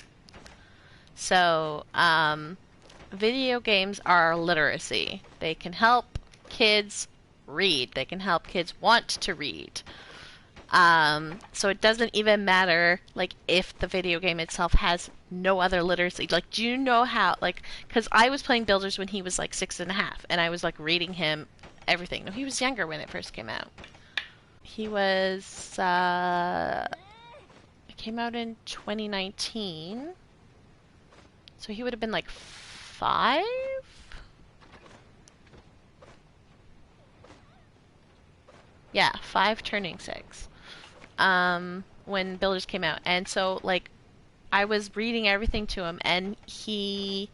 So, video games are literacy. They can help kids read. They can help kids want to read. So it doesn't even matter, like, if the video game itself has no other literacy. Like, do you know how, like, because I was playing Builders when he was, like, 6.5, and I was, like, reading him everything. No, he was younger when it first came out. He was, it came out in 2019. So he would have been like 5? Yeah, 5 turning 6. When Builders came out. And so, like, I was reading everything to him, and he's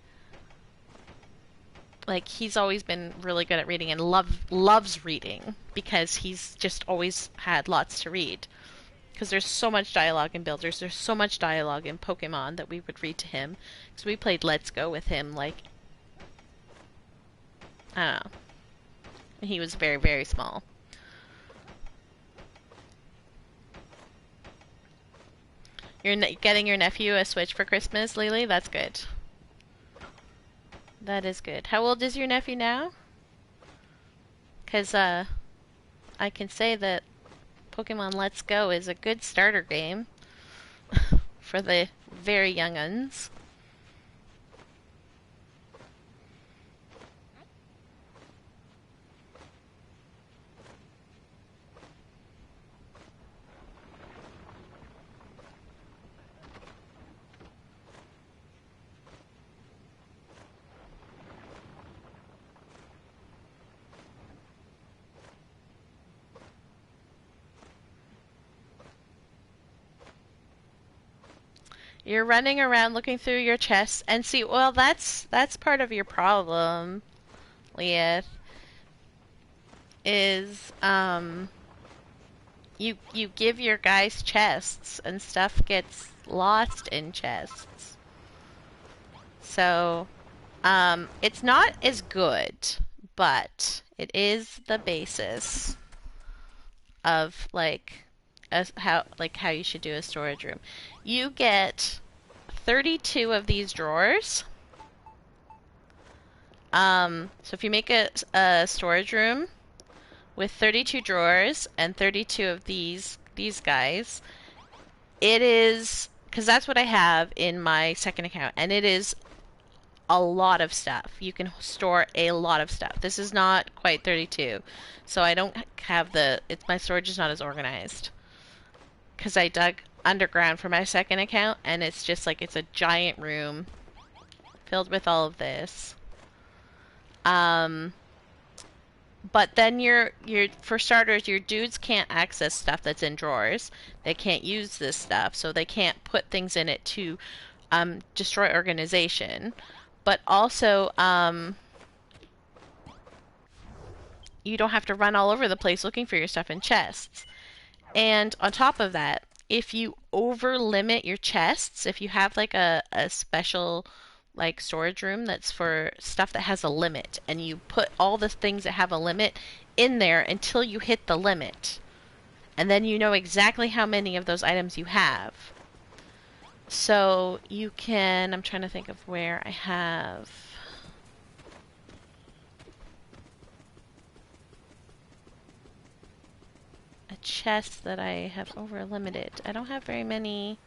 always been really good at reading and loves reading, because he's just always had lots to read. Because there's so much dialogue in Builders, there's so much dialogue in Pokemon that we would read to him. Because we played Let's Go with him, like, I don't know. He was very, very small. You're getting your nephew a Switch for Christmas, Lily? That's good. That is good. How old is your nephew now? Because, I can say that Pokemon Let's Go is a good starter game for the very young uns. You're running around looking through your chests and see, well, that's part of your problem, Leah. Is you give your guys chests and stuff gets lost in chests. So it's not as good, but it is the basis of how you should do a storage room. You get 32 of these drawers, So if you make a storage room with 32 drawers and 32 of these guys, it is, because that's what I have in my second account, and it is a lot of stuff. You can store a lot of stuff. This is not quite 32, so I don't have my storage is not as organized. Because I dug underground for my second account, and it's just like, it's a giant room filled with all of this. But then for starters, your dudes can't access stuff that's in drawers. They can't use this stuff, so they can't put things in it to destroy organization. But also, you don't have to run all over the place looking for your stuff in chests. And on top of that, if you over limit your chests, if you have like a special like storage room that's for stuff that has a limit, and you put all the things that have a limit in there until you hit the limit, and then you know exactly how many of those items you have. So you can, I'm trying to think of where I have a chest that I have over limited. I don't have very many.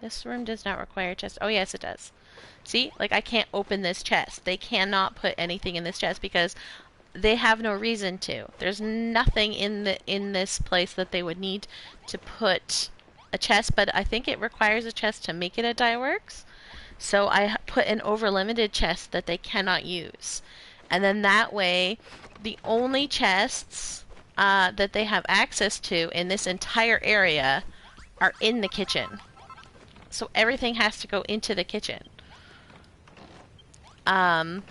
This room does not require a chest. Oh, yes, it does. See? Like, I can't open this chest. They cannot put anything in this chest because they have no reason to. There's nothing in this place that they would need to put a chest, but I think it requires a chest to make it a Dyeworks. So I put an over-limited chest that they cannot use. And then that way, the only chests that they have access to in this entire area are in the kitchen. So everything has to go into the kitchen. And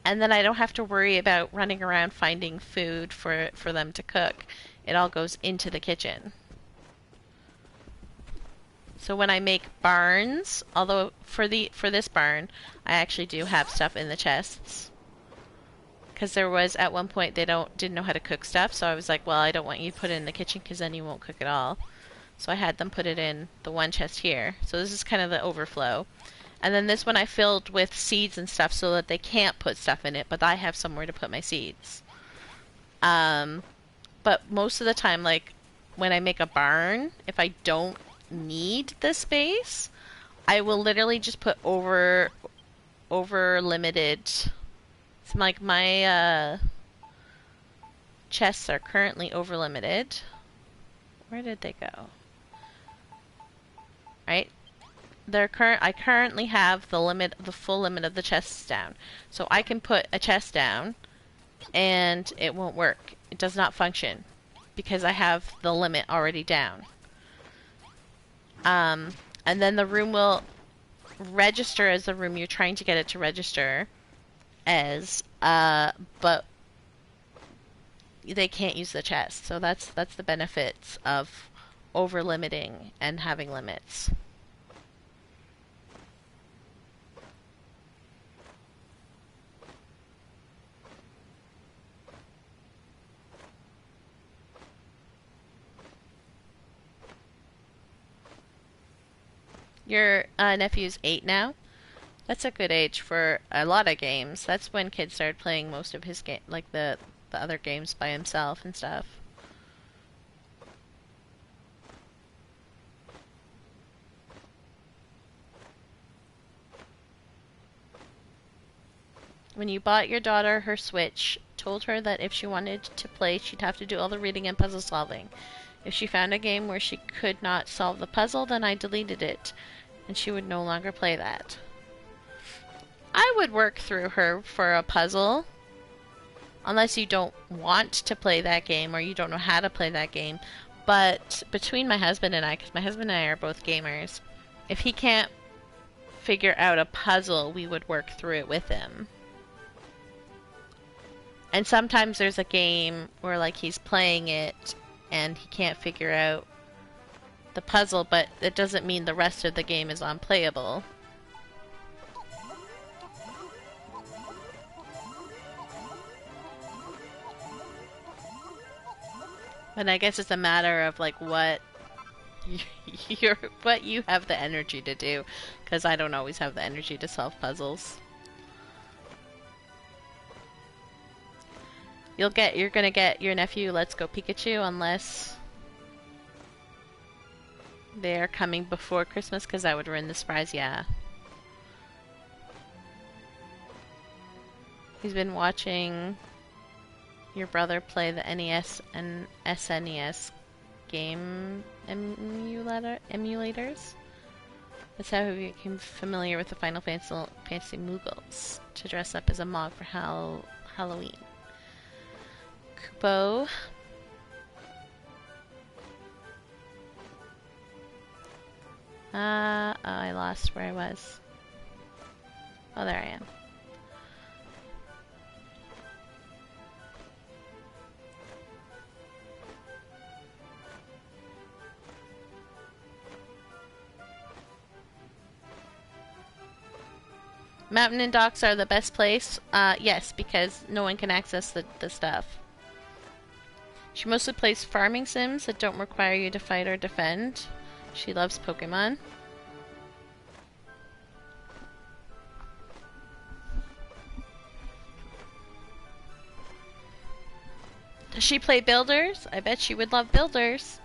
then I don't have to worry about running around finding food for them to cook. It all goes into the kitchen. So when I make barns, although for this barn, I actually do have stuff in the chests. Because there was, at one point, they didn't know how to cook stuff, so I was like, well, I don't want you to put it in the kitchen because then you won't cook it all. So I had them put it in the one chest here. So this is kind of the overflow. And then this one I filled with seeds and stuff so that they can't put stuff in it, but I have somewhere to put my seeds. But most of the time, like, when I make a barn, if I don't need the space, I will literally just put over limited. It's like my chests are currently over limited. Where did they go? Right? I currently have the full limit of the chests down. So I can put a chest down and it won't work. It does not function because I have the limit already down. And then the room will register as the room you're trying to get it to register as, but they can't use the chest. So that's the benefits of over limiting and having limits. Your nephew's 8 now? That's a good age for a lot of games. That's when kids started playing most of his game, like the other games by himself and stuff. When you bought your daughter her Switch, told her that if she wanted to play, she'd have to do all the reading and puzzle solving. If she found a game where she could not solve the puzzle, then I deleted it, and she would no longer play that. I would work through her for a puzzle, unless you don't want to play that game or you don't know how to play that game. But between my husband and I, because my husband and I are both gamers, if he can't figure out a puzzle, we would work through it with him. And sometimes there's a game where like he's playing it and he can't figure out the puzzle, but it doesn't mean the rest of the game is unplayable. But I guess it's a matter of like what You're what you have the energy to do, because I don't always have the energy to solve puzzles. You're gonna get your nephew Let's Go Pikachu unless they're coming before Christmas, because that would ruin the surprise, yeah. He's been watching your brother play the NES and SNES game emulators. That's how he became familiar with the Final Fantasy Moogles to dress up as a Mog for Halloween. Kupo. Oh, I lost where I was. Oh, there I am. Mountain and docks are the best place. Yes, because no one can access the stuff. She mostly plays farming sims that don't require you to fight or defend. She loves Pokemon. Does she play Builders? I bet she would love Builders.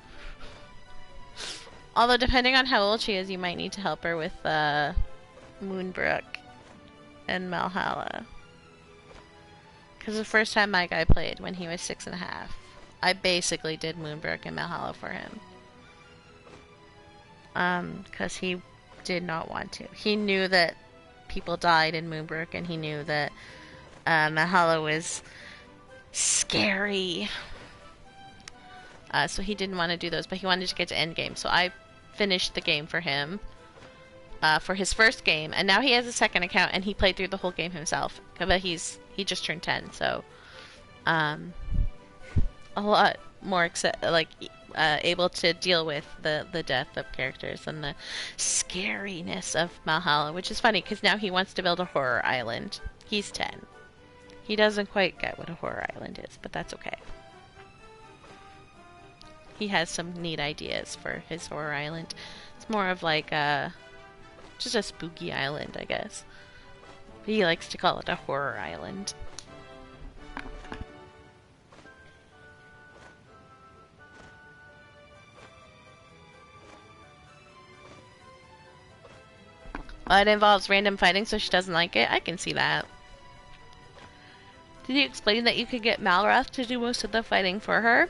Although depending on how old she is, you might need to help her with Moonbrook and Malhalla. Because the first time my guy played, when he was 6.5, I basically did Moonbrook and Malhalla for him. Because he did not want to. He knew that people died in Moonbrook, and he knew that Malhalla was scary. So he didn't want to do those, but he wanted to get to endgame. So I finished the game for him. For his first game, and now he has a second account, and he played through the whole game himself. But he just turned 10, so a lot more able to deal with the death of characters and the scariness of Malhalla, which is funny because now he wants to build a horror island. He's 10. He doesn't quite get what a horror island is, but that's okay. He has some neat ideas for his horror island. It's more of like just a spooky island, I guess. He likes to call it a horror island. It involves random fighting, so she doesn't like it. I can see that. Did you explain that you could get Malroth to do most of the fighting for her?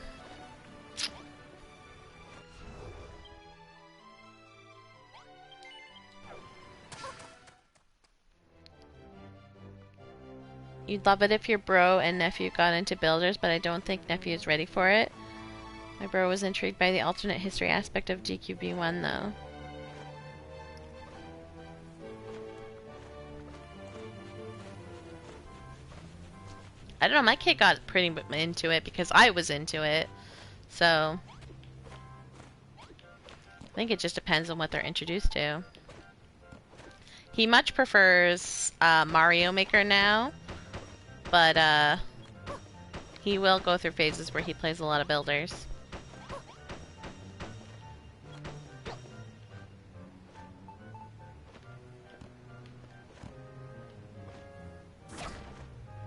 You'd love it if your bro and nephew got into Builders, but I don't think nephew is ready for it. My bro was intrigued by the alternate history aspect of DQB1, though. I don't know, my kid got pretty into it because I was into it. So I think it just depends on what they're introduced to. He much prefers Mario Maker now. But, he will go through phases where he plays a lot of Builders.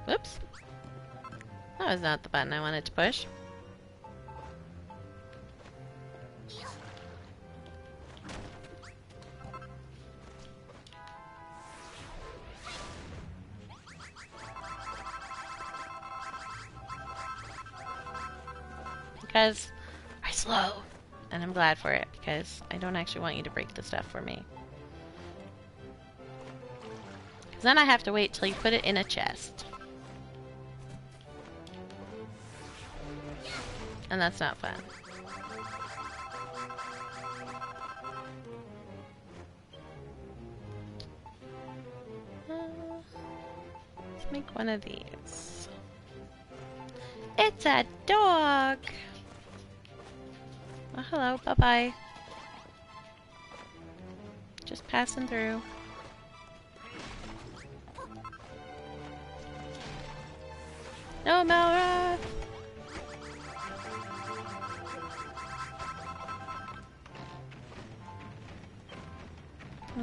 Whoops. That was not the button I wanted to push. Because I'm slow, and I'm glad for it, because I don't actually want you to break the stuff for me. Because then I have to wait till you put it in a chest. And that's not fun. Let's make one of these. It's a dog! Oh, hello, bye-bye. Just passing through. No, Malroth!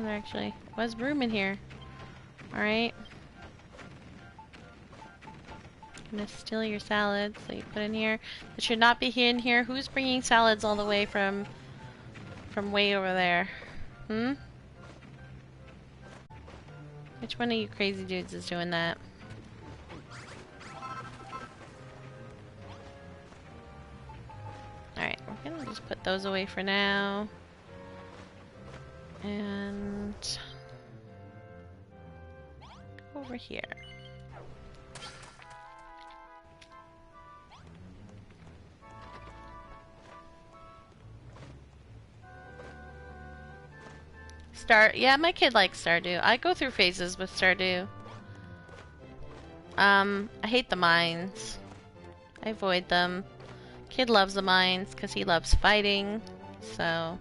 Oh, there actually was room in here. Alright. I'm gonna steal your salads that you put in here. That should not be in here. Who's bringing salads all the way from way over there? Hmm? Which one of you crazy dudes is doing that? Alright, we're gonna just put those away for now. And over here. Yeah, my kid likes Stardew. I go through phases with Stardew. I hate the mines. I avoid them. Kid loves the mines because he loves fighting, so...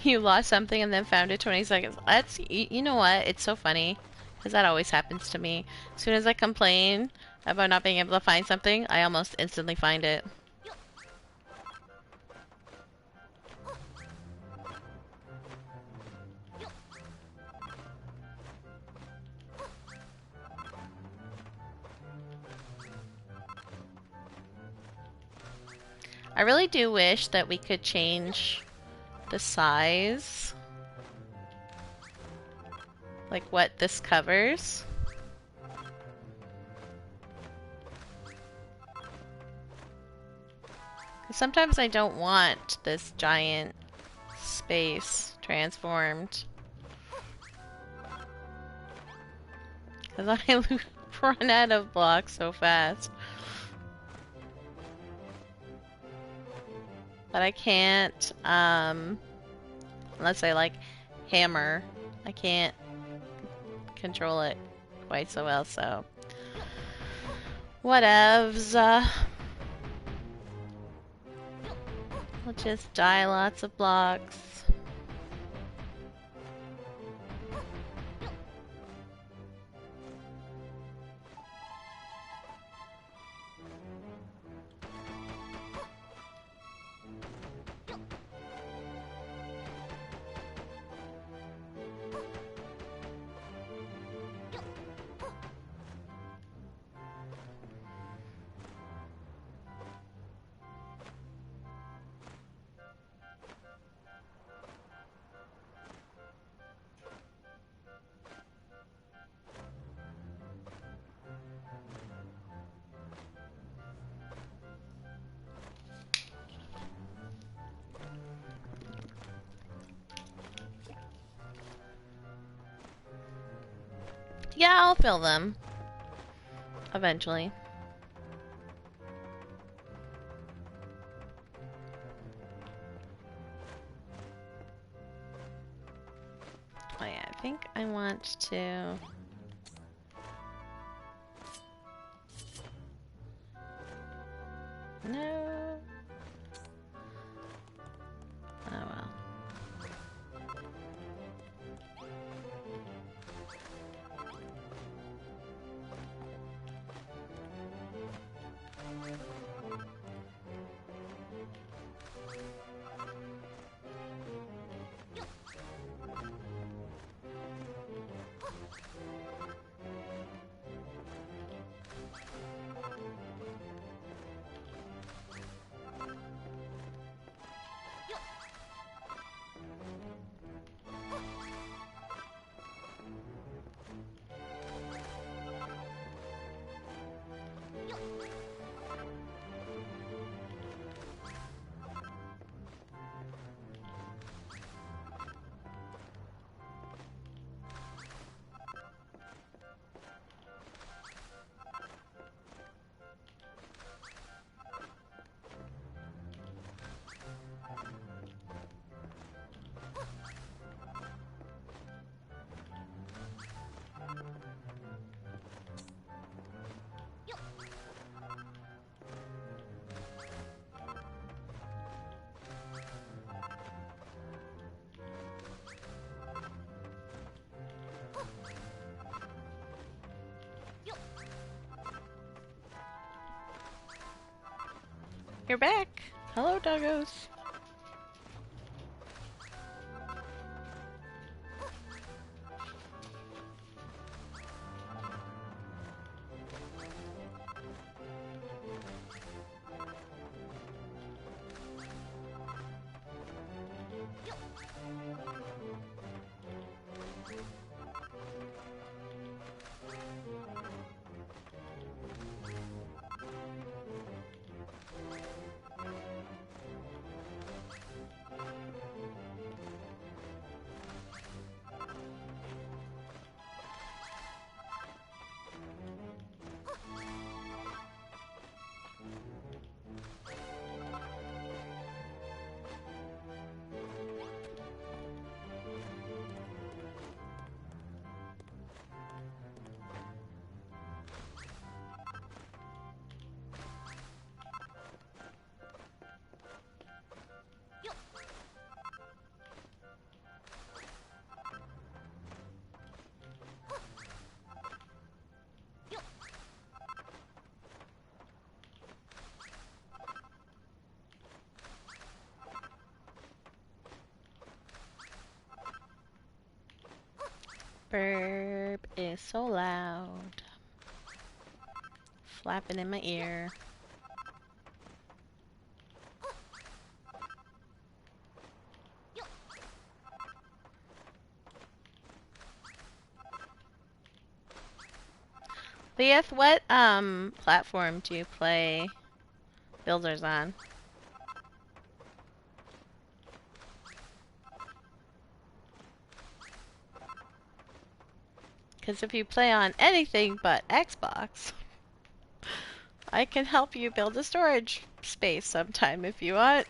You lost something and then found it 20 seconds. That's, you know what? It's so funny. Because that always happens to me. As soon as I complain about not being able to find something, I almost instantly find it. I really do wish that we could change the size. Like what this covers. Sometimes I don't want this giant space transformed. Because I run out of blocks so fast. But I can't, unless I like hammer, I can't control it quite so well, so. Whatevs. We'll just die lots of blocks. Yeah, I'll fill them. Eventually. Oh yeah, I think I want to... No. Oh well. You're back. Hello, doggos. Burp is so loud. Flapping in my ear. Leith, what platform do you play Builders on? Because if you play on anything but Xbox, I can help you build a storage space sometime if you want.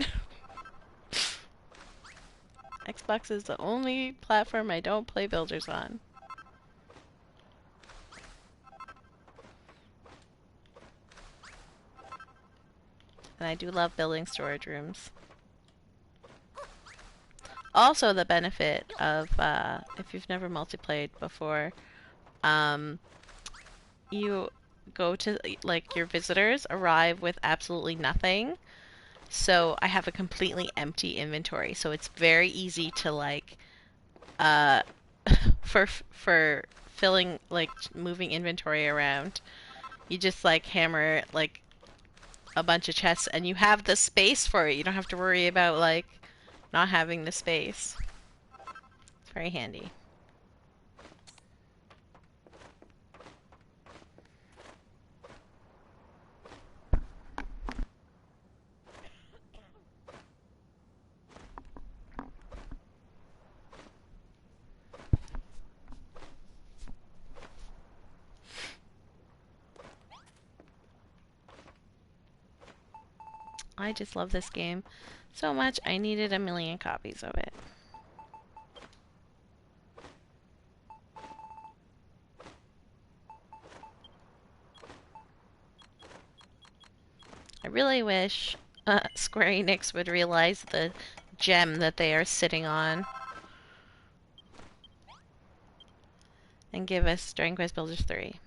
Xbox is the only platform I don't play Builders on. And I do love building storage rooms. Also, the benefit of, if you've never multiplayed before, you go to, like, your visitors arrive with absolutely nothing. So I have a completely empty inventory. So it's very easy to, like, for filling, like, moving inventory around. You just, like, hammer, like, a bunch of chests and you have the space for it. You don't have to worry about, like, not having the space. It's very handy. I just love this game so much. I needed 1,000,000 copies of it. I really wish Square Enix would realize the gem that they are sitting on and give us Dragon Quest Builders 3.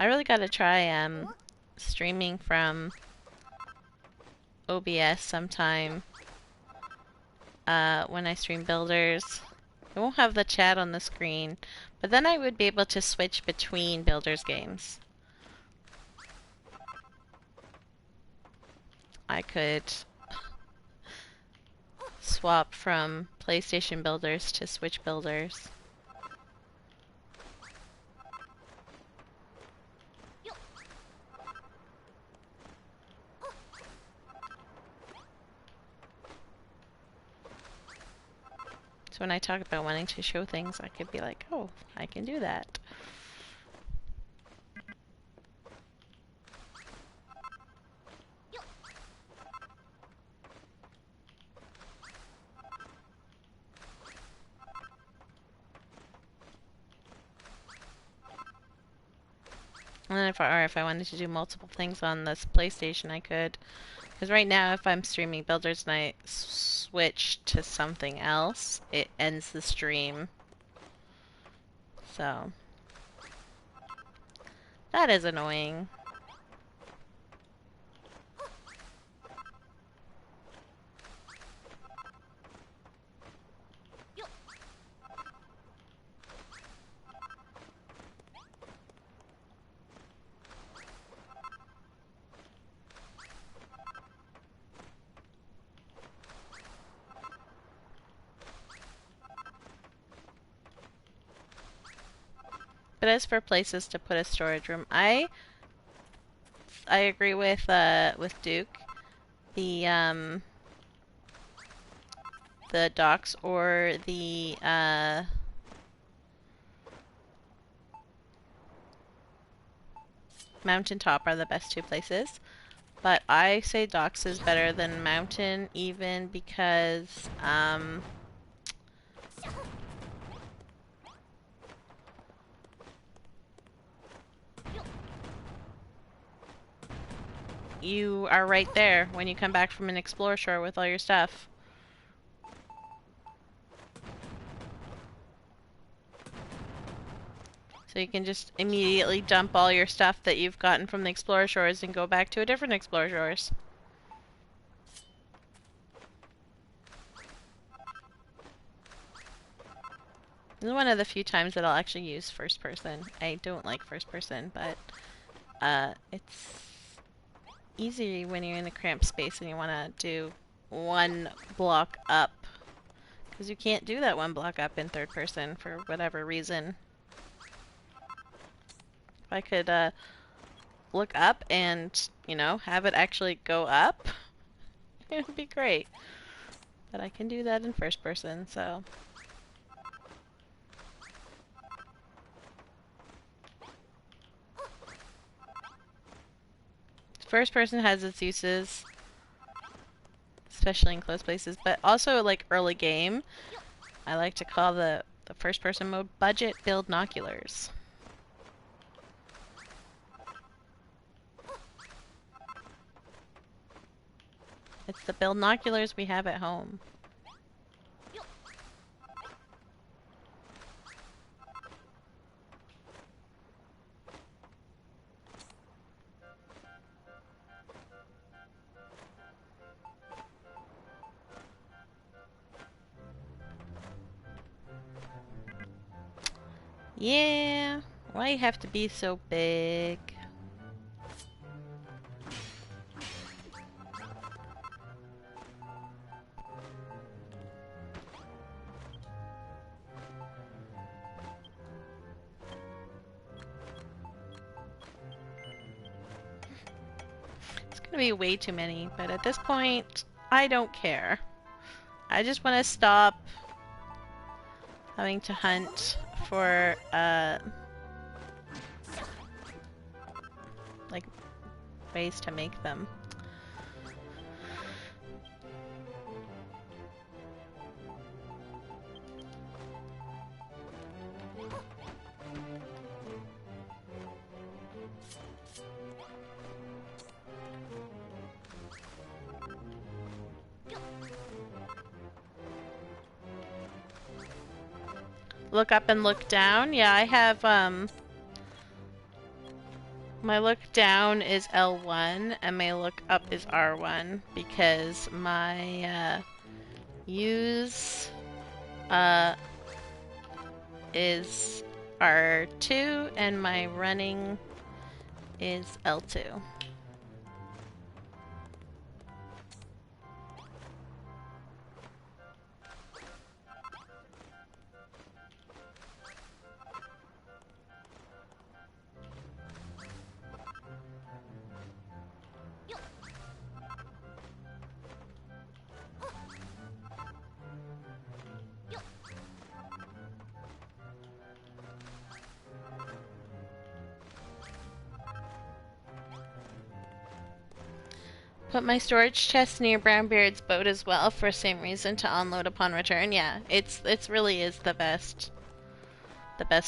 I really gotta try streaming from OBS sometime when I stream Builders. I won't have the chat on the screen, but then I would be able to switch between Builders games. I could swap from PlayStation Builders to Switch Builders. So when I talk about wanting to show things, I could be like, oh, I can do that. And then if I wanted to do multiple things on this PlayStation, I could. Because right now, if I'm streaming Builders and I switch to something else, it ends the stream. So that is annoying. But as for places to put a storage room, I agree with Duke. The docks or the mountaintop are the best two places. But I say docks is better than mountain, even because you are right there when you come back from an explore shore with all your stuff. So you can just immediately dump all your stuff that you've gotten from the Explorer Shores and go back to a different Explorer Shores. This is one of the few times that I'll actually use first person. I don't like first person, but it's easy when you're in a cramped space and you want to do one block up. Because you can't do that one block up in third person for whatever reason. If I could look up and, you know, have it actually go up, it would be great. But I can do that in first person, so... First person has its uses, especially in close places, but also like early game. I like to call the first person mode budget build noculars. It's the build noculars we have at home. Yeah, why you have to be so big? It's gonna be way too many, but at this point, I don't care. I just want to stop having to hunt for, like, ways to make them. Look up and look down? Yeah, I have, My look down is L1 and my look up is R1 because my use is R2 and my running is L2. Put my storage chest near Brownbeard's boat as well for same reason to unload upon return. Yeah, it's really is the best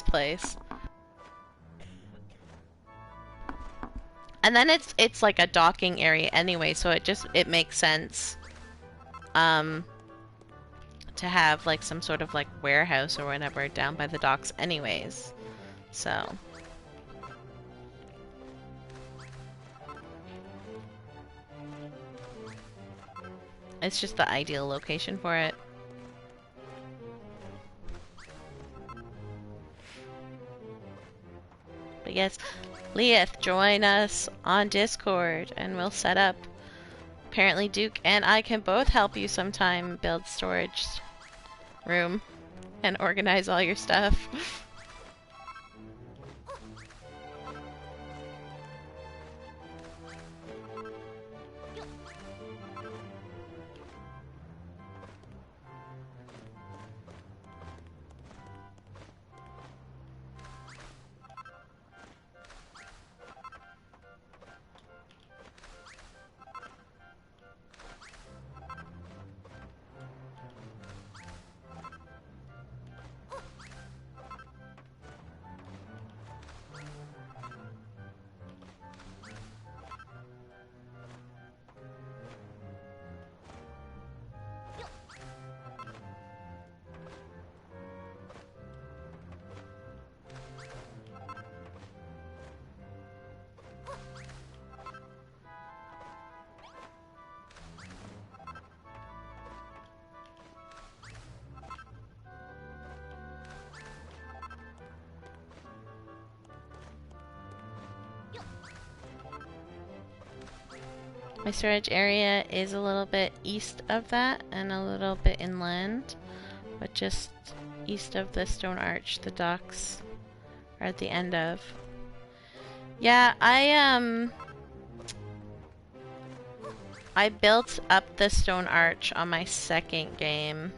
place. And then it's like a docking area anyway, so it makes sense to have like some sort of like warehouse or whatever down by the docks anyways. So it's just the ideal location for it. But yes, Leith, join us on Discord and we'll set up. Apparently Duke and I can both help you sometime build storage room and organize all your stuff. My storage area is a little bit east of that and a little bit inland, but just east of the stone arch the docks are at the end of. Yeah, I built up the stone arch on my second game.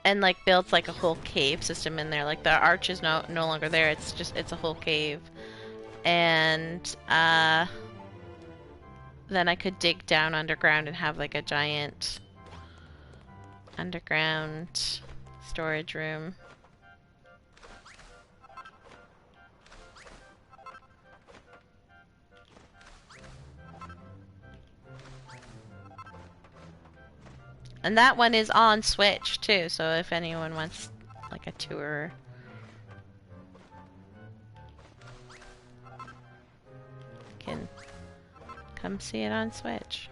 And like built like a whole cave system in there. Like the arch is no longer there. It's a whole cave. And then I could dig down underground and have like a giant underground storage room. And that one is on Switch too, so if anyone wants like a tour. Can come see it on Switch.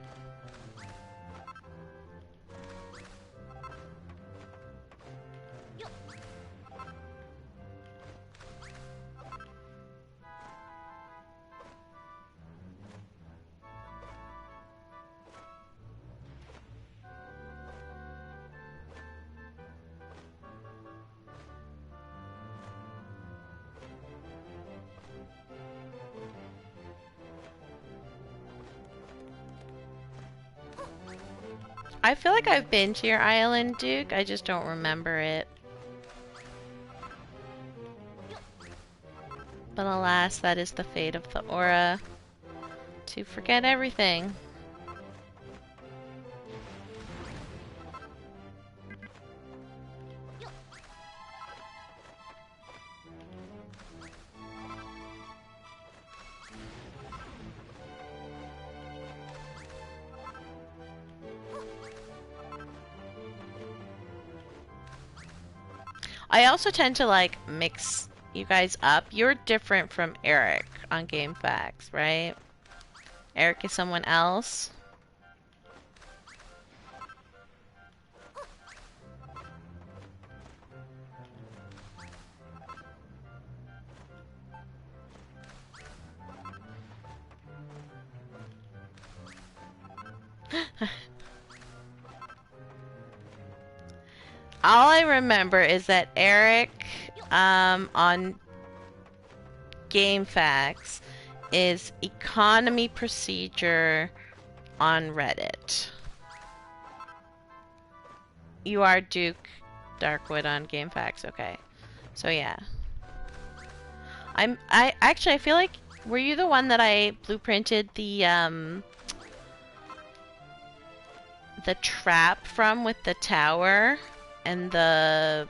I feel like I've been to your island, Duke. I just don't remember it. But alas, that is the fate of the aura. To forget everything. I also tend to like mix you guys up. You're different from Eric on Game Facts, right? Eric is someone else. All I remember is that Eric on Game Facts is economy procedure on Reddit. You are Duke Darkwood on Game Facts, okay. So yeah. I feel like, were you the one that I blueprinted the trap from with the tower and the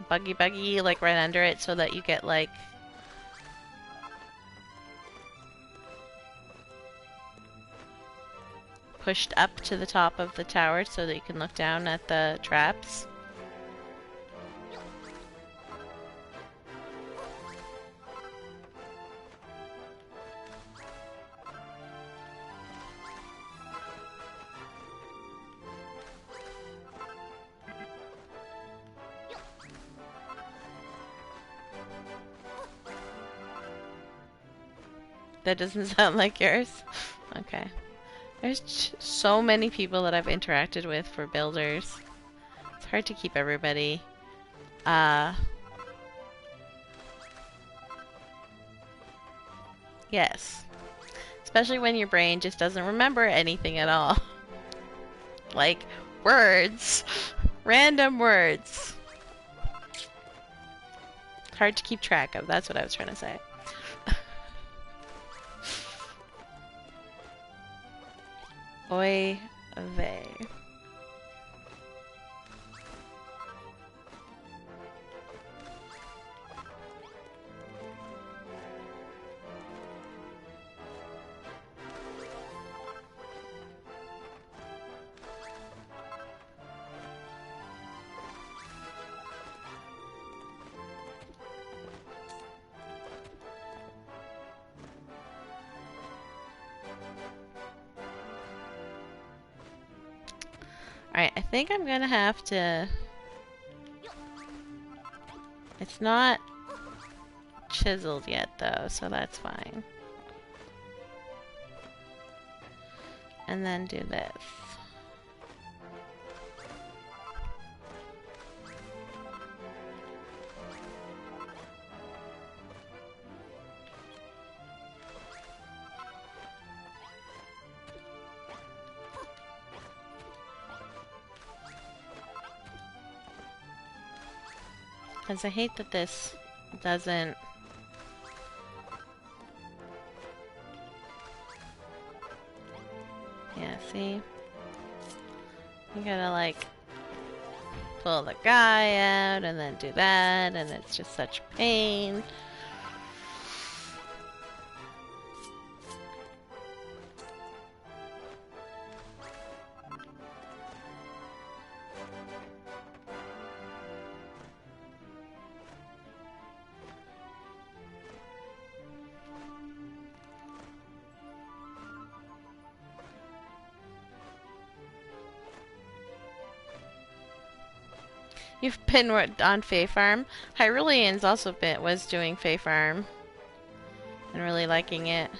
buggy like right under it so that you get like pushed up to the top of the tower so that you can look down at the traps? That doesn't sound like yours? Okay. There's so many people that I've interacted with for builders. It's hard to keep everybody. Yes. Especially when your brain just doesn't remember anything at all. Like, words. Random words. Hard to keep track of, that's what I was trying to say. Oy vey. Alright, I think I'm gonna have to... It's not chiseled yet though, so that's fine. And then do this. Because I hate that this doesn't... Yeah, see? You gotta like pull the guy out and then do that, and it's just such pain. You've been on Fae Farm. Hyrulean's also was doing Fae Farm and really liking it.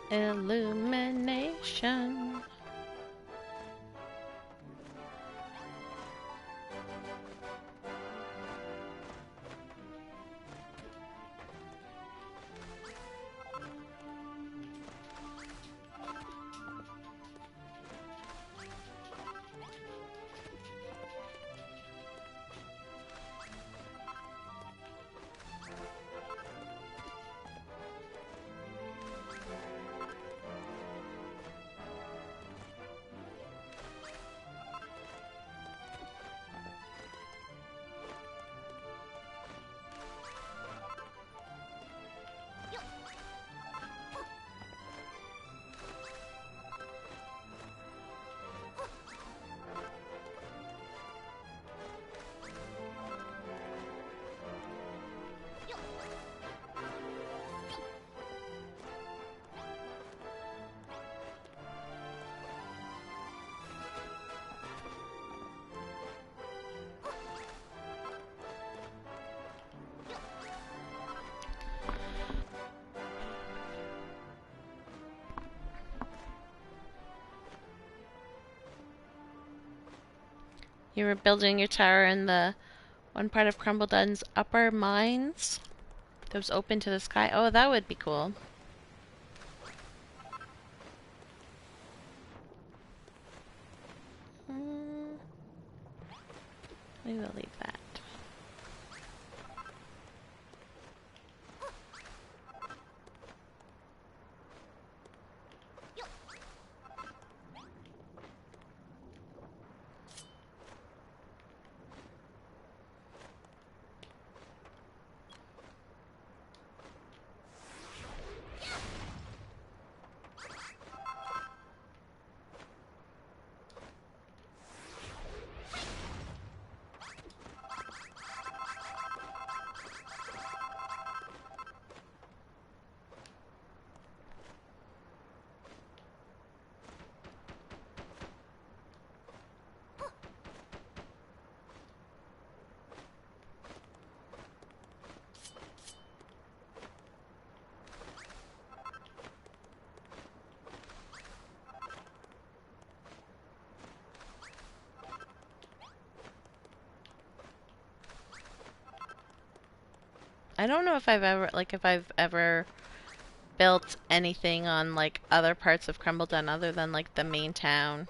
Illumination. You were building your tower in the one part of Crumbledon's upper mines that was open to the sky. Oh, that would be cool. We will leave that. I don't know if I've ever built anything on like other parts of Crumbledon other than like the main town.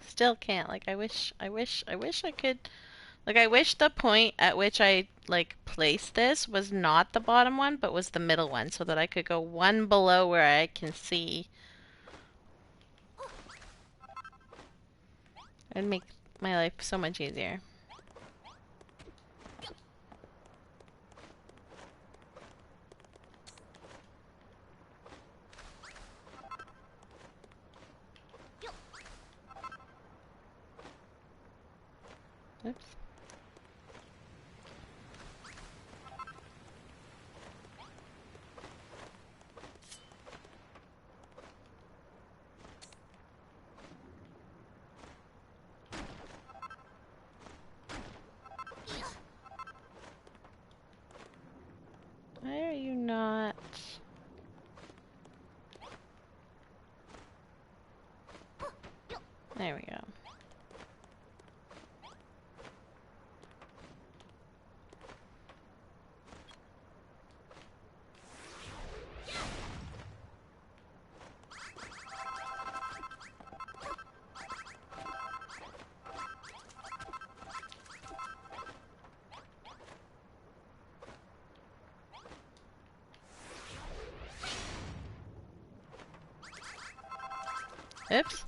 Still can't. Like I wish I could. Like I wish the point at which I like placed this was not the bottom one, but was the middle one, so that I could go one below where I can see. It'd make my life so much easier. Oops. Why are you not? There we go. Oops.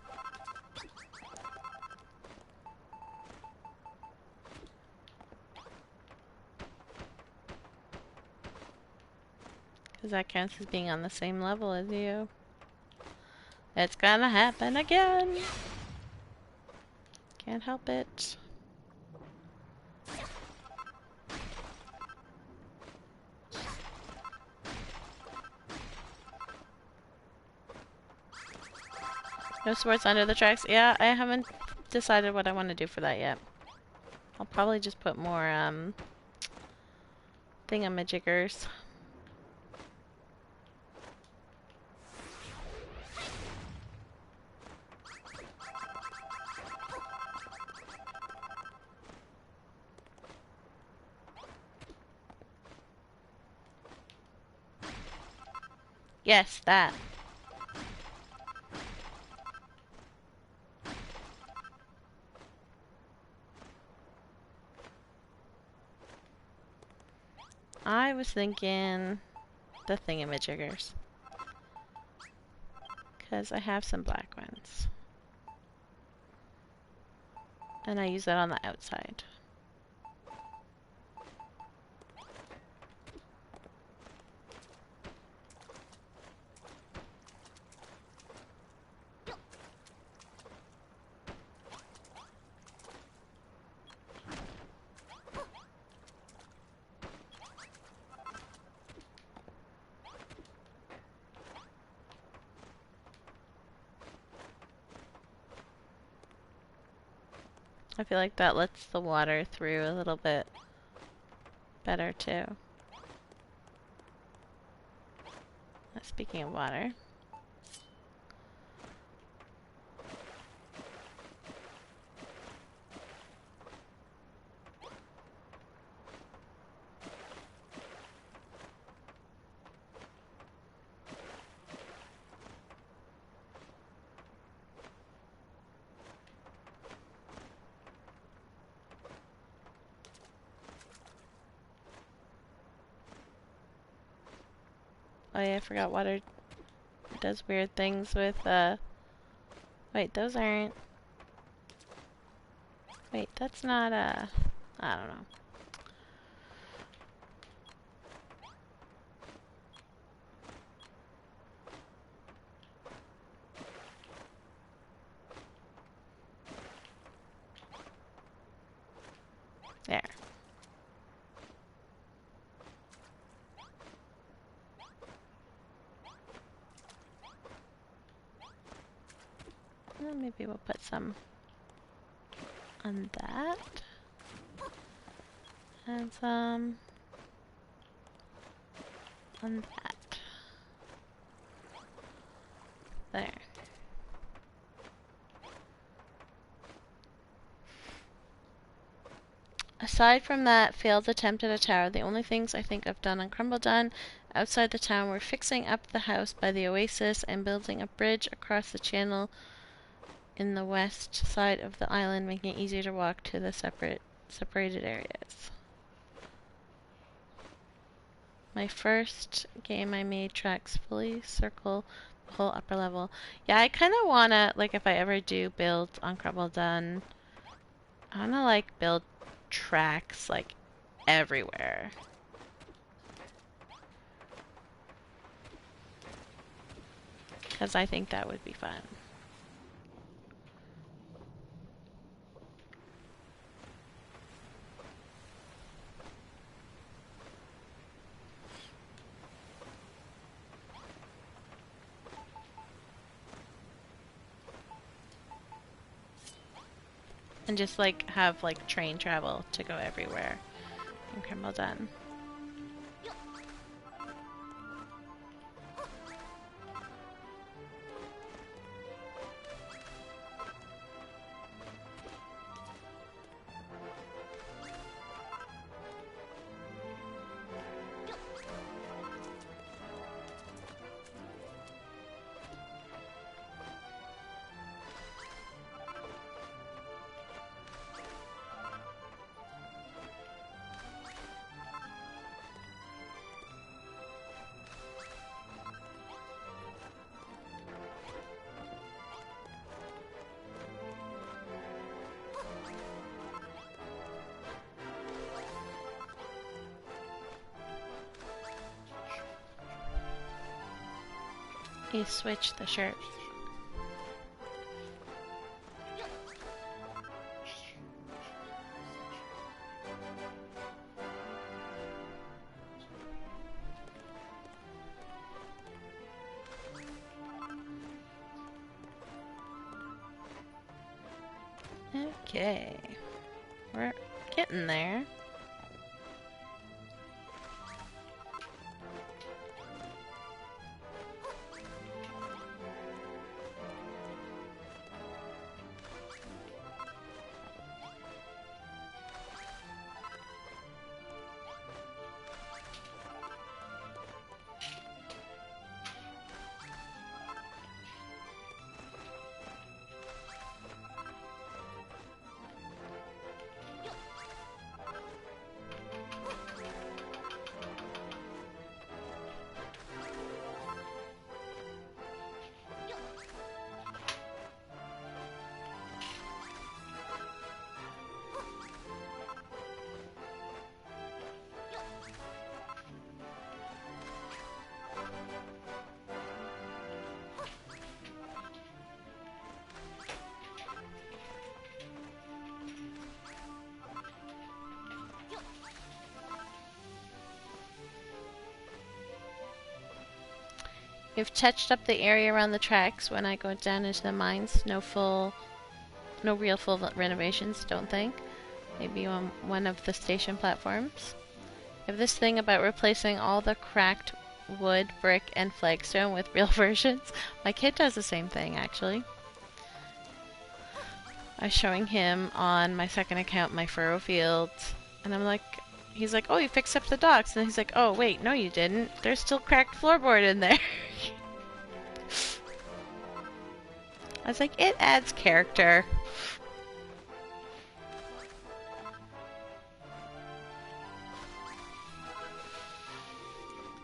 Because that counts as being on the same level as you. It's gonna happen again. Can't help it. No swords under the tracks. Yeah, I haven't decided what I want to do for that yet. I'll probably just put more, thingamajiggers. Yes, that. I was thinking the thingamajiggers. because I have some black ones. And I use that on the outside. I feel like that lets the water through a little bit better too. Speaking of water. Oh yeah, I forgot water does weird things with, wait, those aren't... Wait, that's not, I don't know. There. Well, maybe we'll put some on that. And some on that. There. Aside from that failed attempt at a tower, the only things I think I've done on Crumble Done outside the town were fixing up the house by the oasis and building a bridge across the channel in the west side of the island, making it easier to walk to the separated areas. My first game I made tracks fully circle the whole upper level. Yeah, I kind of want to, like, if I ever do build on Crumble Done, I want to, like, build tracks, like, everywhere. Because I think that would be fun. And just, like, have, like, train travel to go everywhere in Crumble Done. You switch the shirt. Okay. We're getting there. We've touched up the area around the tracks when I go down into the mines. No real full renovations, don't think. Maybe on one of the station platforms. I have this thing about replacing all the cracked wood, brick, and flagstone with real versions. My kid does the same thing, actually. I was showing him on my second account my furrow fields, and I'm like, he's like, oh, you fixed up the docks, and he's like, oh, wait, no you didn't. There's still cracked floorboard in there. I was like, it adds character.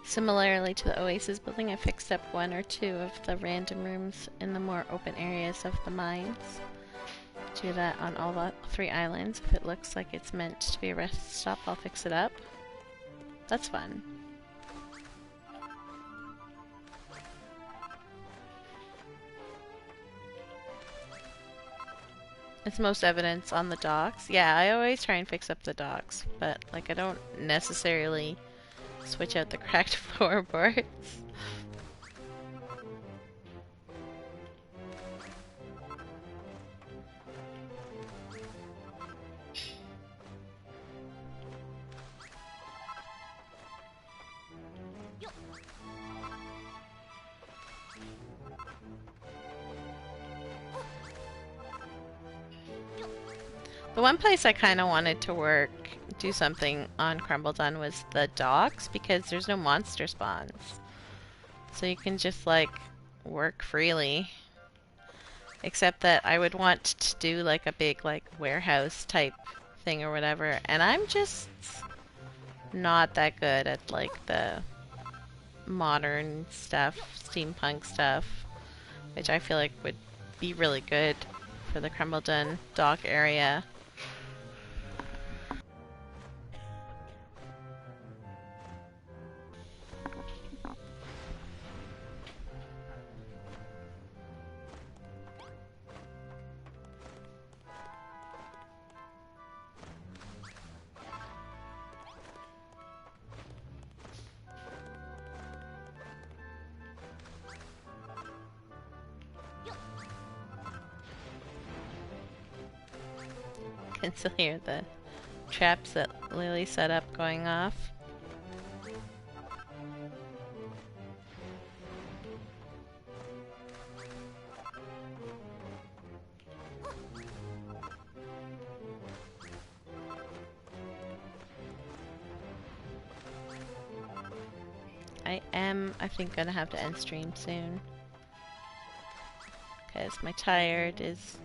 Similarly to the Oasis building, I fixed up one or two of the random rooms in the more open areas of the mines. Do that on all the 3 islands. If it looks like it's meant to be a rest stop, I'll fix it up. That's fun. It's most evidence on the docks. Yeah, I always try and fix up the docks, but like I don't necessarily switch out the cracked floorboards. The one place I kind of wanted to do something on Crumbledon was the docks, because there's no monster spawns. So you can just, like, work freely. Except that I would want to do, like, a big, like, warehouse type thing or whatever. And I'm just not that good at, like, the modern stuff, steampunk stuff. Which I feel like would be really good for the Crumbledon dock area. Can still hear the traps that Lily set up going off. I think, gonna have to end stream soon. Because my tired is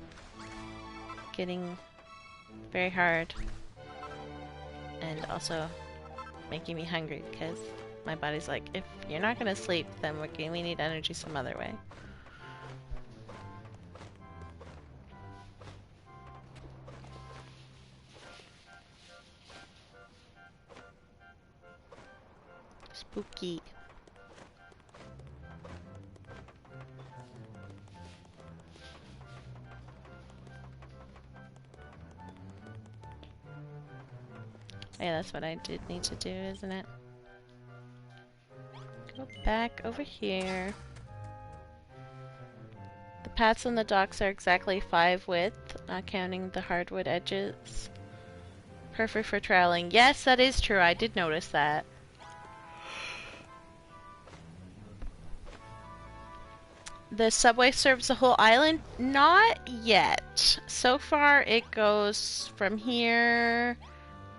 getting very hard. And also making me hungry, because my body's like, if you're not gonna sleep, then we need energy some other way. Spooky. Yeah, that's what I did need to do, isn't it? Go back over here. The paths on the docks are exactly 5 width, not counting the hardwood edges. Perfect for traveling. Yes, that is true. I did notice that. The subway serves the whole island? Not yet. So far, it goes from here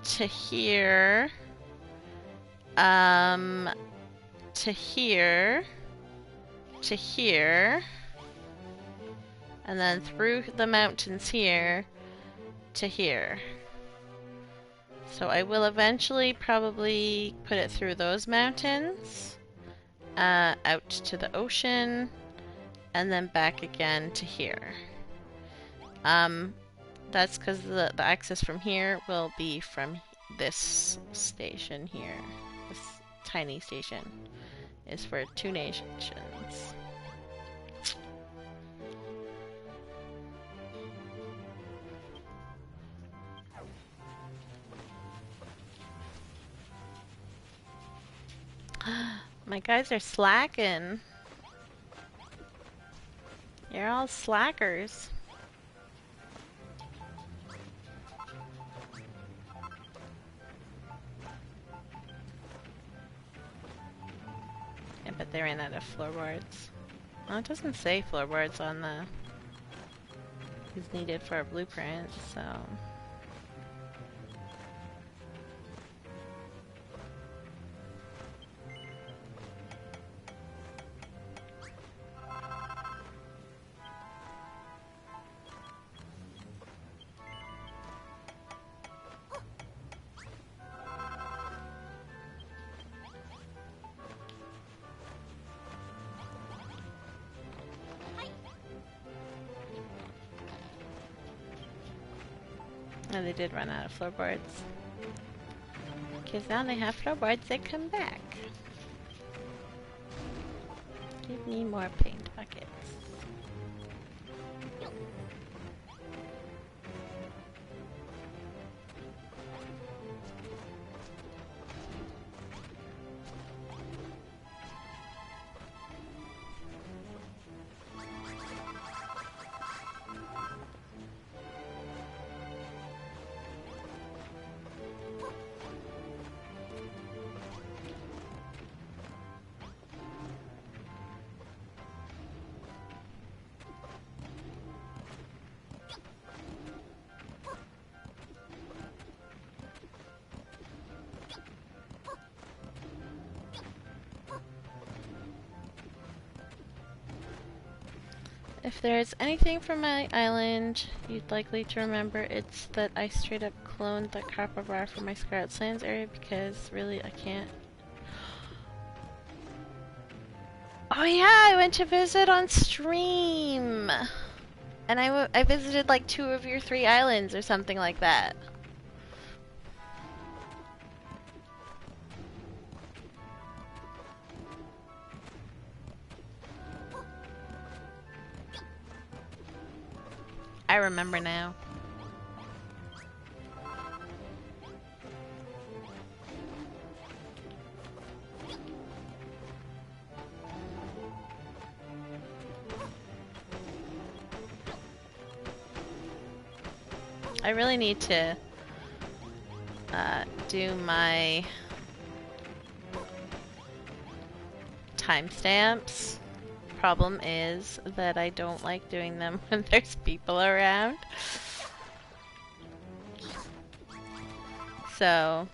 to here, to here, to here, and then through the mountains here to here. So I will eventually probably put it through those mountains, out to the ocean, and then back again to here. That's because the access from here will be from this station here. This tiny station is for 2 nations. My guys are slacking. You're all slackers. Yeah, but they ran out of floorboards. Well, it doesn't say floorboards on the is needed for a blueprint, so oh, they did run out of floorboards. Because now they have floorboards that come back. Give me more paint buckets. If there's anything from my island you'd likely to remember, it's that I straight up cloned the copper bar for my Scarlet Sands area because really I can't. Oh yeah, I went to visit on stream! And I visited like 2 of your 3 islands or something like that. I remember now. I really need to do my timestamps. Problem is that I don't like doing them when there's people around. So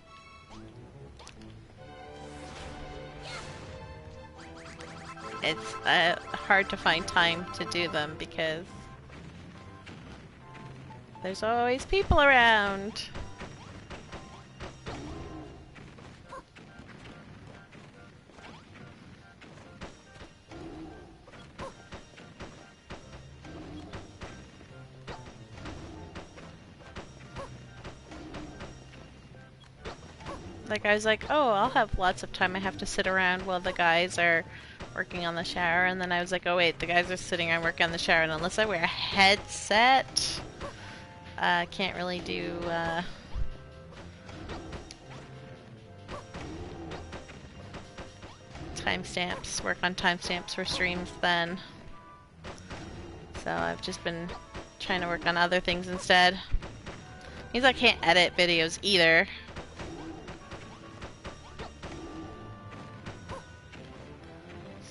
it's hard to find time to do them because there's always people around. Like, I was like, oh, I'll have lots of time. I have to sit around while the guys are working on the shower. And then I was like, oh, wait, the guys are sitting around working on the shower. And unless I wear a headset, I can't really do timestamps, work on timestamps for streams then. So I've just been trying to work on other things instead. Means I can't edit videos either.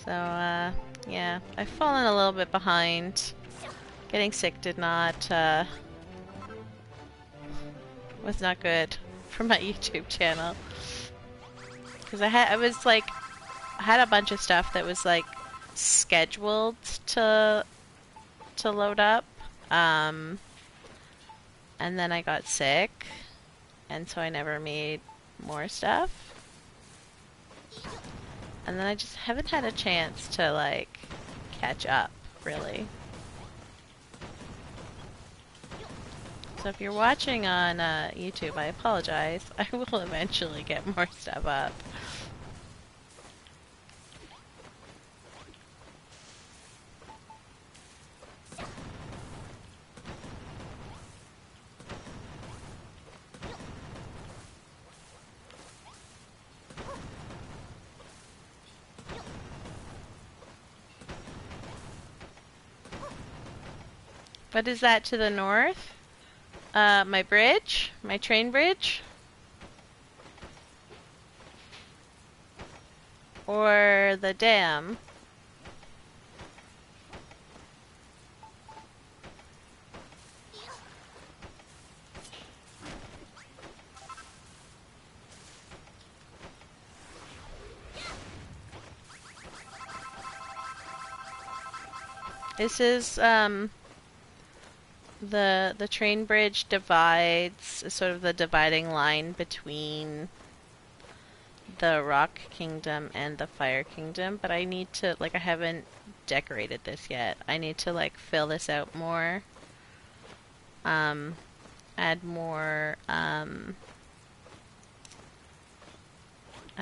So, yeah, I've fallen a little bit behind. Getting sick did not, was not good for my YouTube channel. Because I had a bunch of stuff that was, like, scheduled to load up. And then I got sick. And so I never made more stuff. And then I just haven't had a chance to, like, catch up, really. So if you're watching on YouTube, I apologize. I will eventually get more stuff up. What is that to the north? My bridge? My train bridge? Or the dam? This is, the train bridge divides, is sort of the dividing line between the Rock Kingdom and the Fire Kingdom, but I need to, like, I haven't decorated this yet. I need to, like, fill this out more. Add more, add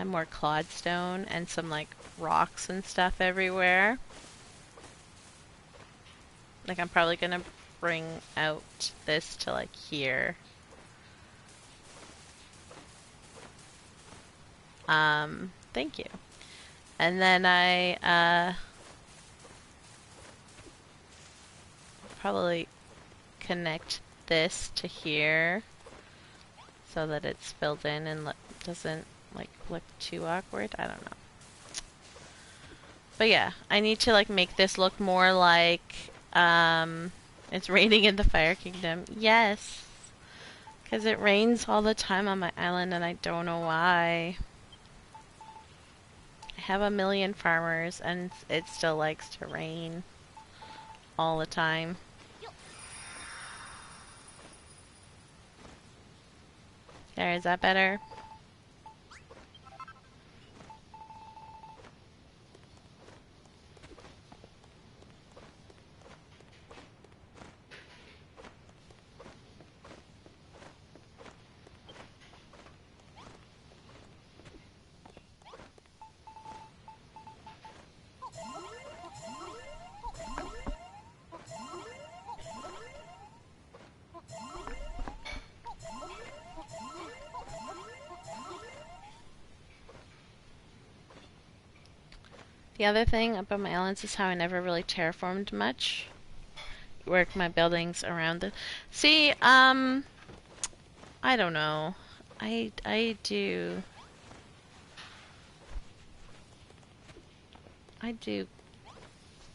more clodstone and some, like, rocks and stuff everywhere. Like, I'm probably gonna bring out this to, like, here. Thank you. And then I, probably connect this to here so that it's filled in and doesn't, like, look too awkward. I don't know. But yeah, I need to, like, make this look more like, it's raining in the Fire Kingdom. Yes! Because it rains all the time on my island and I don't know why. I have a million farmers and it still likes to rain all the time. There, is that better? The other thing about my islands is how I never really terraformed much. Work my buildings around the... See, I don't know. I do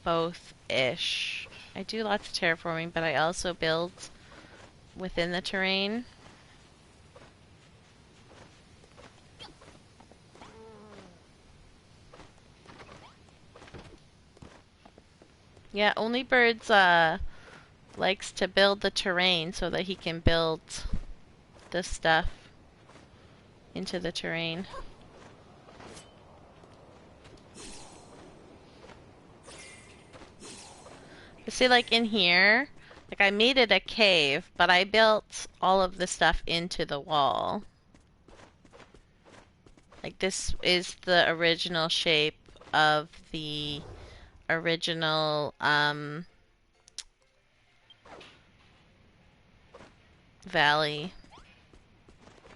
both-ish. I do lots of terraforming, but I also build within the terrain. Yeah, Only Birds likes to build the terrain so that he can build the stuff into the terrain. You see, like in here, like I made it a cave, but I built all of the stuff into the wall. Like this is the original shape of the original valley.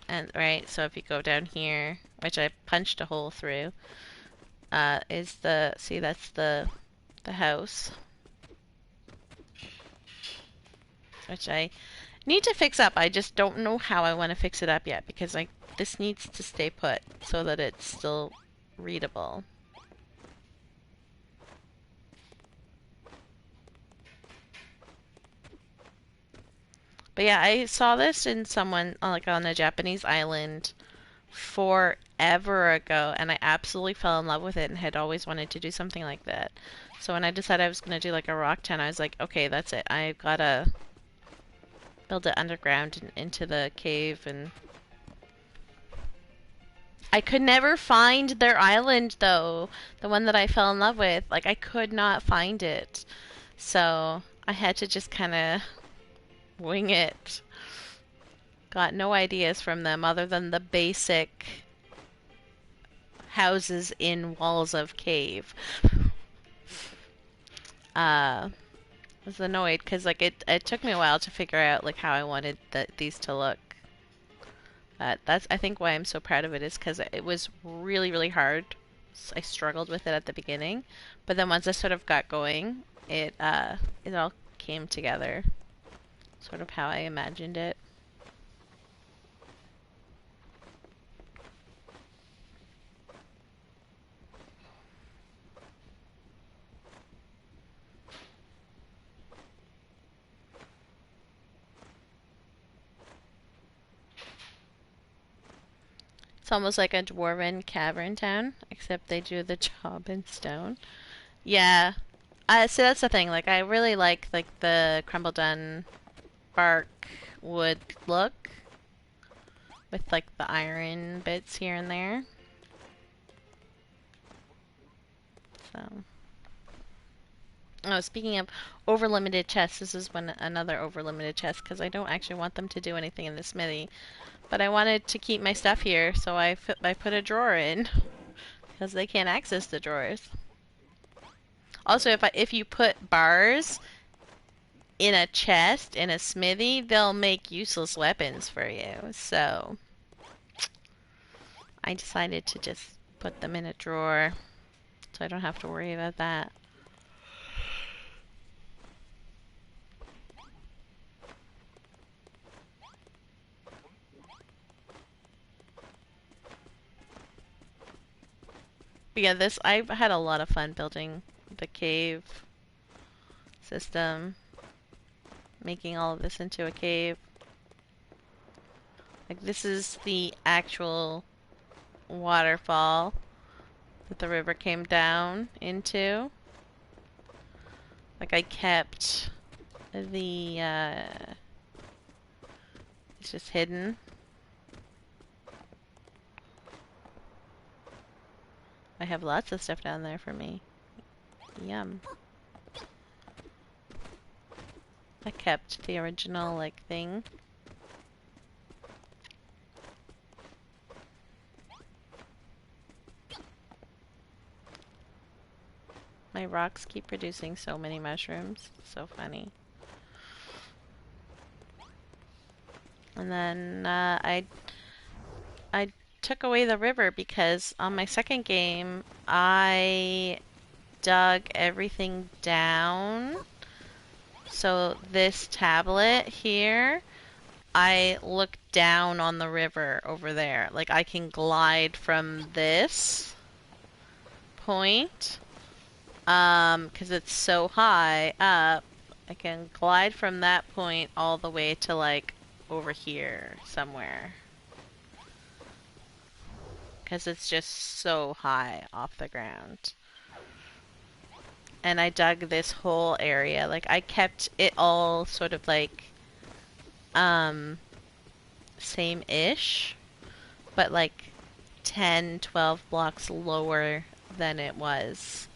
And right, so if you go down here, which I punched a hole through, is the, see, that's the house. Which I need to fix up. I just don't know how I want to fix it up yet because this needs to stay put so that it's still readable. But yeah, I saw this in someone, like on a Japanese island forever ago, and I absolutely fell in love with it and had always wanted to do something like that. So when I decided I was going to do like a rock town, I was like, okay, that's it. I've got to build it underground and into the cave. And I could never find their island though, the one that I fell in love with. Like I could not find it. So I had to just kind of wing it. Got no ideas from them other than the basic houses in walls of cave. Was annoyed because like it took me a while to figure out like how I wanted these to look. That's I think why I'm so proud of it is because it was really really hard. I struggled with it at the beginning, but then once I sort of got going, it all came together. Sort of how I imagined it. It's almost like a dwarven cavern town, except they do the job in stone. Yeah. So that's the thing. Like, I really like the crumble done bark wood look with like the iron bits here and there. So. Oh, speaking of overlimited chests, this is another overlimited chest because I don't actually want them to do anything in the smithy. But I wanted to keep my stuff here, so I put a drawer in because they can't access the drawers. Also, if you put bars in a chest in a smithy, they'll make useless weapons for you. So I decided to just put them in a drawer so I don't have to worry about that. But yeah, I've had a lot of fun building the cave system, making all of this into a cave. Like, this is the actual waterfall that the river came down into. Like, I kept the, it's just hidden. I have lots of stuff down there for me. Yum. I kept the original, like, thing. My rocks keep producing so many mushrooms. So funny. And then, I took away the river because on my second game, I dug everything down. So this tablet here, I look down on the river over there. Like, I can glide from this point, 'cause it's so high up. I can glide from that point all the way to, like, over here somewhere. 'Cause it's just so high off the ground. And I dug this whole area. Like, I kept it all sort of like, same-ish, but like 10, 12 blocks lower than it was.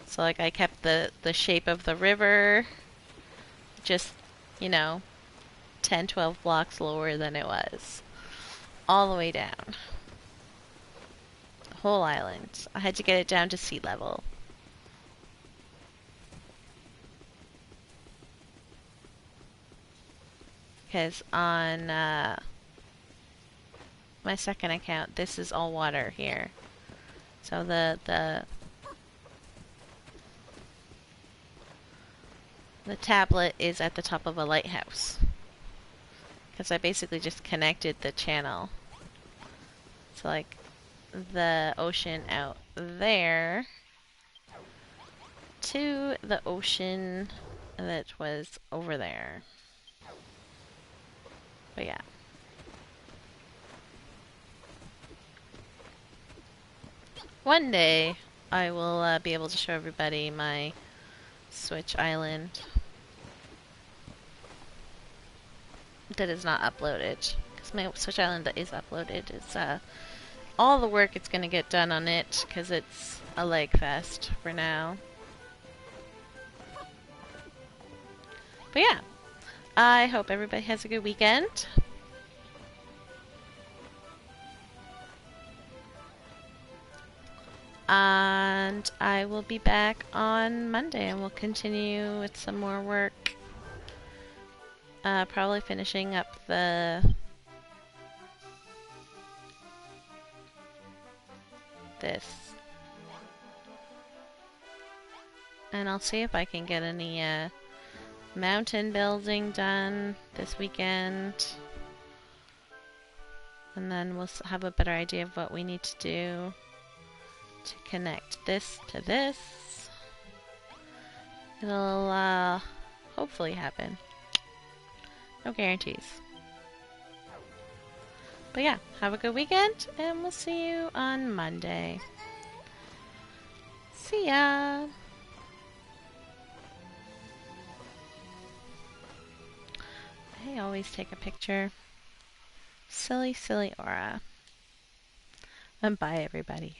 So like I kept the shape of the river just, you know, 10, 12 blocks lower than it was. All the way down. The whole island. I had to get it down to sea level. Because on my second account, this is all water here. So the tablet is at the top of a lighthouse. Because I basically just connected the channel. So like the ocean out there to the ocean that was over there. But yeah. One day I will be able to show everybody my Switch Island that is not uploaded. Because my Switch Island that is uploaded is all the work it's going to get done on it because it's a leg fest for now. But yeah, I hope everybody has a good weekend. And I will be back on Monday and we'll continue with some more work. Probably finishing up this. And I'll see if I can get any mountain building done this weekend. And then we'll have a better idea of what we need to do to connect this to this. It'll hopefully happen. No guarantees. But yeah, have a good weekend, and we'll see you on Monday. See ya! I always take a picture. Silly, silly Aura. And bye, everybody.